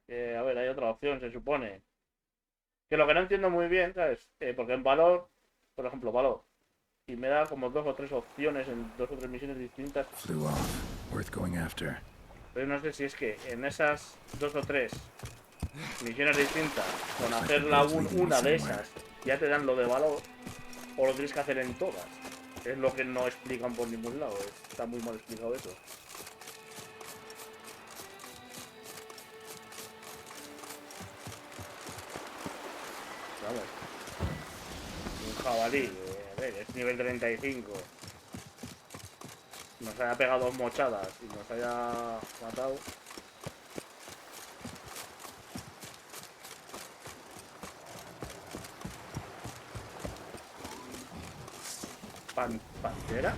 A ver, hay otra opción, se supone. Que lo que no entiendo muy bien, ¿sabes? Porque en valor, por ejemplo, valor. Y me da como 2 o 3 opciones en 2 o 3 misiones distintas. Pero no sé si es que en esas 2 o 3 misiones distintas, con hacer una de esas, ya te dan lo de valor. O lo tienes que hacer en todas. Es lo que no explican por ningún lado. Está muy mal explicado eso. Vamos. Un jabalí, a ver, es nivel 35. Nos haya pegado 2 mochadas y nos haya matado. ¿Pantera?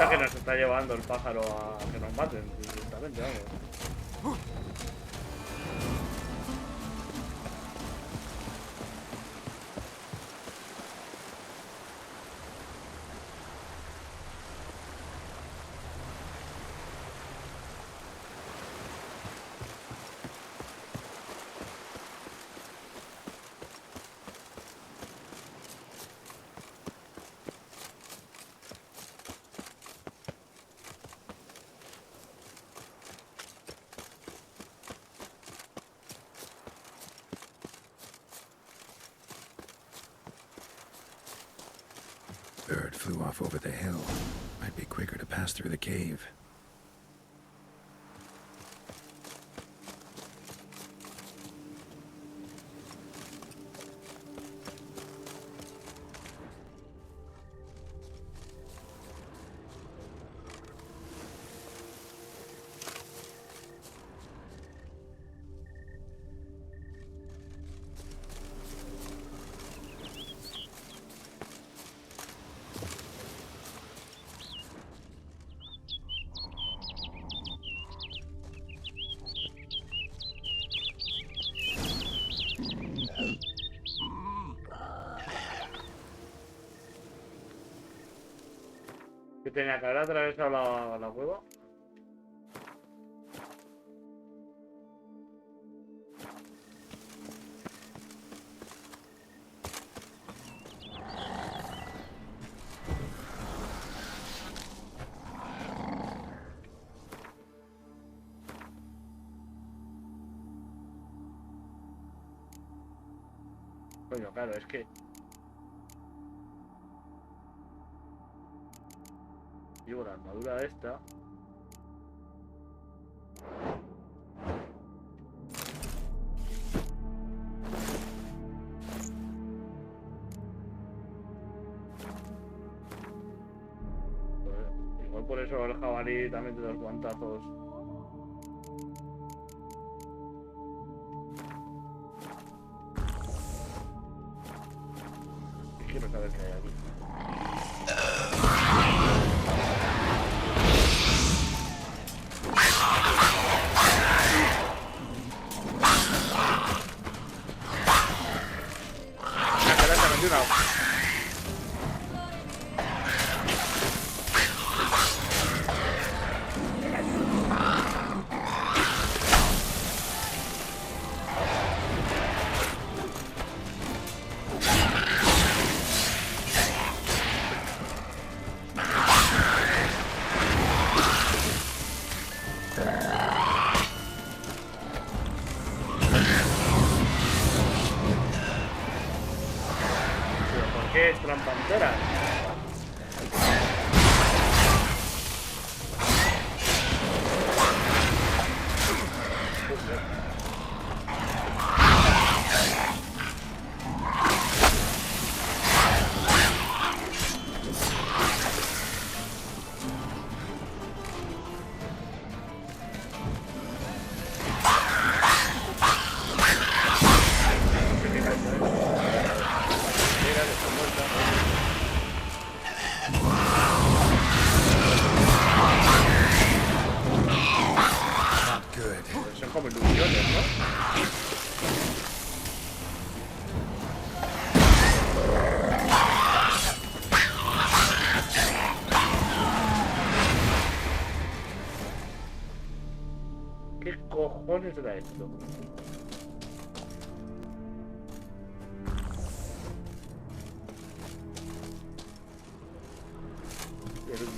Que nos está llevando el pájaro a que nos maten directamente, vamos. Bird flew off over the hill. Might be quicker to pass through the cave. Que tenía que haber atravesado la cueva. Coño, claro, es que Llevo la armadura esta. Pues, igual por eso el jabalí también de los guantazos. Quiero saber qué hay aquí. ¿Qué es trampantera? Son como ilusiones, ¿no? ¿Qué cojones era esto?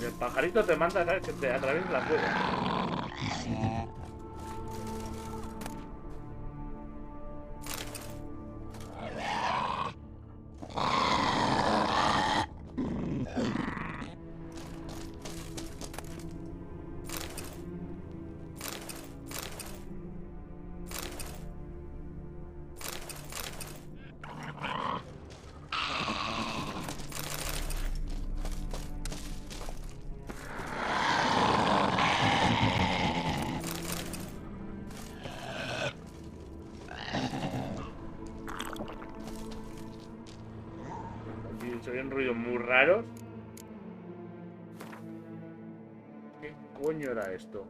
El pajarito te manda, ¿sabes? Que te atraviesa la cueva. Se oyen ruidos muy raros. ¿Qué coño era esto?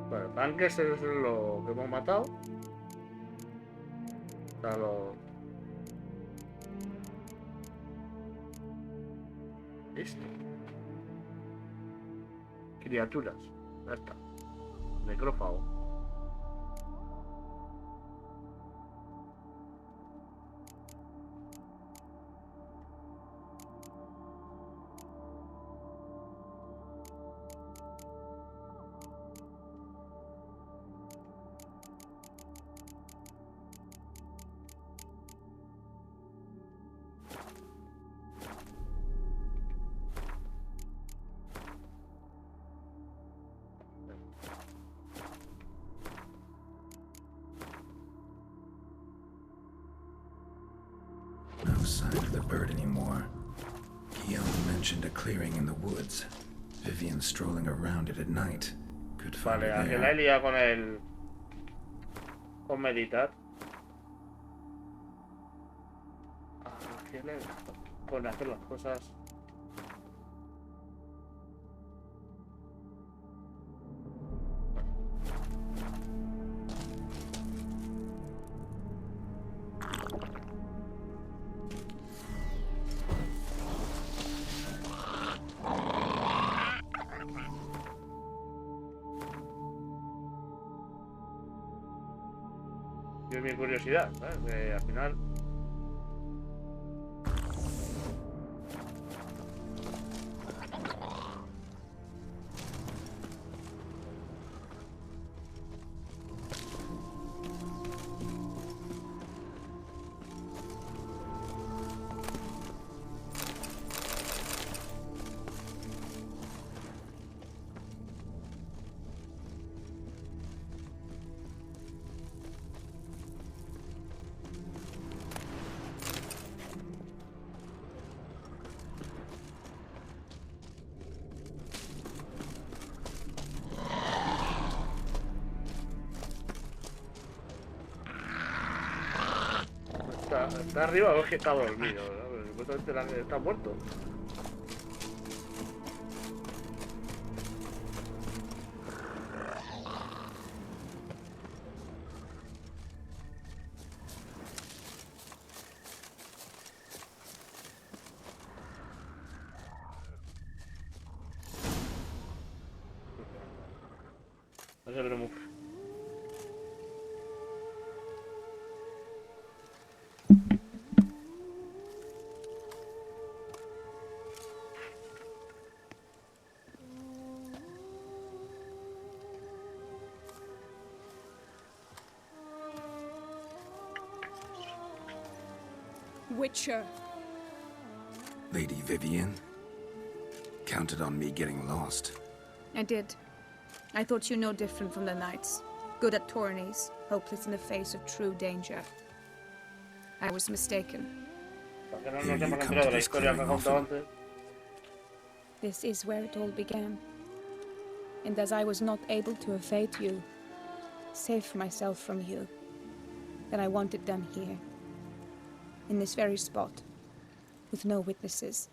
Bueno, tanques es lo que hemos matado. O sea, esto. Criaturas. Ya está. Necrófago. No sign of the bird anymore. Guillaume mentioned a clearing in the woods. Vivian strolling around it at night. Could find Vale, her aquí la there. he liado con el... con meditar. Con hacer las cosas. Yo mi curiosidad, ¿sabes? Que al final... está arriba o es que está dormido, ¿no? Supuestamente está muerto. No se ve mucho. Wicher. Lady Vivian? Counted on me getting lost. I did. I thought you no different from the knights. Good at tourneys, hopeless in the face of true danger. I was mistaken. Here you come to this clearing often. This is where it all began. And as I was not able to evade you, save myself from you, then I want it done here. In this very spot, with no witnesses.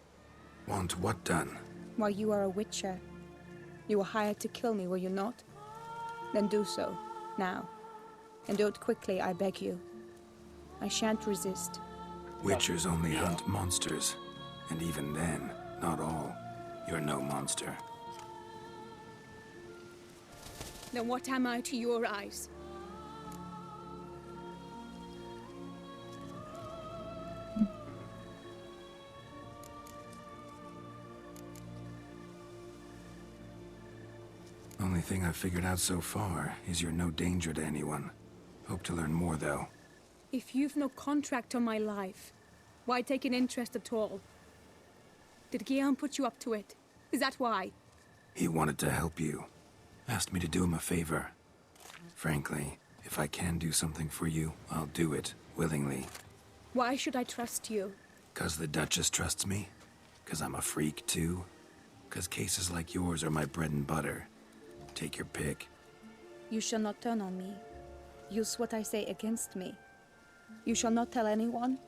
Want what done? Why, you are a Wicher. You were hired to kill me, were you not? Then do so, now. And do it quickly, I beg you. I shan't resist. Witchers only hunt monsters. And even then, not all. You're no monster. Then what am I to your eyes? Only thing I've figured out so far is you're no danger to anyone. Hope to learn more, though. If you've no contract on my life, why take an interest at all? Did Guillaume put you up to it? Is that why? He wanted to help you. Asked me to do him a favor. Frankly, if I can do something for you, I'll do it, willingly. Why should I trust you? 'Cause the Duchess trusts me? 'Cause I'm a freak, too? 'Cause cases like yours are my bread and butter? Take your pick. You shall not turn on me. Use what I say against me. You shall not tell anyone.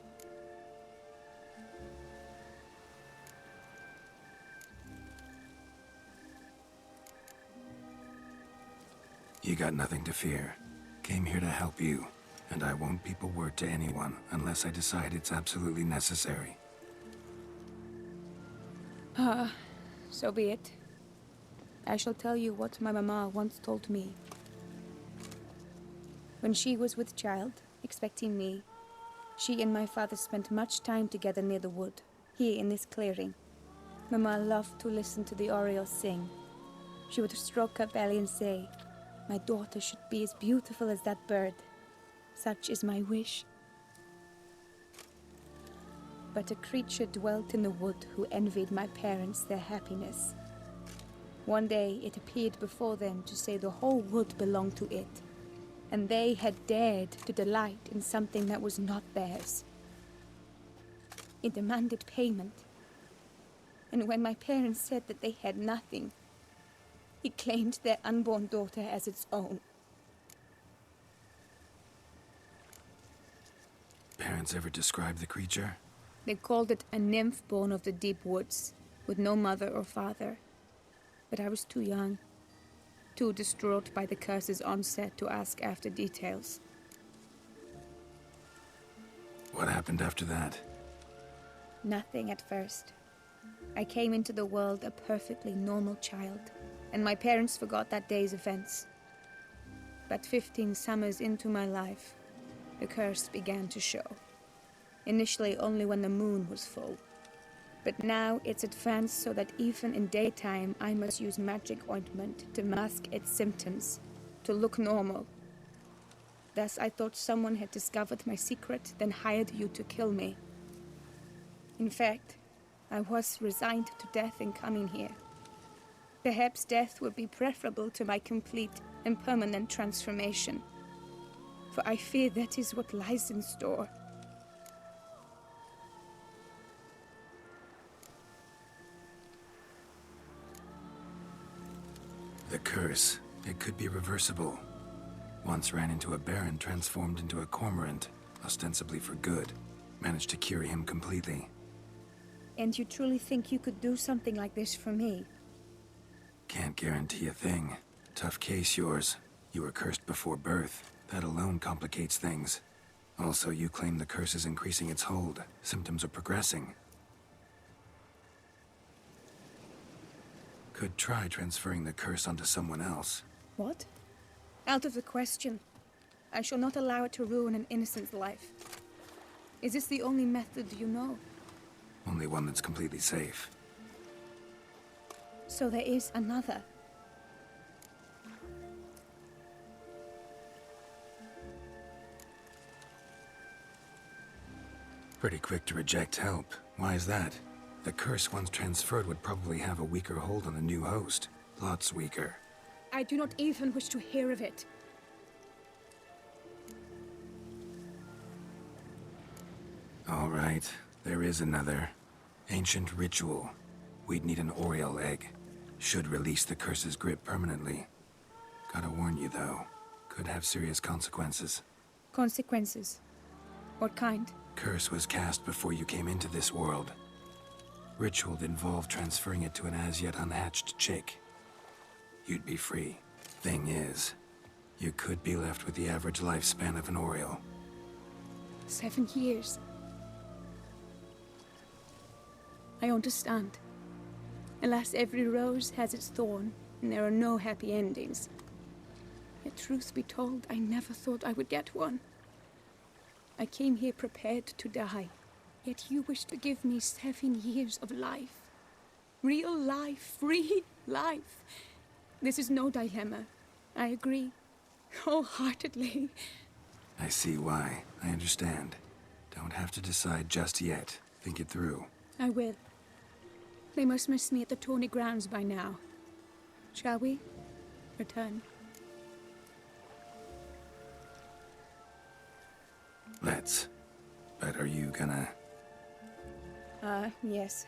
You got nothing to fear. Came here to help you, and I won't peep a word to anyone unless I decide it's absolutely necessary. So be it. I shall tell you what my mama once told me. When she was with child, expecting me, she and my father spent much time together near the wood, here in this clearing. Mama loved to listen to the orioles sing. She would stroke her belly and say, "My daughter should be as beautiful as that bird. Such is my wish." But a creature dwelt in the wood who envied my parents their happiness. One day it appeared before them to say the whole wood belonged to it, and they had dared to delight in something that was not theirs. It demanded payment, and when my parents said that they had nothing, it claimed their unborn daughter as its own. Parents ever describe the creature? They called it a nymph born of the deep woods, with no mother or father. But I was too young, too distraught by the curse's onset to ask after details. What happened after that? Nothing at first. I came into the world a perfectly normal child, and my parents forgot that day's events. But 15 summers into my life, the curse began to show. Initially only when the moon was full. But now it's advanced so that even in daytime I must use magic ointment to mask its symptoms, to look normal. Thus I thought someone had discovered my secret, then hired you to kill me. In fact, I was resigned to death in coming here. Perhaps death would be preferable to my complete and permanent transformation. For I fear that is what lies in store. The curse. It could be reversible. Once ran into a baron transformed into a cormorant, ostensibly for good. Managed to cure him completely. And you truly think you could do something like this for me? Can't guarantee a thing. Tough case, yours. You were cursed before birth. That alone complicates things. Also, you claim the curse is increasing its hold. Symptoms are progressing. Could try transferring the curse onto someone else. What? Out of the question. I shall not allow it to ruin an innocent's life. Is this the only method you know? Only one that's completely safe. So there is another. Pretty quick to reject help. Why is that? The curse once transferred would probably have a weaker hold on the new host. Lots weaker. I do not even wish to hear of it. All right, there is another. Ancient ritual. We'd need an Oriole egg. Should release the curse's grip permanently. Gotta warn you though, could have serious consequences. Consequences? What kind? Curse was cast before you came into this world. Ritual involved transferring it to an as-yet unhatched chick. You'd be free. Thing is, you could be left with the average lifespan of an Oriole. 7 years. I understand. Alas, every rose has its thorn, and there are no happy endings. Yet truth be told, I never thought I would get one. I came here prepared to die, yet you wish to give me 7 years of life. Real life, free life. This is no dilemma. I agree, wholeheartedly. I see why. I understand. Don't have to decide just yet. Think it through. I will. They must miss me at the tourney grounds by now. Shall we? Return. Let's. But are you gonna... Yes.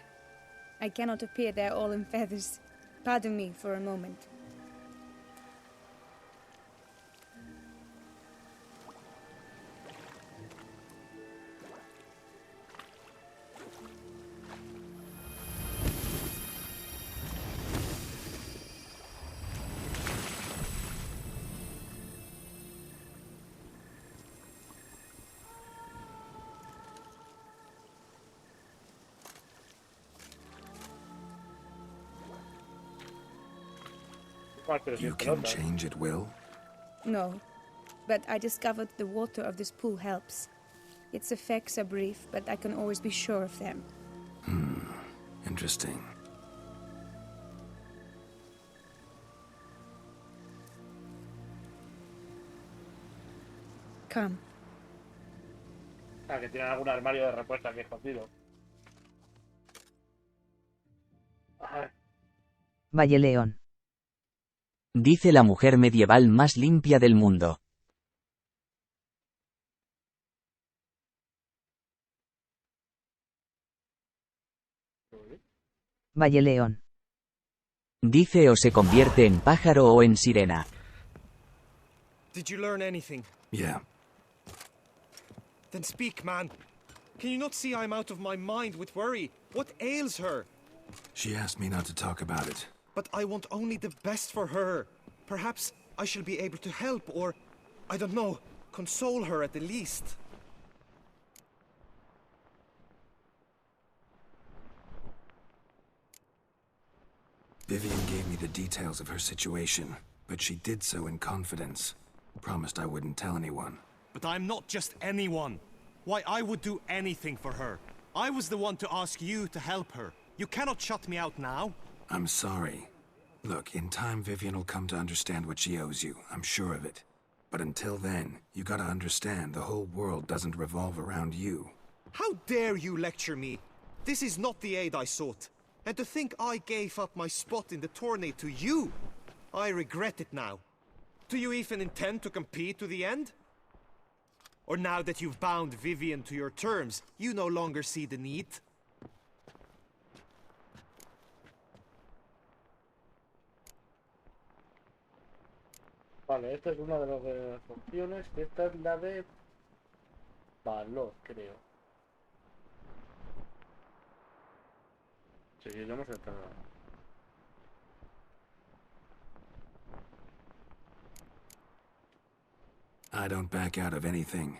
I cannot appear there all in feathers. Pardon me for a moment. You can change at will? No, but I discovered the water of this pool helps. Its effects are brief, but I can always be sure of them. Interesting. Come. Ah, que tienen algún armario de respuesta aquí escondido. Ajá. Valle León. Dice la mujer medieval más limpia del mundo. Valle León. Dice o se convierte en pájaro o en sirena. Did you learn anything? Yeah. Then speak, man. Can you not see I'm out of my mind with worry? What ails her? She asked me not to talk about it. But I want only the best for her. Perhaps I shall be able to help or, I don't know, console her at the least. Vivian gave me the details of her situation, but she did so in confidence. Promised I wouldn't tell anyone. But I'm not just anyone. Why, I would do anything for her. I was the one to ask you to help her. You cannot shut me out now. I'm sorry. Look, in time Vivian will come to understand what she owes you. I'm sure of it. But until then, you gotta understand the whole world doesn't revolve around you. How dare you lecture me? This is not the aid I sought. And to think I gave up my spot in the tourney to you. I regret it now. Do you even intend to compete to the end? Or now that you've bound Vivian to your terms, you no longer see the need? Vale, esta es una de las opciones. Esta es la de valor, creo. Seguiremos entrando. I don't back out of anything.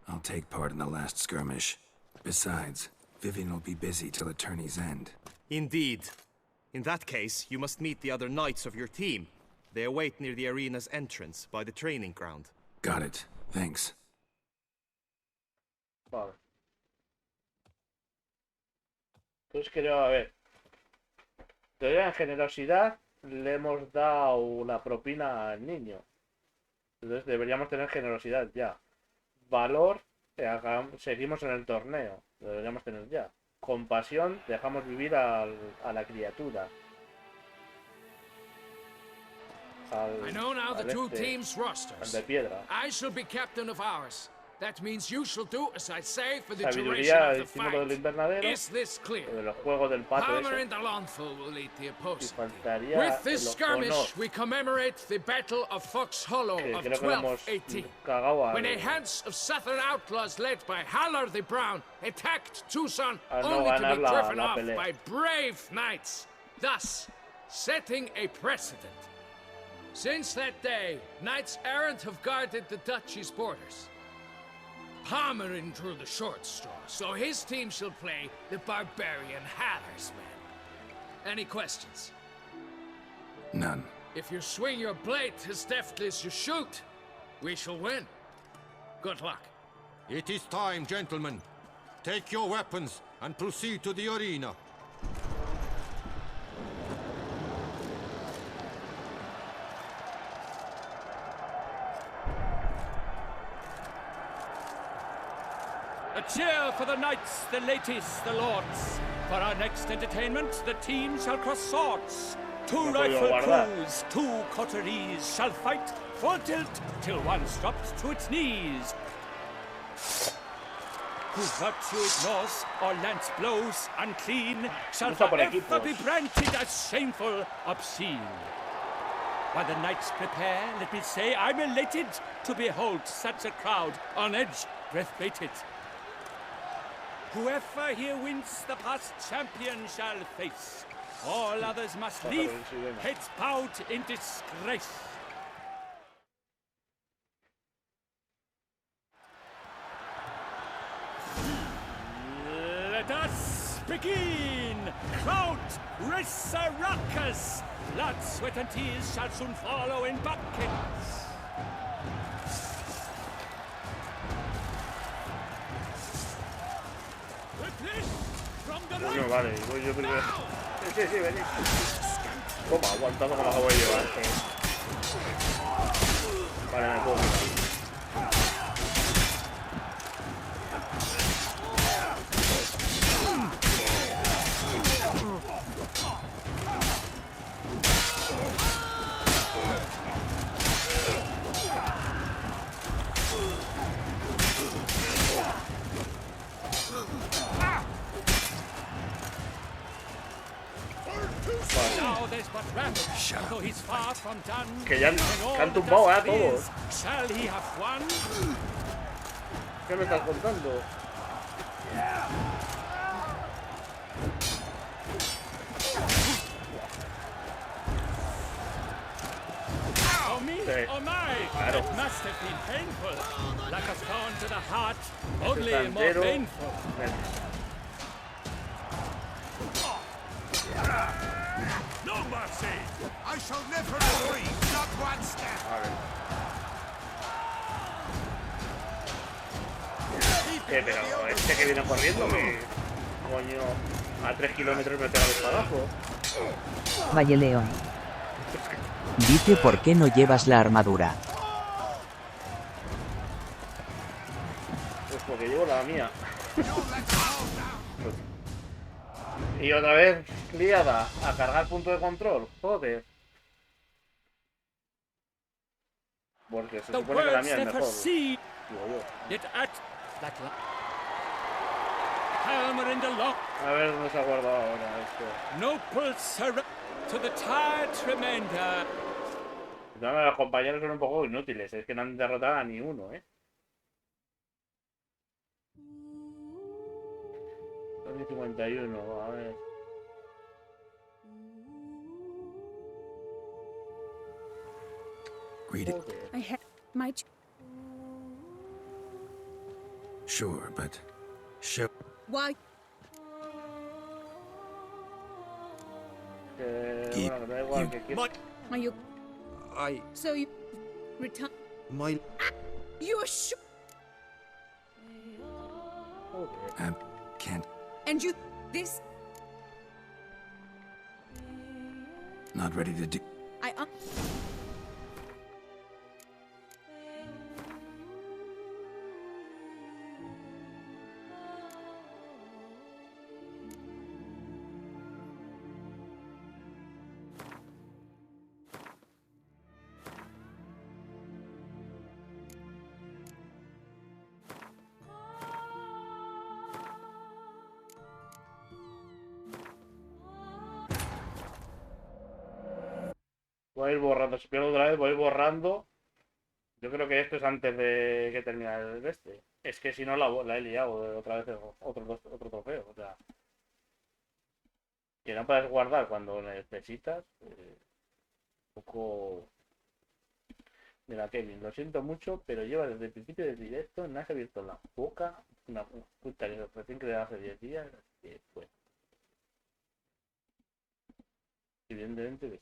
I'll take part in the last skirmish. Besides, Vivian will be busy till the tourney's end. Indeed. In that case, you must meet the other knights of your team. They await near the arena's entrance, by the training ground. Got it. Thanks. Vale. Entonces creo, a ver. Todavía en generosidad le hemos dado la propina al niño. Entonces deberíamos tener generosidad ya. Valor, seguimos en el torneo. Lo deberíamos tener ya. Compasión, dejamos vivir a la criatura. I know now the two teams' rosters. I shall be captain of ours. That means you shall do as I say for the duration of the fight. Is this clear? Palmer and Alonso will lead the opposing. With this skirmish, we commemorate the Battle of Fox Hollow of 1218, when a hands of southern outlaws led by Haller the Brown attacked Tucson, only to be driven off by brave knights, thus setting a precedent. Since that day, knights errant have guarded the duchy's borders. Palmerin drew the short straw, so his team shall play the barbarian Haller's men. Any questions? None. If you swing your blade as deftly as you shoot, we shall win. Good luck. It is time, gentlemen. Take your weapons and proceed to the arena. A cheer for the knights, the ladies, the lords. For our next entertainment, the team shall cross swords. Two rifle crews, two coteries shall fight full tilt till one's dropped to its knees. Who virtue ignores or lance blows unclean shall forever be branded as shameful, obscene. While the knights prepare, let me say I'm elated to behold such a crowd on edge, breath-baited. Whoever here wins the past champion shall face. All others must leave, heads bowed in disgrace. Let us begin! Crowd, race a ruckus! Blood, sweat and tears shall soon follow in buckets. No, vale, voy yo primero. Sí, vení. Toma, aguantando como acabo de llevar. Vale, me puedo quitar. Que ya han tumbado a todos. ¿Qué me estás contando? Oh my! Claro. It must have been painful. Like a thorn to the heart, only more painful. No mercy! I shall never agree, not one step! Pero este que viene corriendo, que coño, a 3 kilómetros me pega el espadazo. Valle León. Dice por qué no llevas la armadura. Pues porque llevo la mía. Y otra vez liada a cargar punto de control. Joder. Porque se supone que la mía es mejor. Digo yo. A ver dónde se ha guardado ahora esto. No pulse to the tired remainder. No, los compañeros son un poco inútiles. Es que no han derrotado a ni uno, ¿eh? 51, a ver. Read it. I have my... Sure, but... Show... Why? Bueno, da igual que quiera. Are you... So you... Return... My... You're sure... I can't... And you... This... Not ready to do... Voy a ir borrando, si pierdo otra vez voy borrando. Yo creo que esto es antes de que termine el este. Es que si no la he liado otra vez otro trofeo. O sea, que no puedes guardar cuando necesitas. Un poco... Mira, Kevin, lo siento mucho, pero lleva desde el principio del directo, no has abierto la boca. Una puta que recién creada hace 10 días. Que fue. Evidentemente,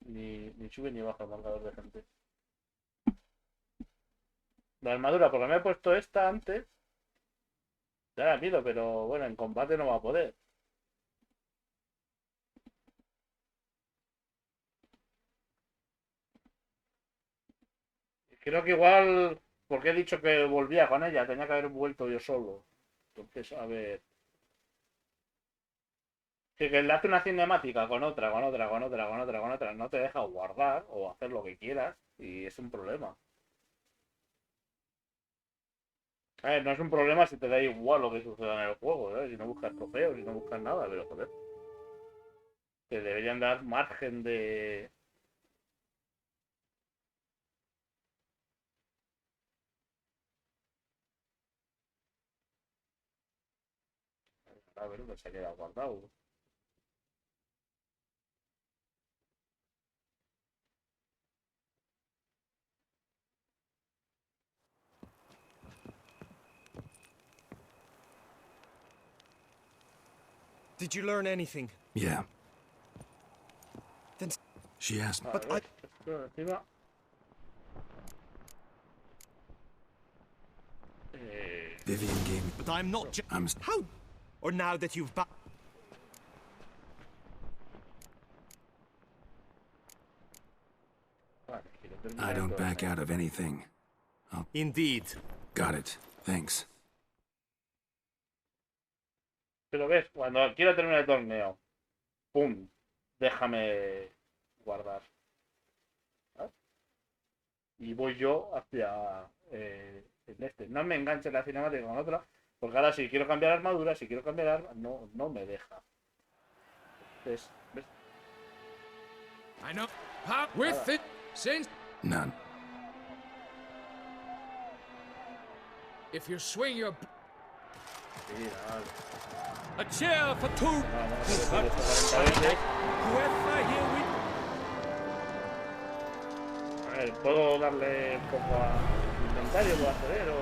ni sube ni baja el marcador de gente. La armadura, porque me he puesto esta antes. Ya la pido, pero bueno, en combate no va a poder. Creo que igual, porque he dicho que volvía con ella, tenía que haber vuelto yo solo. Entonces, a ver. Sí, que le hace una cinemática con otra, no te deja guardar o hacer lo que quieras y es un problema. A ver, no es un problema si te da igual lo que suceda en el juego, ¿eh? Si no buscas trofeos, si no buscas nada, pero joder. Te deberían dar margen de... A ver, no se ha quedado guardado. Did you learn anything? Yeah. Then... She asked... But I... Vivian gave me... But I'm not... I'm... How? Or now that you've... I don't back out of anything. Indeed. Got it. Thanks. Pero ves, cuando quiera terminar el torneo, ¡pum! Déjame guardar. ¿Sabes? Y voy yo hacia el este. No me enganche la cinemática con otra, porque ahora si quiero cambiar armadura, si quiero cambiar arma, no me deja. Entonces, ¿ves? I know. Pop with it. Since none. If you swing your... A cheer for two. Whoever here with... A ver, ¿puedo darle un poco a inventario? ¿Puedo acceder o...?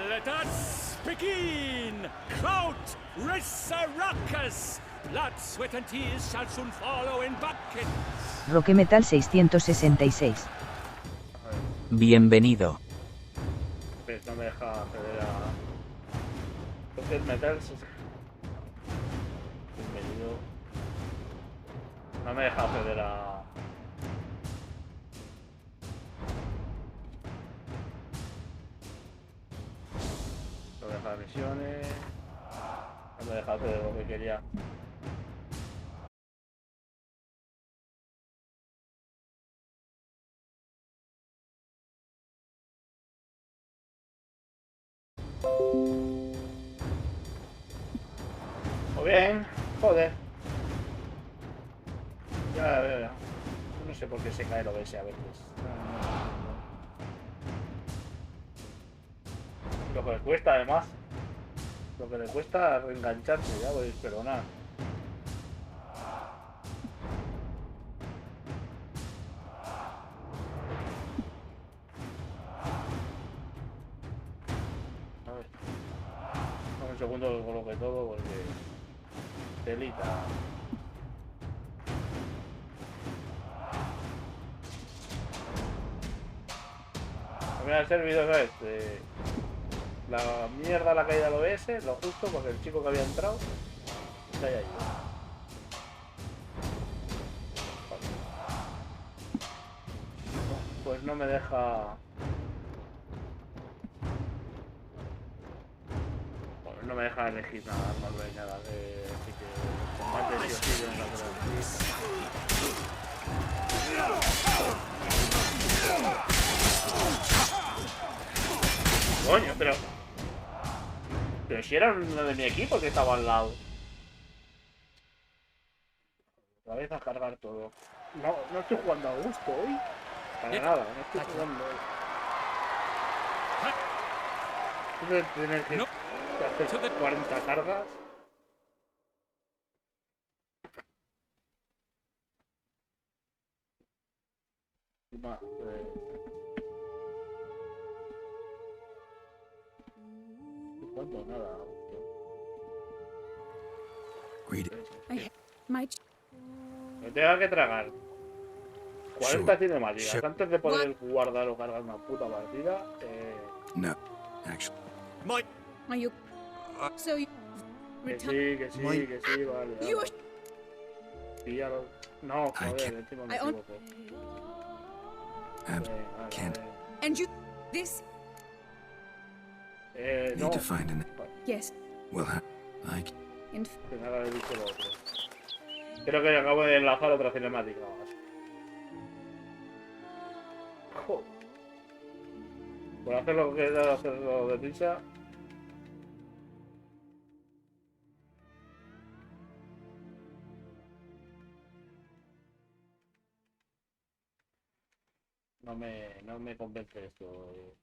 Let us begin! Clout Resurrecus! Blood, sweat and tears shall soon follow in buckets. Roque Metal 666. Bienvenido. Pues no me deja acceder a... Roque Metal... Bienvenido. No me deja acceder a... No me deja misiones... No me deja hacer lo que quería. Muy bien, joder. Ya veo, ya. No sé por qué se cae el OBS a veces. Lo que le cuesta además. Lo que le cuesta reengancharse, ya podéis perdonar. segundo que coloque todo porque... Telita. Me ha servido, ¿sabes? La mierda, la caída del OBS, lo justo, porque el chico que había entrado se haya ido. Pues no me deja... Bueno, no me deja elegir nada, no hay nada. Así que combate sí o sí en la Coño, pero si era uno de mi equipo que estaba al lado. Otra vez a cargar todo. No estoy jugando a gusto hoy. Para nada, no estoy jugando hoy. Tener que hacer 40 cargas. No nada. Me tengo que tragar 40 cinemáticas antes de poder guardar o cargar una puta partida. No, actually. Que sí, vale. Píllalo. No, joder, encima me equivoco. Can't. And you... This... Need to find an... Yes. Well, like... Nada, he dicho lo otro. Creo que acabo de enlazar otra cinemática más. Joder. Por hacer lo que era hacerlo deprisa. No me convence esto.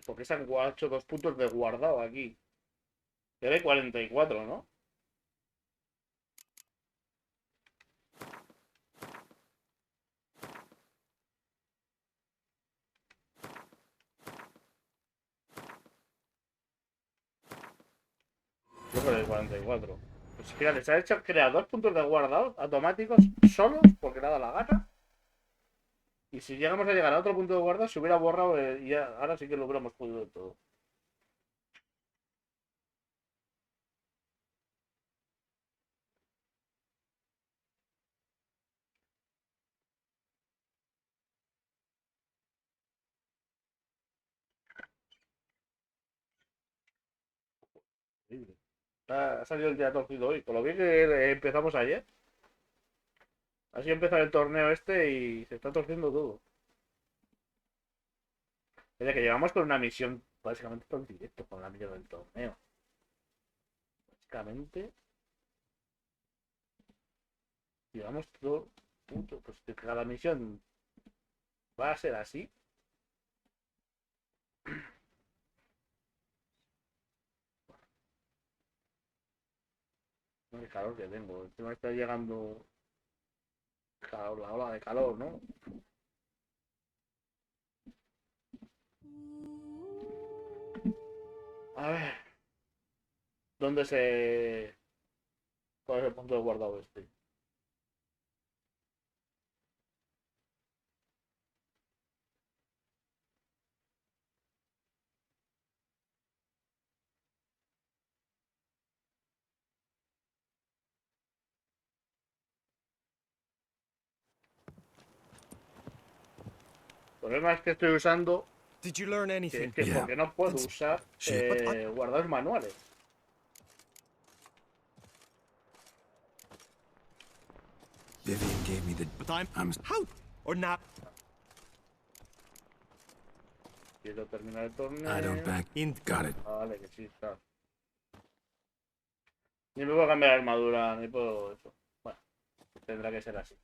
Porque se han hecho 2 puntos de guardado aquí. Debe 44, ¿no? Yo creo que 44. Pues fíjate, se ha hecho crear 2 puntos de guardado automáticos solos porque le ha dado la gana. Y si llegamos a llegar a otro punto de guardado, se hubiera borrado y ahora sí que lo hubiéramos podido de todo. Ha salido el día torcido hoy. Por lo bien que empezamos ayer. Así empezó el torneo este y se está torciendo todo. Desde que llevamos con una misión básicamente todo el directo con la misión del torneo. Básicamente. Llevamos todo. Punto. Pues que cada misión va a ser así. No, el calor que tengo. El tema está llegando. La ola de calor, ¿no? A ver. ¿Dónde se... ¿Cuál es el punto de guardado este? El problema es que estoy usando... Did you learn anything? Que porque no puedo usar guardados manuales. Vivian gave me the... But I'm how or not. Quiero terminar el torneo. I don't back in. Got it. Vale, que sí, está. Ni me puedo cambiar la armadura, ni puedo eso. Bueno, tendrá que ser así.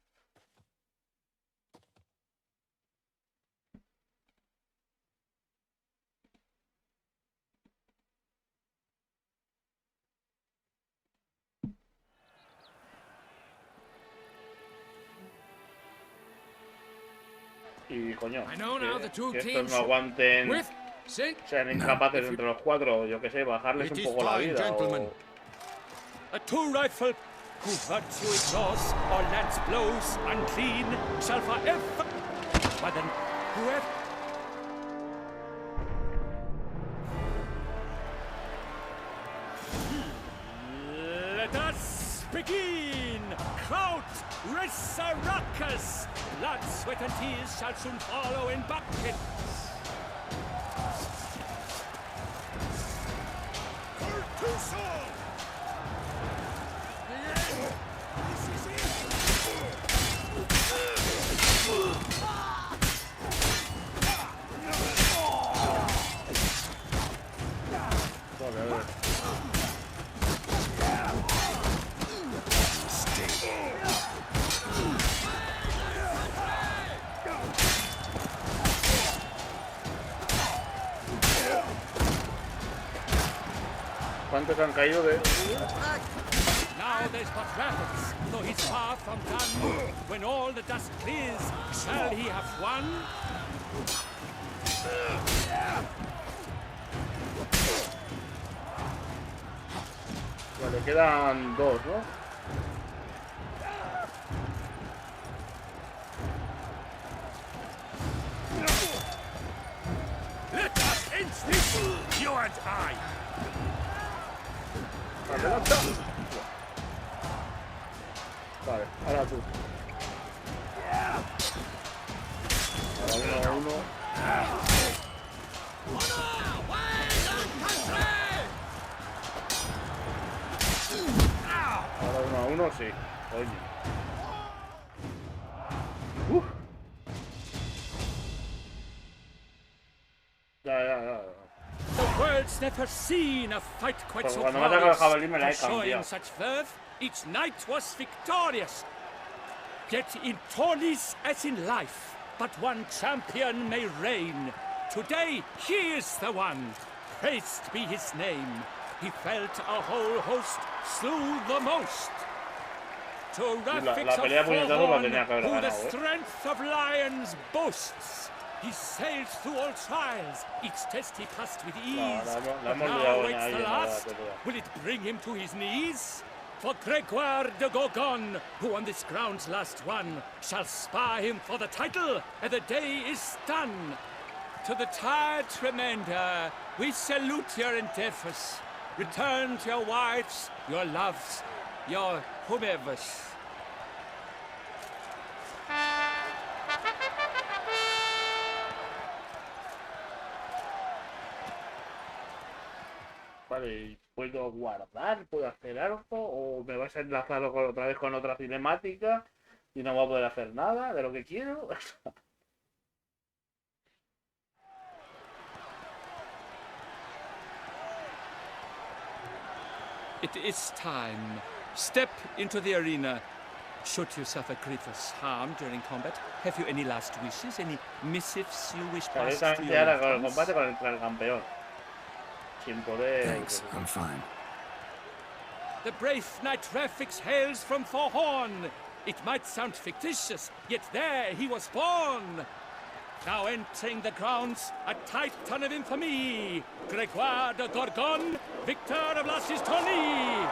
Y coño, que estos no aguanten, sean incapaces entre los cuatro, yo que sé, bajarles un poco la vida o... A two-rifle who virtue ignores or lance blows unclean shall forever... But then, whoever... Let us begin! Kraut, Resurrecus! Blood, sweat, and tears shall soon follow in buckets! ¿Cuántos han caído de...? Now there's but rapids, though he's far from done. When all the dust clears, shall he have won? Vale, quedan dos, ¿no? Let us end this, you and I. Vale, ahora tú. Ahora uno. Ahora 1-1, sí. Oye. Ya. The world's never seen a fight quite so glorious. Showing such verve, each knight was victorious. Yet in tourneys as in life, but one champion may reign. Today he is the one. Praised be his name. He felt a whole host, slew the most. To Rafix of Forhorn, who the strength of lions boasts. He sailed through all trials, each test he passed with ease. But now waits the last. Will it bring him to his knees? For Gregoire de Gorgon, who on this ground's last won, shall spar him for the title, and the day is done. To the tired remainder, we salute your endeavors. Return to your wives, your loves, your whomevers. Vale, ¿puedo guardar? ¿Puedo hacer algo? ¿O me vas a enlazar otra vez con otra cinemática y no voy a poder hacer nada de lo que quiero? It is time. Step into the arena. Should you suffer grievous harm during combat, have you any last wishes? Any missives you wish passed to your loved ones? Combate contra el campeón. Sin poder... Thanks, I'm fine. The brave knight Rafix hails from Forhorn. It might sound fictitious, yet there he was born. Now entering the grounds, a titan of infamy, Gregoire de Gorgon, victor of Las's tourney.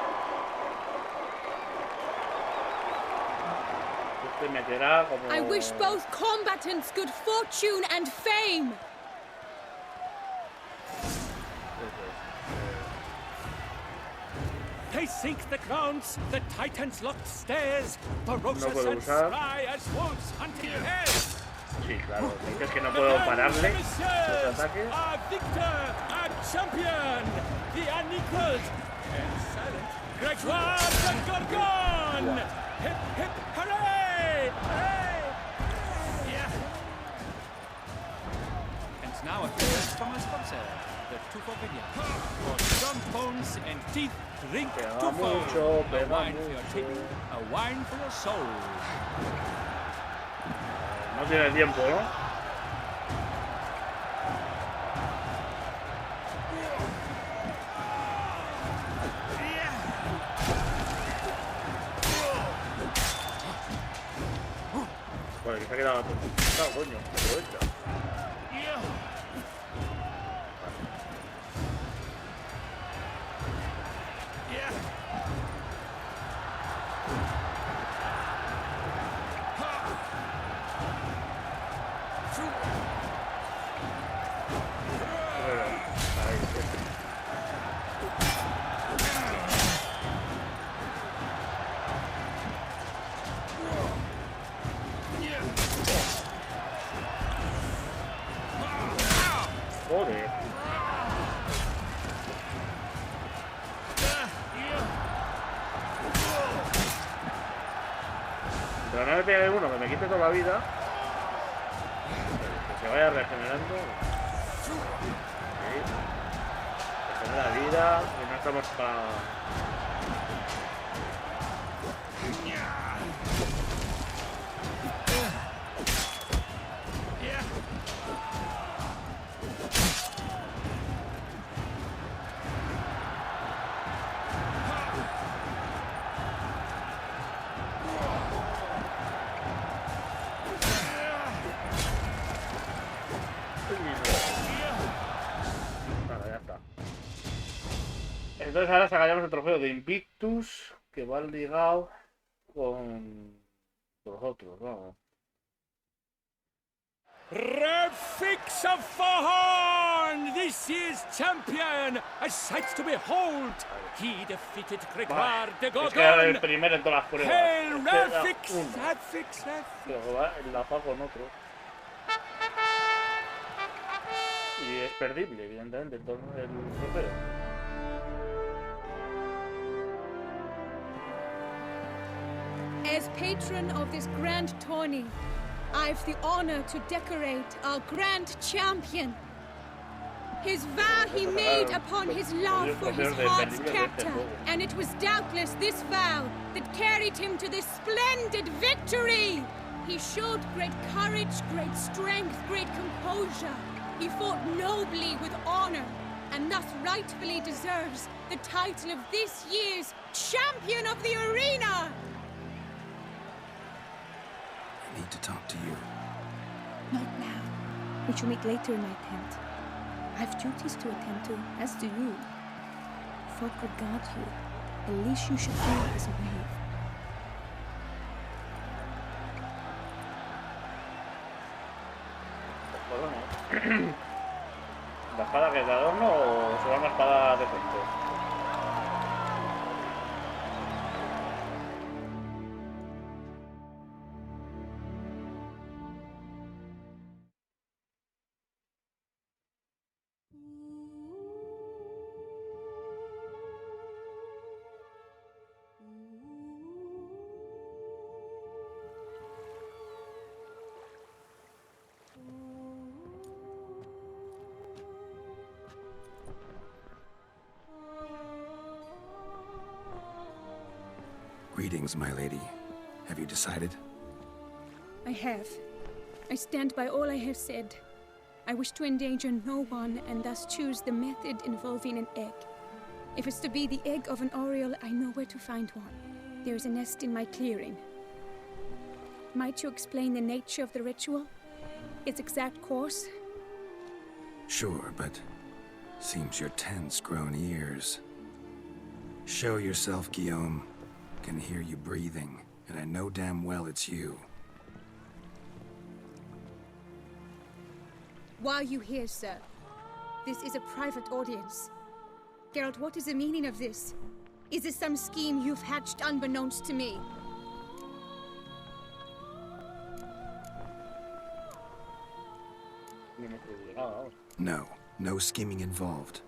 I wish both combatants good fortune and fame. They sink the grounds, the titans locked stairs, ferocious and spry as wolves hunting hares. Sí, claro, es que no puedo pararle los ataques. A victor, a champion, the unequaled, and silent Gregoire de Gorgon! Hip, hip, hooray! Hooray! Yeah. And now a few words from my sponsor, the Tufo Vineyard. For strong bones and teeth, drink Tufo. A wine for your teeth, a wine for your soul. No tiene tiempo, ¿no? Bueno, que se ha quedado apuntado, coño. Aprovecha. Joder. Pero no me pegue uno que me quite toda la vida. Que se vaya regenerando. Regenera la vida y no estamos para... Entonces ahora sacaríamos el trofeo de Invictus, que va ligado con los otros, vamos. Refix of Fohorn, this year's champion, a sight to behold. He defeated Gregoire de Gogon. Es que era el primero en todas las pruebas. Hail Refix, Refix. Luego va enlazado con otro. Y es perdible, evidentemente, todo el trofeo. As patron of this grand tourney, I've the honor to decorate our grand champion. His vow he made upon his love for his heart's captor, and it was doubtless this vow that carried him to this splendid victory. He showed great courage, great strength, great composure. He fought nobly with honor, and thus rightfully deserves the title of this year's Champion of the Arena. I need to talk to you. Not now. We shall meet later in my tent. I have duties to attend to, as do you. Folk regard you. The least you should do is wave. ¿La espada que es de adorno o será una espada decente? Greetings, my lady. Have you decided? I have. I stand by all I have said. I wish to endanger no one and thus choose the method involving an egg. If it's to be the egg of an oriole, I know where to find one. There is a nest in my clearing. Might you explain the nature of the ritual? Its exact course? Sure, but seems your tent's grown ears. Show yourself, Guillaume. Can hear you breathing, and I know damn well it's you. Why are you here, sir? This is a private audience. Geralt, what is the meaning of this? Is this some scheme you've hatched unbeknownst to me? No, no scheming involved.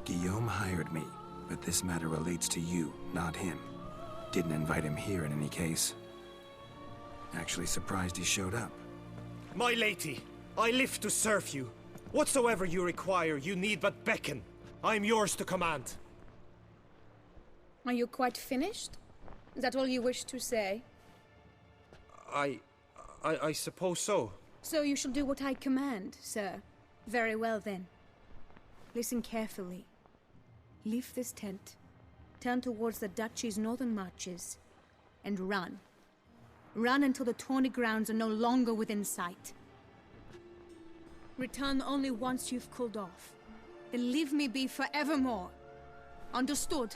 Guillaume hired me, but this matter relates to you, not him. Didn't invite him here in any case. Actually surprised he showed up. My lady, I live to serve you. Whatsoever you require, you need but beckon. I am yours to command. Are you quite finished? Is that all you wish to say? I suppose so. So you shall do what I command, sir. Very well then. Listen carefully. Leave this tent. Turn towards the duchy's northern marches, and run. Run until the tourney grounds are no longer within sight. Return only once you've cooled off. Then leave me be forevermore. Understood?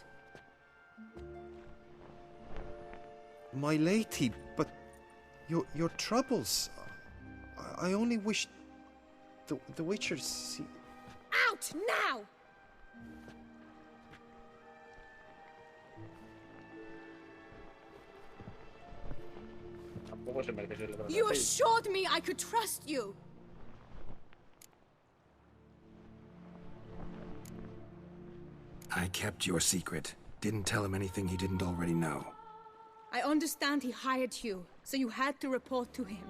My lady, but your troubles. I only wish the Wicher see. Out now! You assured me I could trust you. I kept your secret. Didn't tell him anything he didn't already know. I understand he hired you, so you had to report to him.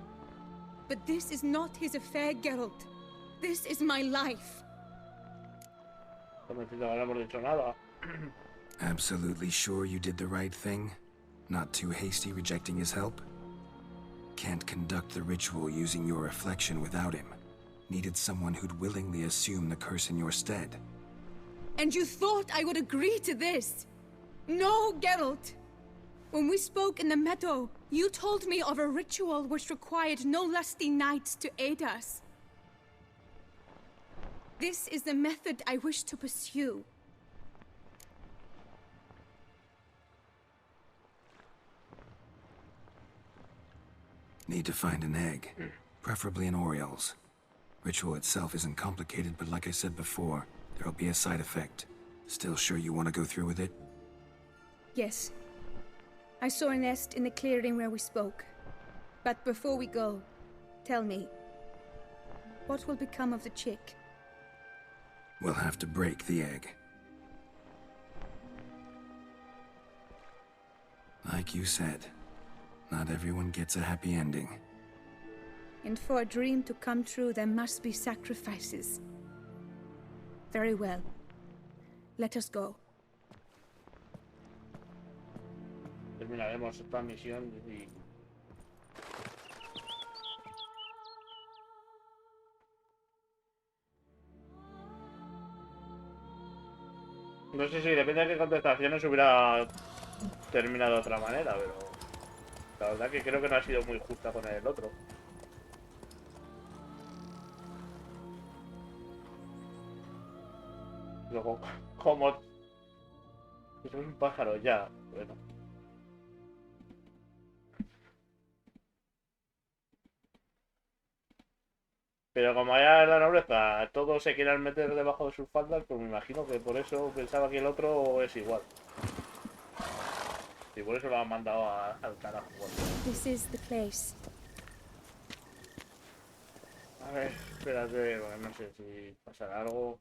But this is not his affair, Geralt. This is my life. Absolutely sure you did the right thing? Not too hasty rejecting his help? Can't conduct the ritual using your reflection without him. Needed someone who'd willingly assume the curse in your stead. And you thought I would agree to this? No, Geralt. When we spoke in the meadow, you told me of a ritual which required no lusty knights to aid us. This is the method I wish to pursue. Need to find an egg, preferably an Oriole's. Ritual itself isn't complicated, but like I said before, there'll be a side effect. Still sure you want to go through with it? Yes. I saw a nest in the clearing where we spoke. But before we go, tell me, what will become of the chick? We'll have to break the egg. Like you said, not everyone gets a happy ending. And for a dream to come true, there must be sacrifices. Very well. Let us go. Terminaremos esta misión y... No sé si depende de qué contestaciones hubiera terminado de otra manera, pero... La verdad que creo que no ha sido muy justa con el otro. Luego, como... Es un pájaro ya, bueno. Pero como ya la nobleza todos se quieran meter debajo de sus faldas, pues me imagino que por eso pensaba que el otro es igual. Y por eso lo han mandado al carajo. This is the place. A ver, espérate, bueno, no sé si pasará algo.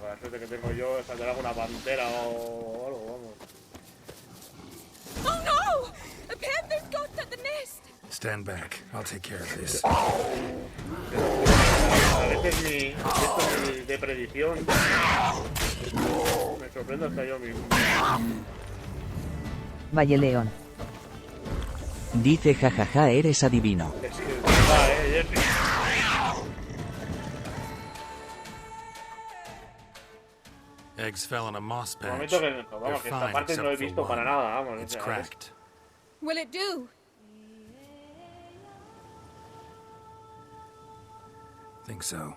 Con la suerte que tengo yo, saldrá alguna pantera o algo, vamos. Oh no! A panther's got at the nest! Stand back. I'll take care of this. A veces esto de predicción me sorprende hasta yo mismo. Valle León. Dice jajaja, eres adivino. Es que es verdad, Eggs fell on a moss patch. Momento que, vamos, que esta parte no lo he visto para nada, vamos. It's cracked. Will it do? Think so.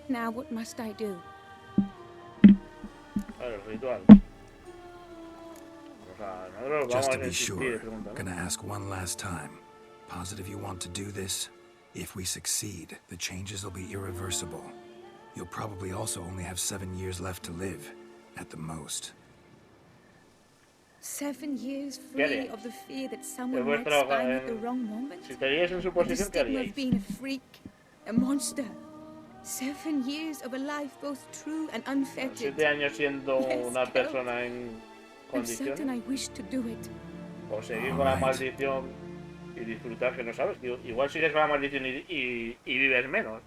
Now what must I do? El ritual. Just to be sure, gonna ask one last time. Positive you want to do this? If we succeed, the changes will be irreversible. You'll probably also only have 7 years left to live, at the most. 7 years free of the fear that someone might spy me at the wrong moment? The stigma of being a freak, a monster. 7 years of a life both true and unfettered. 7 años siendo una persona en I'm certain I wish to do it. O seguir con la maldición y disfrutar, que no sabes. Igual sigues con la maldición y vives menos.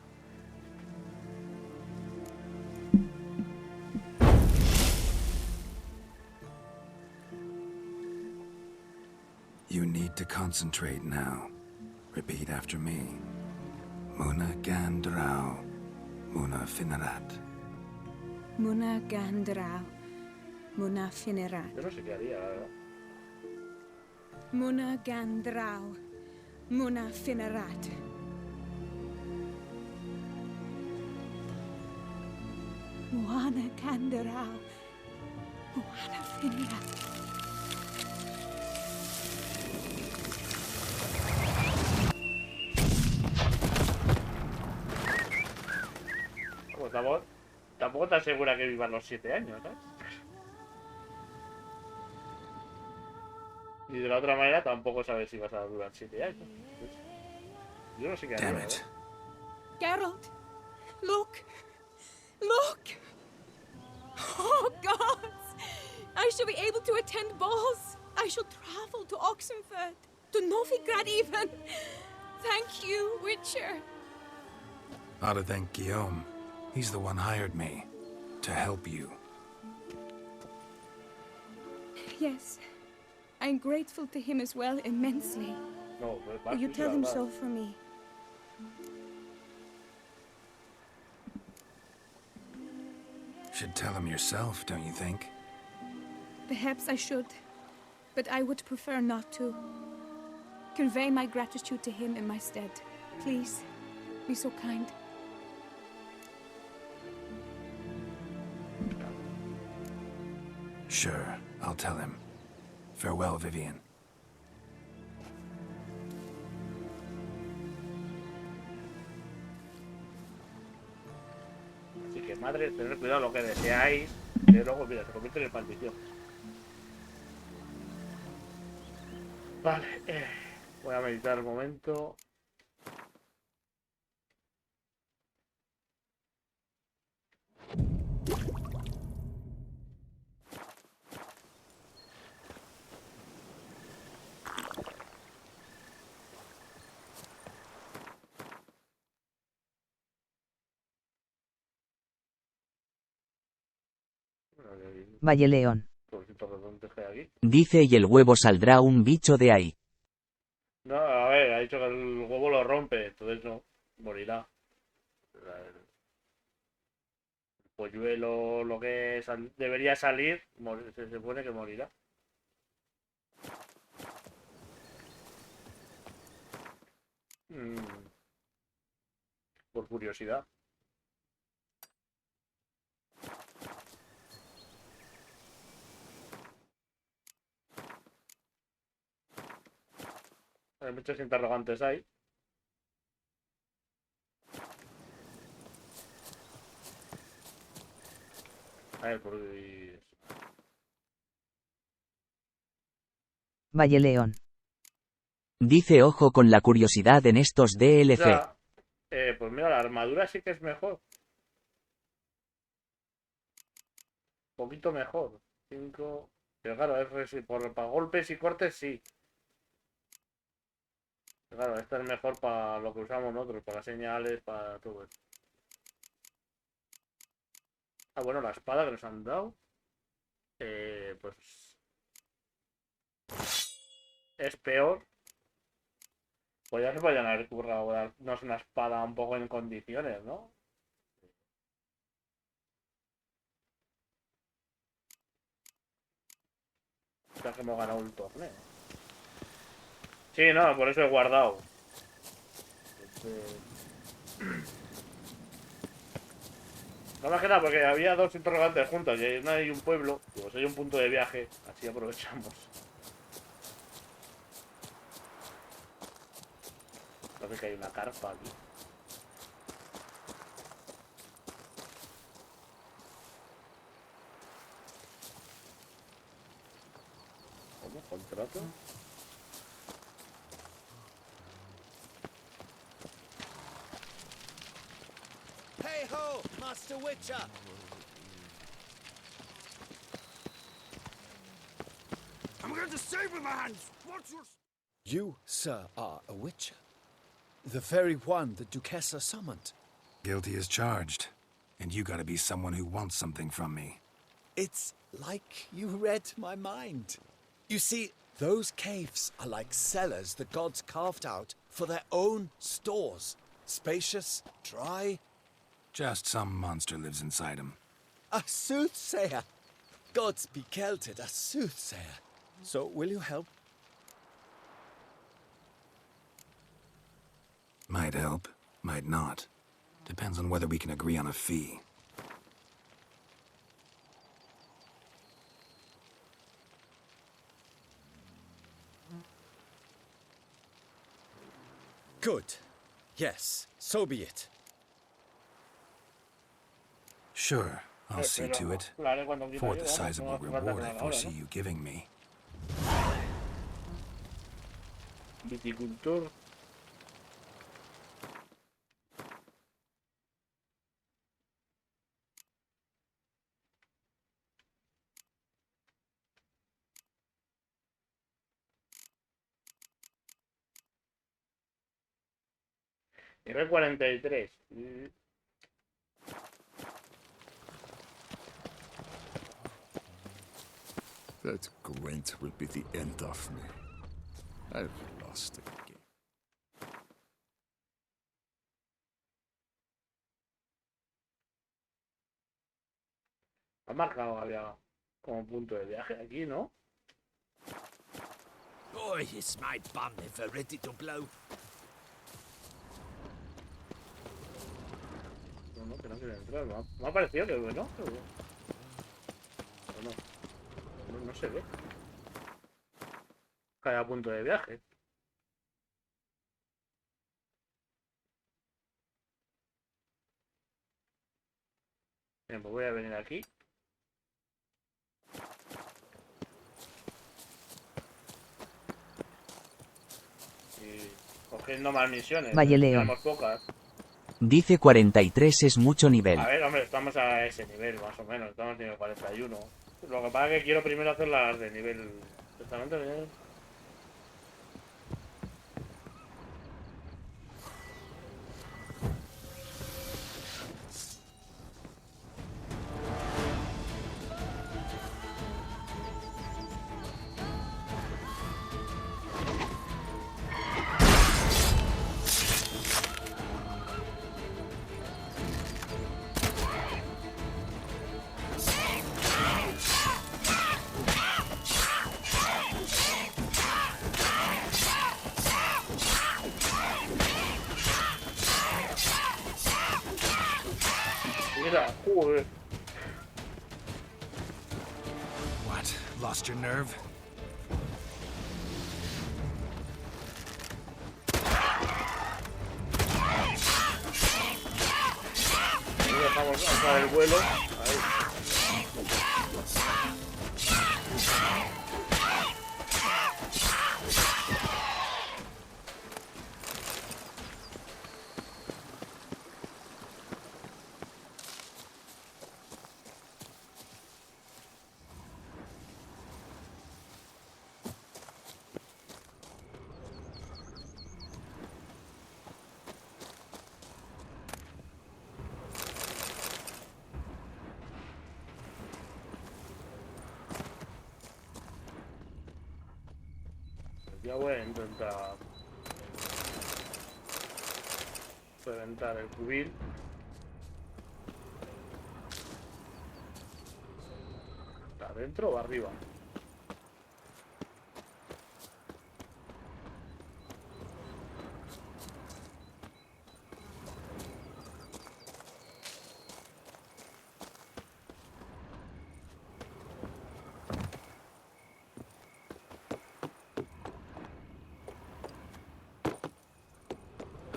You need to concentrate now. Repeat after me. Muna gandrau, muna finerat. Muna gandrau, muna finerat. Yo no sé qué haría, la verdad. Muna gandrau, muna finerat. Muna gandrau, muna finerat. Tampoco te asegura que vivan los 7 años, ¿sabes? Y de la otra manera tampoco sabes si vas a durar 7 años. Yo no sé qué haría. Geralt, look! Look! Oh, gods! I shall be able to attend balls. I shall travel to Oxenfurt, to Novigrad even. Thank you, Wicher. Ought to thank Guillaume. He's the one hired me to help you. Yes, I'm grateful to him as well, immensely. No, Will you tell him so for me? Should tell him yourself, don't you think? Perhaps I should, but I would prefer not to. Convey my gratitude to him in my stead. Please, be so kind. Sure, I'll tell him. Farewell, Vivian. Así que, madre, tened cuidado lo que deseáis, que luego, mira, se convierte en maldición. Vale, voy a meditar un momento. Valle León. Dice y el huevo saldrá un bicho de ahí. No, a ver, ha dicho que el huevo lo rompe, entonces no, morirá. El polluelo, lo que debería salir, se supone que morirá. Por curiosidad. Hay muchos interrogantes ahí. A ver, Valle León. Dice ojo con la curiosidad en estos DLC. O sea, pues mira, la armadura sí que es mejor. Un poquito mejor. 5. Pero claro, para golpes y cortes sí. Pero claro, esta es mejor para lo que usamos nosotros, para señales, para todo esto. Ah, bueno, la espada que nos han dado. Pues es peor. Pues ya se podrían haber currado darnos una espada un poco en condiciones, ¿no? Ya que hemos ganado un torneo. Sí, no, por eso he guardado. No más que nada porque había dos interrogantes juntas y hay un pueblo. Digo, si hay un punto de viaje, así aprovechamos. Parece que hay una carpa aquí. ¿Cómo? ¿Contrato? Hey ho, Master Wicher! I'm going to save with my hands! What's your... You, sir, are a Witcher. The very one the Duchessa summoned. Guilty as charged. And you gotta be someone who wants something from me. It's like you read my mind. You see, Those caves are like cellars the gods carved out for their own stores. Spacious, dry. Just some monster lives inside them. A soothsayer! Gods be kelted, a soothsayer. So, will you help? Might help, might not. Depends on whether we can agree on a fee. Good. Yes, so be it. Sure, I'll see to it. For the sizable reward I foresee you giving me. Viticultor. Nivel 43. That Gwent will be the end of me. I've lost again. Ha marcado había como punto de viaje aquí, ¿no? Oh, it's my bum if we're ready to blow. No, que no quiere entrar. Me ha parecido que bueno, pero no se ve. Cada punto de viaje. Bien, pues voy a venir aquí. Y cogiendo más misiones. Valle León. Tenemos pocas. Dice 43 es mucho nivel. A ver, hombre, estamos a ese nivel, más o menos. Estamos en nivel 41. Lo que pasa es que quiero primero hacer las de nivel... Exactamente nivel... What? Lost your nerve? Dejamos alzar el vuelo. Ahí. Ya voy a intentar reventar el cubil. ¿Está adentro o arriba?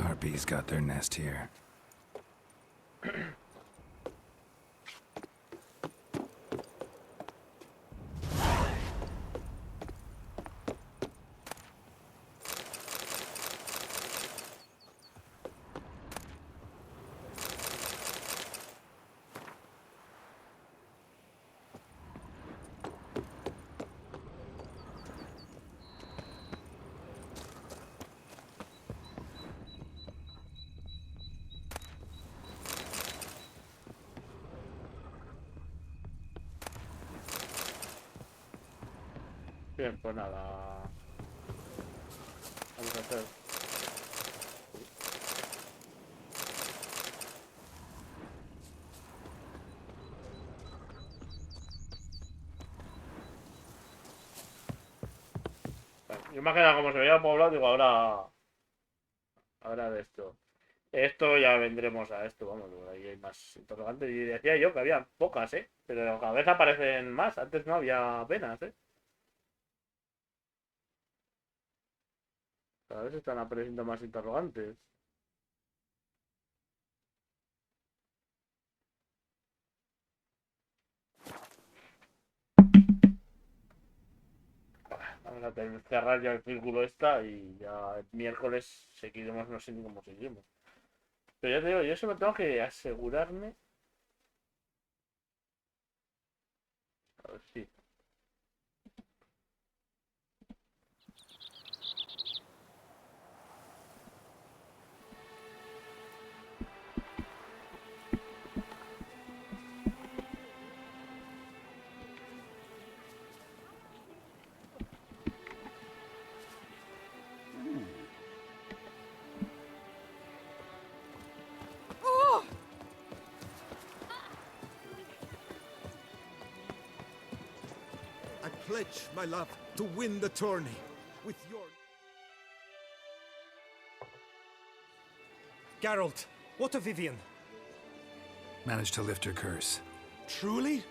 Harpies got their nest here. Bien, pues nada. Vamos a hacer. Yo imagino como se veía poblado, digo, ahora de esto. Esto ya vendremos a esto, vamos, ahí hay más interrogantes. Y decía yo que había pocas, pero cada vez aparecen más. Antes no había apenas, Cada vez están apareciendo más interrogantes. Vamos a tener que cerrar ya el círculo y ya el miércoles seguiremos, no sé ni cómo seguimos. Pero ya te digo, yo eso me tengo que asegurarme. A ver si. I pledge my love to win the tourney with your... Geralt, what of Vivian? Managed to lift her curse. Truly?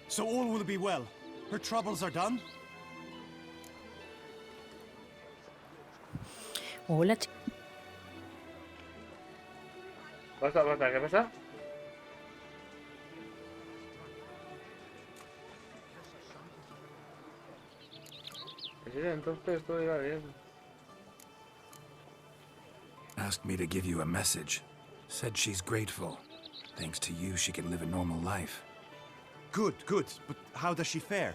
So all will be well. Her troubles are done? Hola, Pasa, ¿qué pasa? Sí, entonces todo irá bien. Asked me to give you a message. Said she's grateful. Thanks to you, she can live a normal life. Good, good. But how does she fare?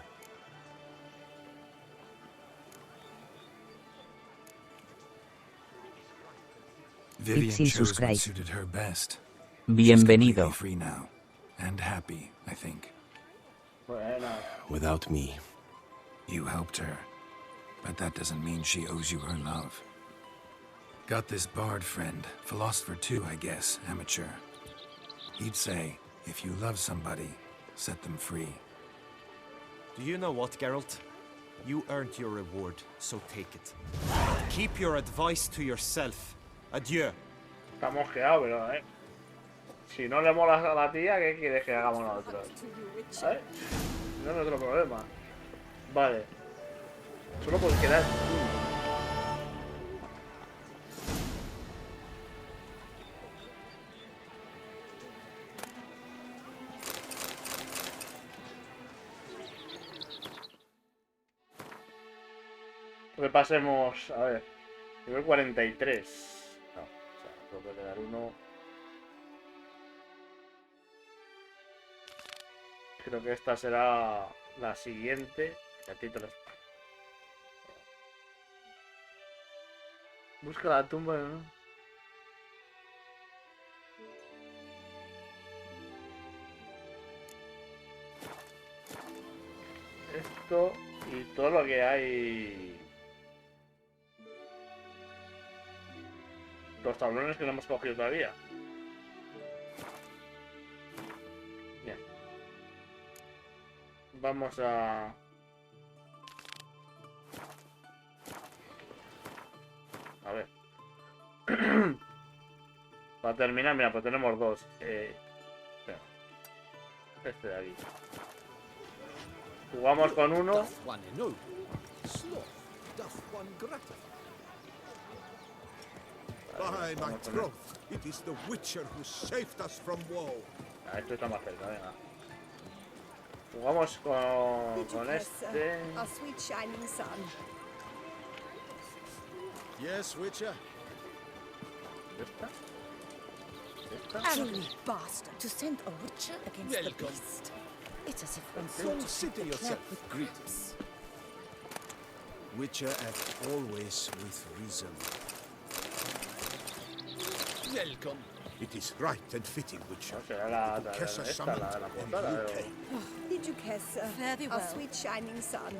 Vivian chose what suited her best. Bienvenido. She's free now. And happy, I think. Without me. You helped her. But that doesn't mean she owes you her love. Got this bard friend, philosopher too, I guess, amateur. He'd say, if you love somebody, set them free. Do you know what, Geralt? You earned your reward, so take it. Keep your advice to yourself. Adieu. Está mosqueado, pero, si no le molas a la tía, ¿qué quieres que hagamos nosotros? No es nuestro problema. Vale. Solo puede quedar uno. Repasemos, a ver. Nivel 43. No, o sea, solo puede quedar uno. Creo que esta será la siguiente. A ti te las... Busca la tumba, ¿no? Esto y todo lo que hay. Los tablones que no hemos cogido todavía. Bien. Vamos a... A ver. Para terminar, mira, pues tenemos dos. Espera. Este de aquí. Jugamos con uno. By my troth, it is the Wicher who saved us from woe. Esto está más cerca, venga. Jugamos con este. Our sweet shining sun. Yes, Wicher. Arrogant bastard to send a Wicher against the beast. It's as if one Don't sit to yourself. with grapes. Wicher act always with reason. Welcome. It is right and fitting, Wicher. Did you kiss our sweet shining sun?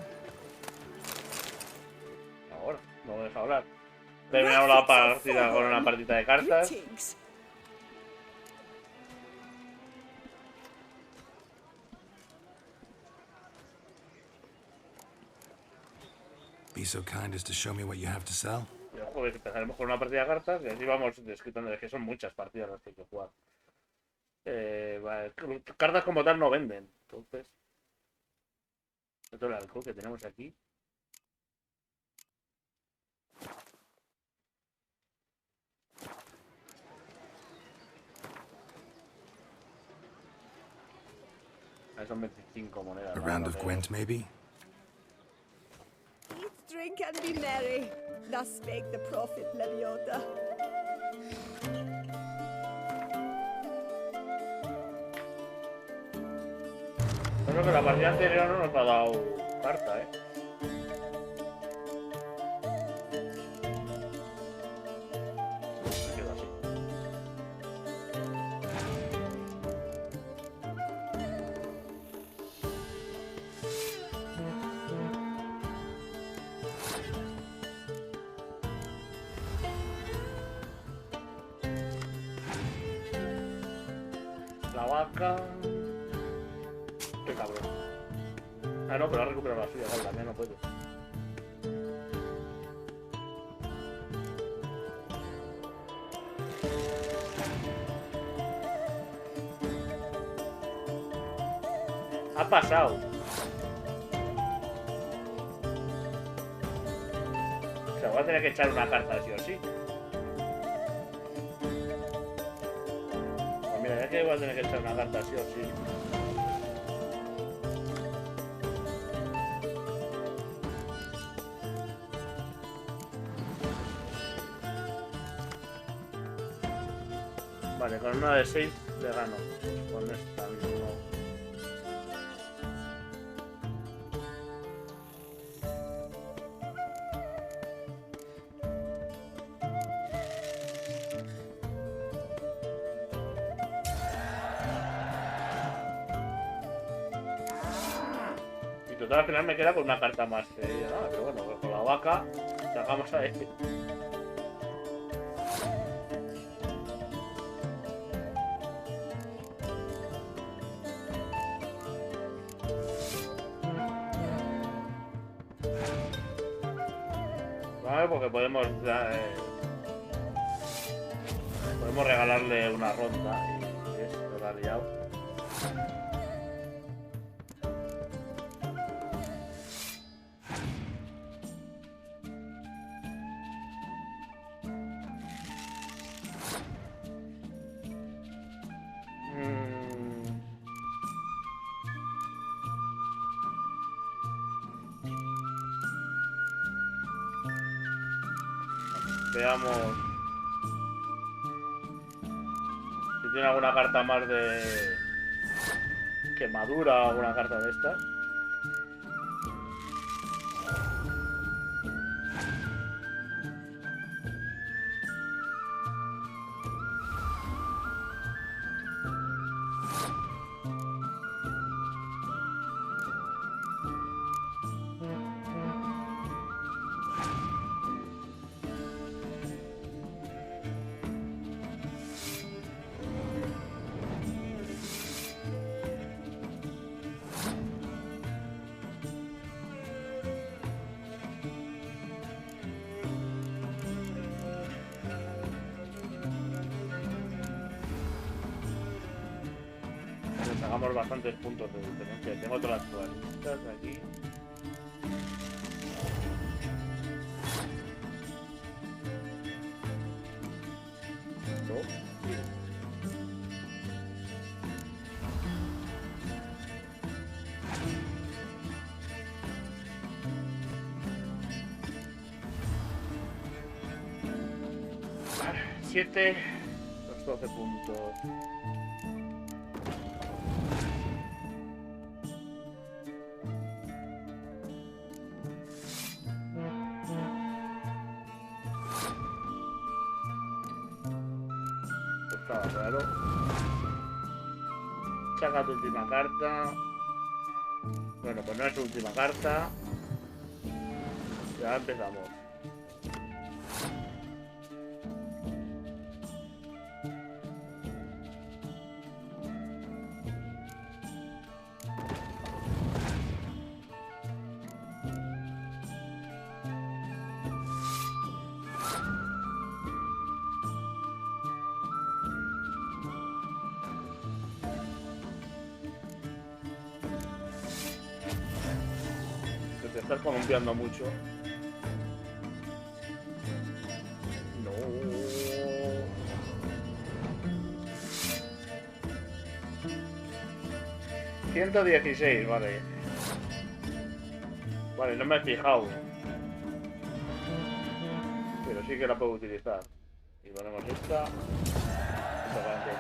hablar. Terminamos la partida con una partida de cartas. Be so kind as to show me what you have to sell. Joder, empezaremos con una partida de cartas y así vamos describiendo, que son muchas partidas las que hay que jugar. Vale, cartas como tal no venden, entonces. Esto es el alcohol que tenemos aquí. Ahí son 25 monedas. A round of Gwent, maybe? Eat, drink, and be merry. Thus spake the prophet Leviota. Creo que la partida anterior no nos ha dado carta, Me quedo así. La vaca. Qué cabrón. Ah, no, pero ha recuperado la suya, vale, la mía no puede. Ha pasado. O sea, voy a tener que echar una carta sí o sí. Pues mira, es que voy a tener que echar una carta sí o sí. Vale, con una de 6 le gano. Con esta no. Y total al final me queda con una carta más. Pero bueno, pues con la vaca sacamos a este. Porque podemos regalarle una ronda y eso lo ha liado. Veamos si tiene alguna carta más de quemadura o alguna carta de estas. Hagamos bastantes puntos de diferencia. Tengo todas las toallitas aquí. Vale, 7, los 12 puntos. Claro. Saca tu última carta. Bueno, pues no es su última carta. Ya empezamos. Estás columpiando mucho. No. 116, vale. Vale, no me he fijado. Pero sí que la puedo utilizar. Y ponemos esta. 143.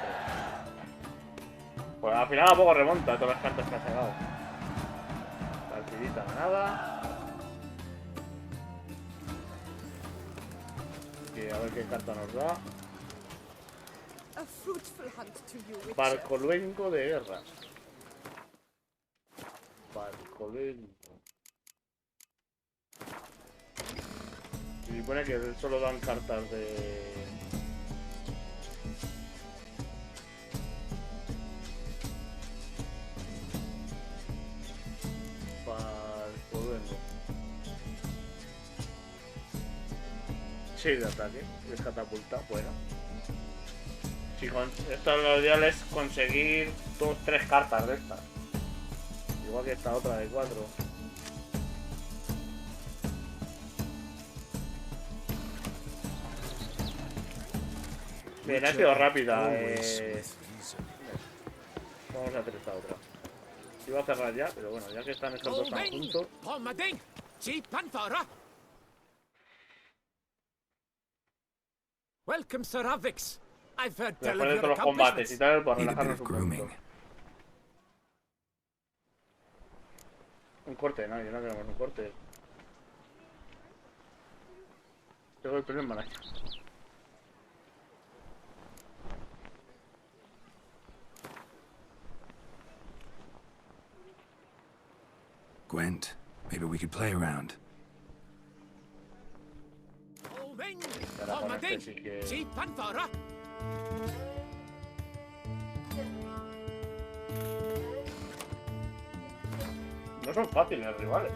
Pues al final a poco remonta todas las cartas que ha sacado. Partidita ganada. Y a ver qué carta nos da. Barco luengo de guerra. Barco luengo. Se supone que solo dan cartas de... Barco luengo. Sí, de ataque. Es catapulta, bueno. Si esto lo ideal es conseguir 2-3 cartas de estas. Igual que esta otra de 4. Bien, ha sido rápida. Vamos a hacer esta otra. Iba a cerrar ya, pero bueno, ya que están estos dos tan juntos. Welcome, Sir Avix. I've heard tell Después de of todos your los combates y tal, para Need a bit relajarnos of un grooming. poquito. Un corte, no, yo no queremos un corte. Tengo el primer manager. Gwent, maybe we could play around. Ahora con este sí que... No son fáciles los rivales,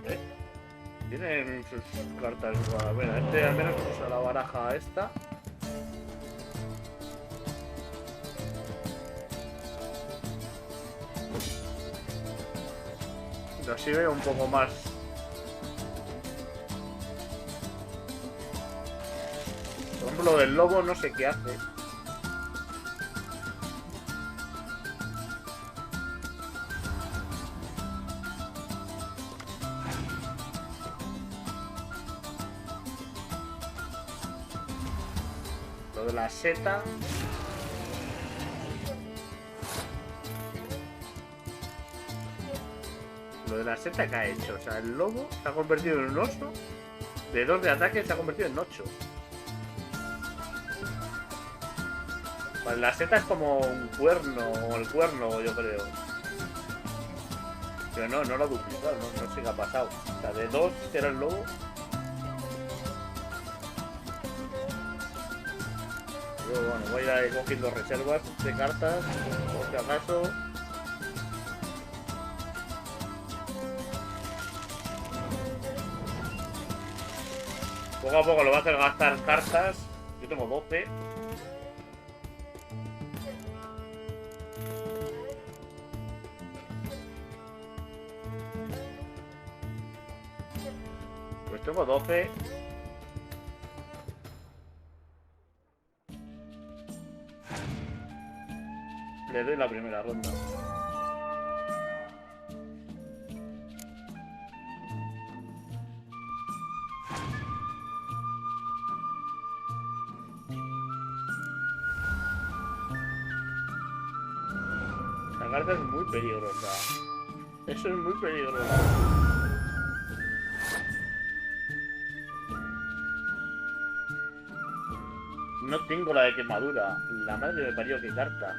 Tienen sus cartas igual. Bueno, este al menos usa la baraja esta. Pero así veo un poco más. Por ejemplo, lo del lobo no sé qué hace. Lo de la seta. Lo de la seta que ha hecho. O sea, el lobo se ha convertido en un oso. De 2 de ataque se ha convertido en 8. Vale, la seta es como un cuerno, o el cuerno, yo creo. Pero no lo ha duplicado, no sé qué ha pasado. O sea, de 2 que era el lobo. Yo, bueno, voy a ir cogiendo reservas de cartas, por si acaso. Poco a poco lo va a hacer gastar cartas. Yo tengo 12. Pues tengo 12. Le doy la primera ronda. La carta es muy peligrosa. Eso es muy peligroso. No tengo la de quemadura. La madre me parió, qué carta.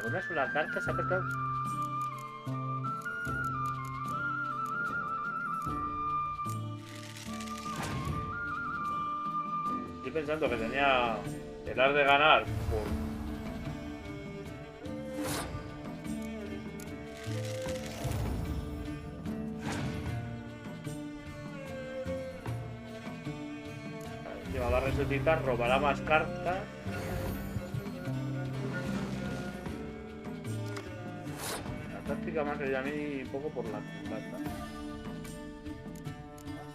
Con una sola carta se ha apretado. Estoy pensando que tenía el ar de ganar por... Encima va a resucitar, robará más cartas. gráfica me ha salido a mí un poco por la culata.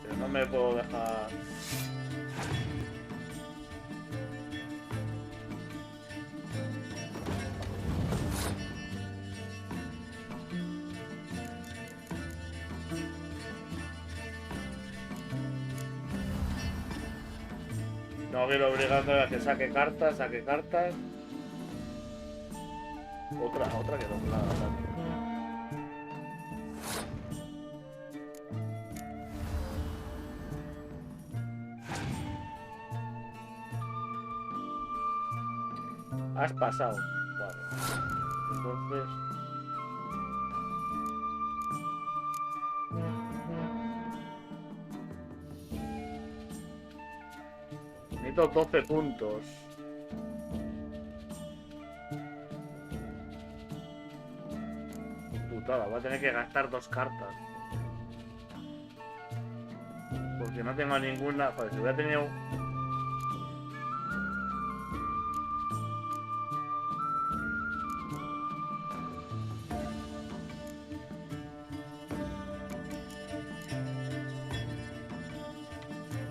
Pero no me puedo dejar... No quiero obligarme a que saque cartas, saque cartas. Otra que no, nada. Has pasado. Vale. Entonces... necesito 12 puntos. Putada, voy a tener que gastar 2 cartas. Porque no tengo ninguna... Joder, si hubiera tenido...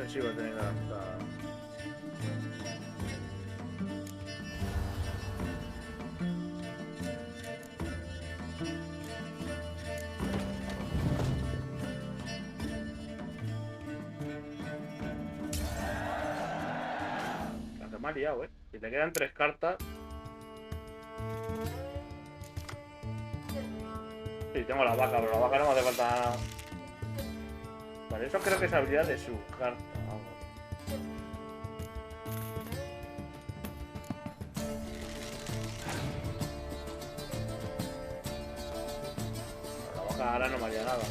sí voy a tener que gastar. La que me ha liado, Si te quedan 3 cartas. Sí, tengo la vaca, pero la vaca no me hace falta nada. Vale, eso creo que es habilidad de su carta. Ahora no me haría nada.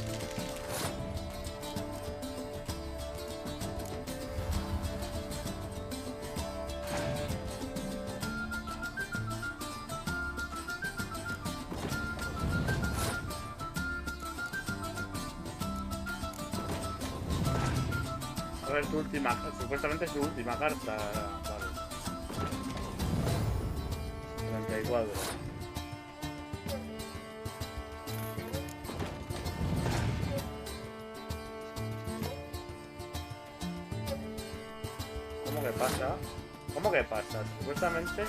A ver, tu última, supuestamente su última carta. Vale. 34. ¿Cómo que pasa? Supuestamente...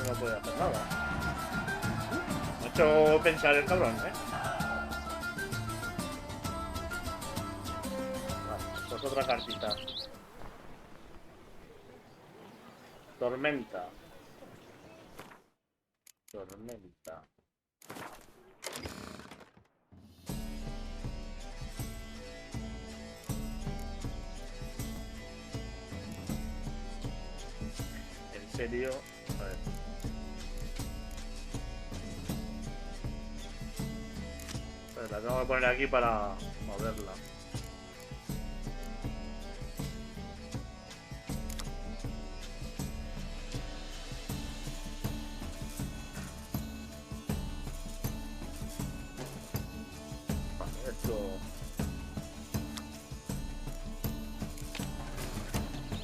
no puede hacer nada. Me ha hecho pensar el cabrón, Vale, pues otra cartita. Tormenta. ¿En serio? A ver. Pues la tengo que poner aquí para moverla.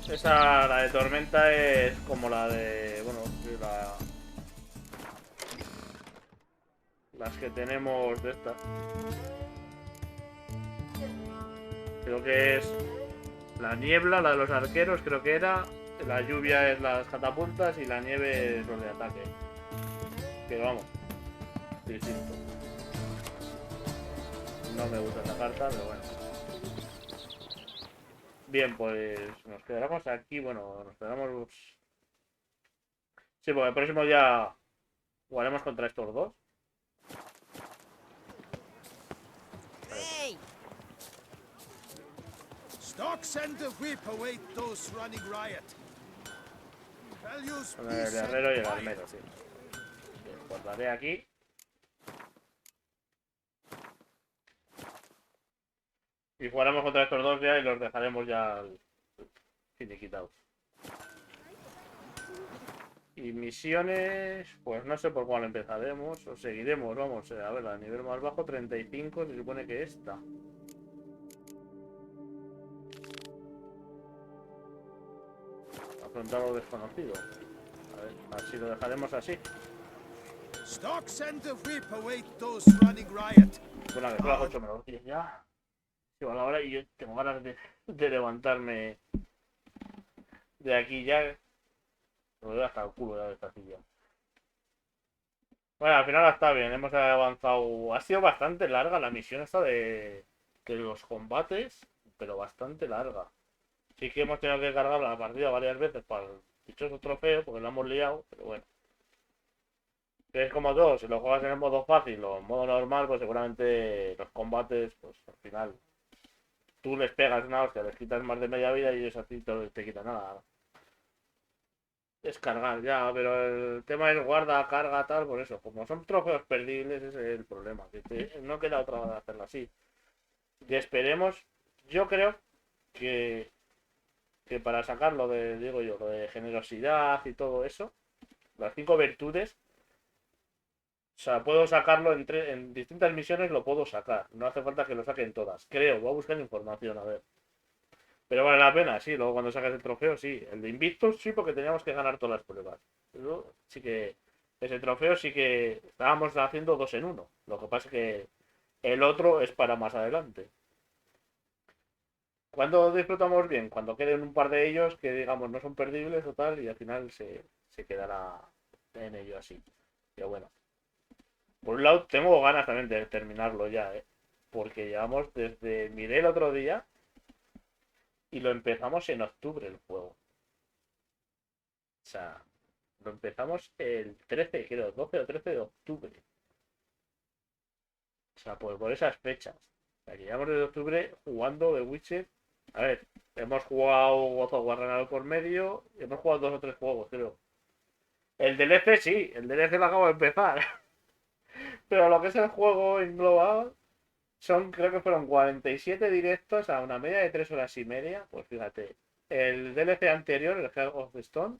Esa, la de tormenta es como la de... bueno, las que tenemos de estas. Creo que es la niebla, la de los arqueros, creo que era. La lluvia es las catapultas y la nieve es los de ataque. Pero vamos, distinto. No me gusta esta carta, pero bueno. Bien, pues nos quedaremos aquí. Bueno, nos quedamos... Sí, porque el próximo día jugaremos contra estos dos. Hey. Stocks and the whip await those running riot. Con el guerrero y el armero, sí. Guardaré aquí. Y jugaremos contra estos dos ya y los dejaremos ya finiquitados. Y misiones, pues no sé por cuál empezaremos, o seguiremos, vamos, a ver, a nivel más bajo, 35, se supone que esta. Afrontar lo desconocido. A ver, así lo dejaremos así. Bueno, que son las 8 menos 10 ya. Sí, a la hora y yo tengo ganas de levantarme de aquí ya. Me doy hasta el culo ya de esta silla. Bueno, al final está bien, hemos avanzado. Ha sido bastante larga la misión esta de los combates, pero bastante larga. Sí que hemos tenido que cargar la partida varias veces para el dichoso trofeo, porque lo hemos liado, pero bueno. Es como todo, si lo juegas en el modo fácil o en modo normal, pues seguramente los combates, pues al final tú les pegas una hostia, les quitas más de media vida y ellos a ti te quitan nada. Es cargar ya, pero el tema es guarda, carga, tal, por eso. Como son trofeos perdibles, ese es el problema. Que no queda otra manera de hacerlo así. Y esperemos, yo creo que para sacarlo de, digo yo, lo de generosidad y todo eso, las 5 virtudes, o sea, puedo sacarlo en distintas misiones, lo puedo sacar. No hace falta que lo saquen todas. Creo, voy a buscar información, a ver. Pero vale la pena, sí, luego cuando sacas el trofeo, sí. El de Invictus, sí, porque teníamos que ganar todas las pruebas. Pero sí que ese trofeo sí que estábamos haciendo 2 en 1. Lo que pasa es que el otro es para más adelante. ¿Cuándo disfrutamos bien? Cuando queden un par de ellos que digamos no son perdibles o tal y al final se quedará en ello así. Pero bueno. Por un lado tengo ganas también de terminarlo ya, porque llevamos desde... Miré el otro día y lo empezamos en octubre el juego. O sea, lo empezamos el 13, creo, 12 o 13 de octubre. O sea, pues por esas fechas. O sea, que llevamos desde octubre jugando de Wicher. A ver, hemos jugado God of War por medio. Hemos jugado 2 o 3 juegos, creo. El DLC sí, el DLC lo acabo de empezar. Pero lo que es el juego en global son, creo que fueron 47 directos a una media de 3 horas y media. Pues fíjate, el DLC anterior, el Heart of the Stone,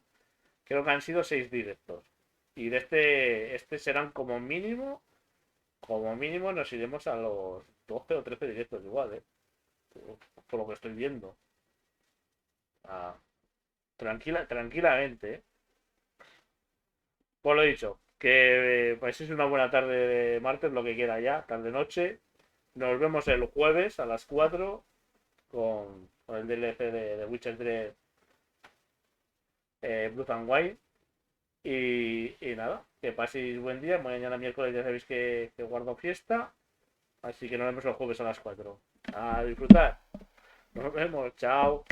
creo que han sido 6 directos. Y de este serán como mínimo nos iremos a los 12 o 13 directos igual, por lo que estoy viendo. Tranquilamente, Pues lo dicho, que paséis una buena tarde de martes, lo que quiera ya, tarde-noche. Nos vemos el jueves a las 4 con el DLC de Witcher 3 Blood and Wine. Y nada, que paséis buen día. Mañana miércoles ya sabéis que guardo fiesta. Así que nos vemos el jueves a las 4. A disfrutar. Nos vemos. Chao.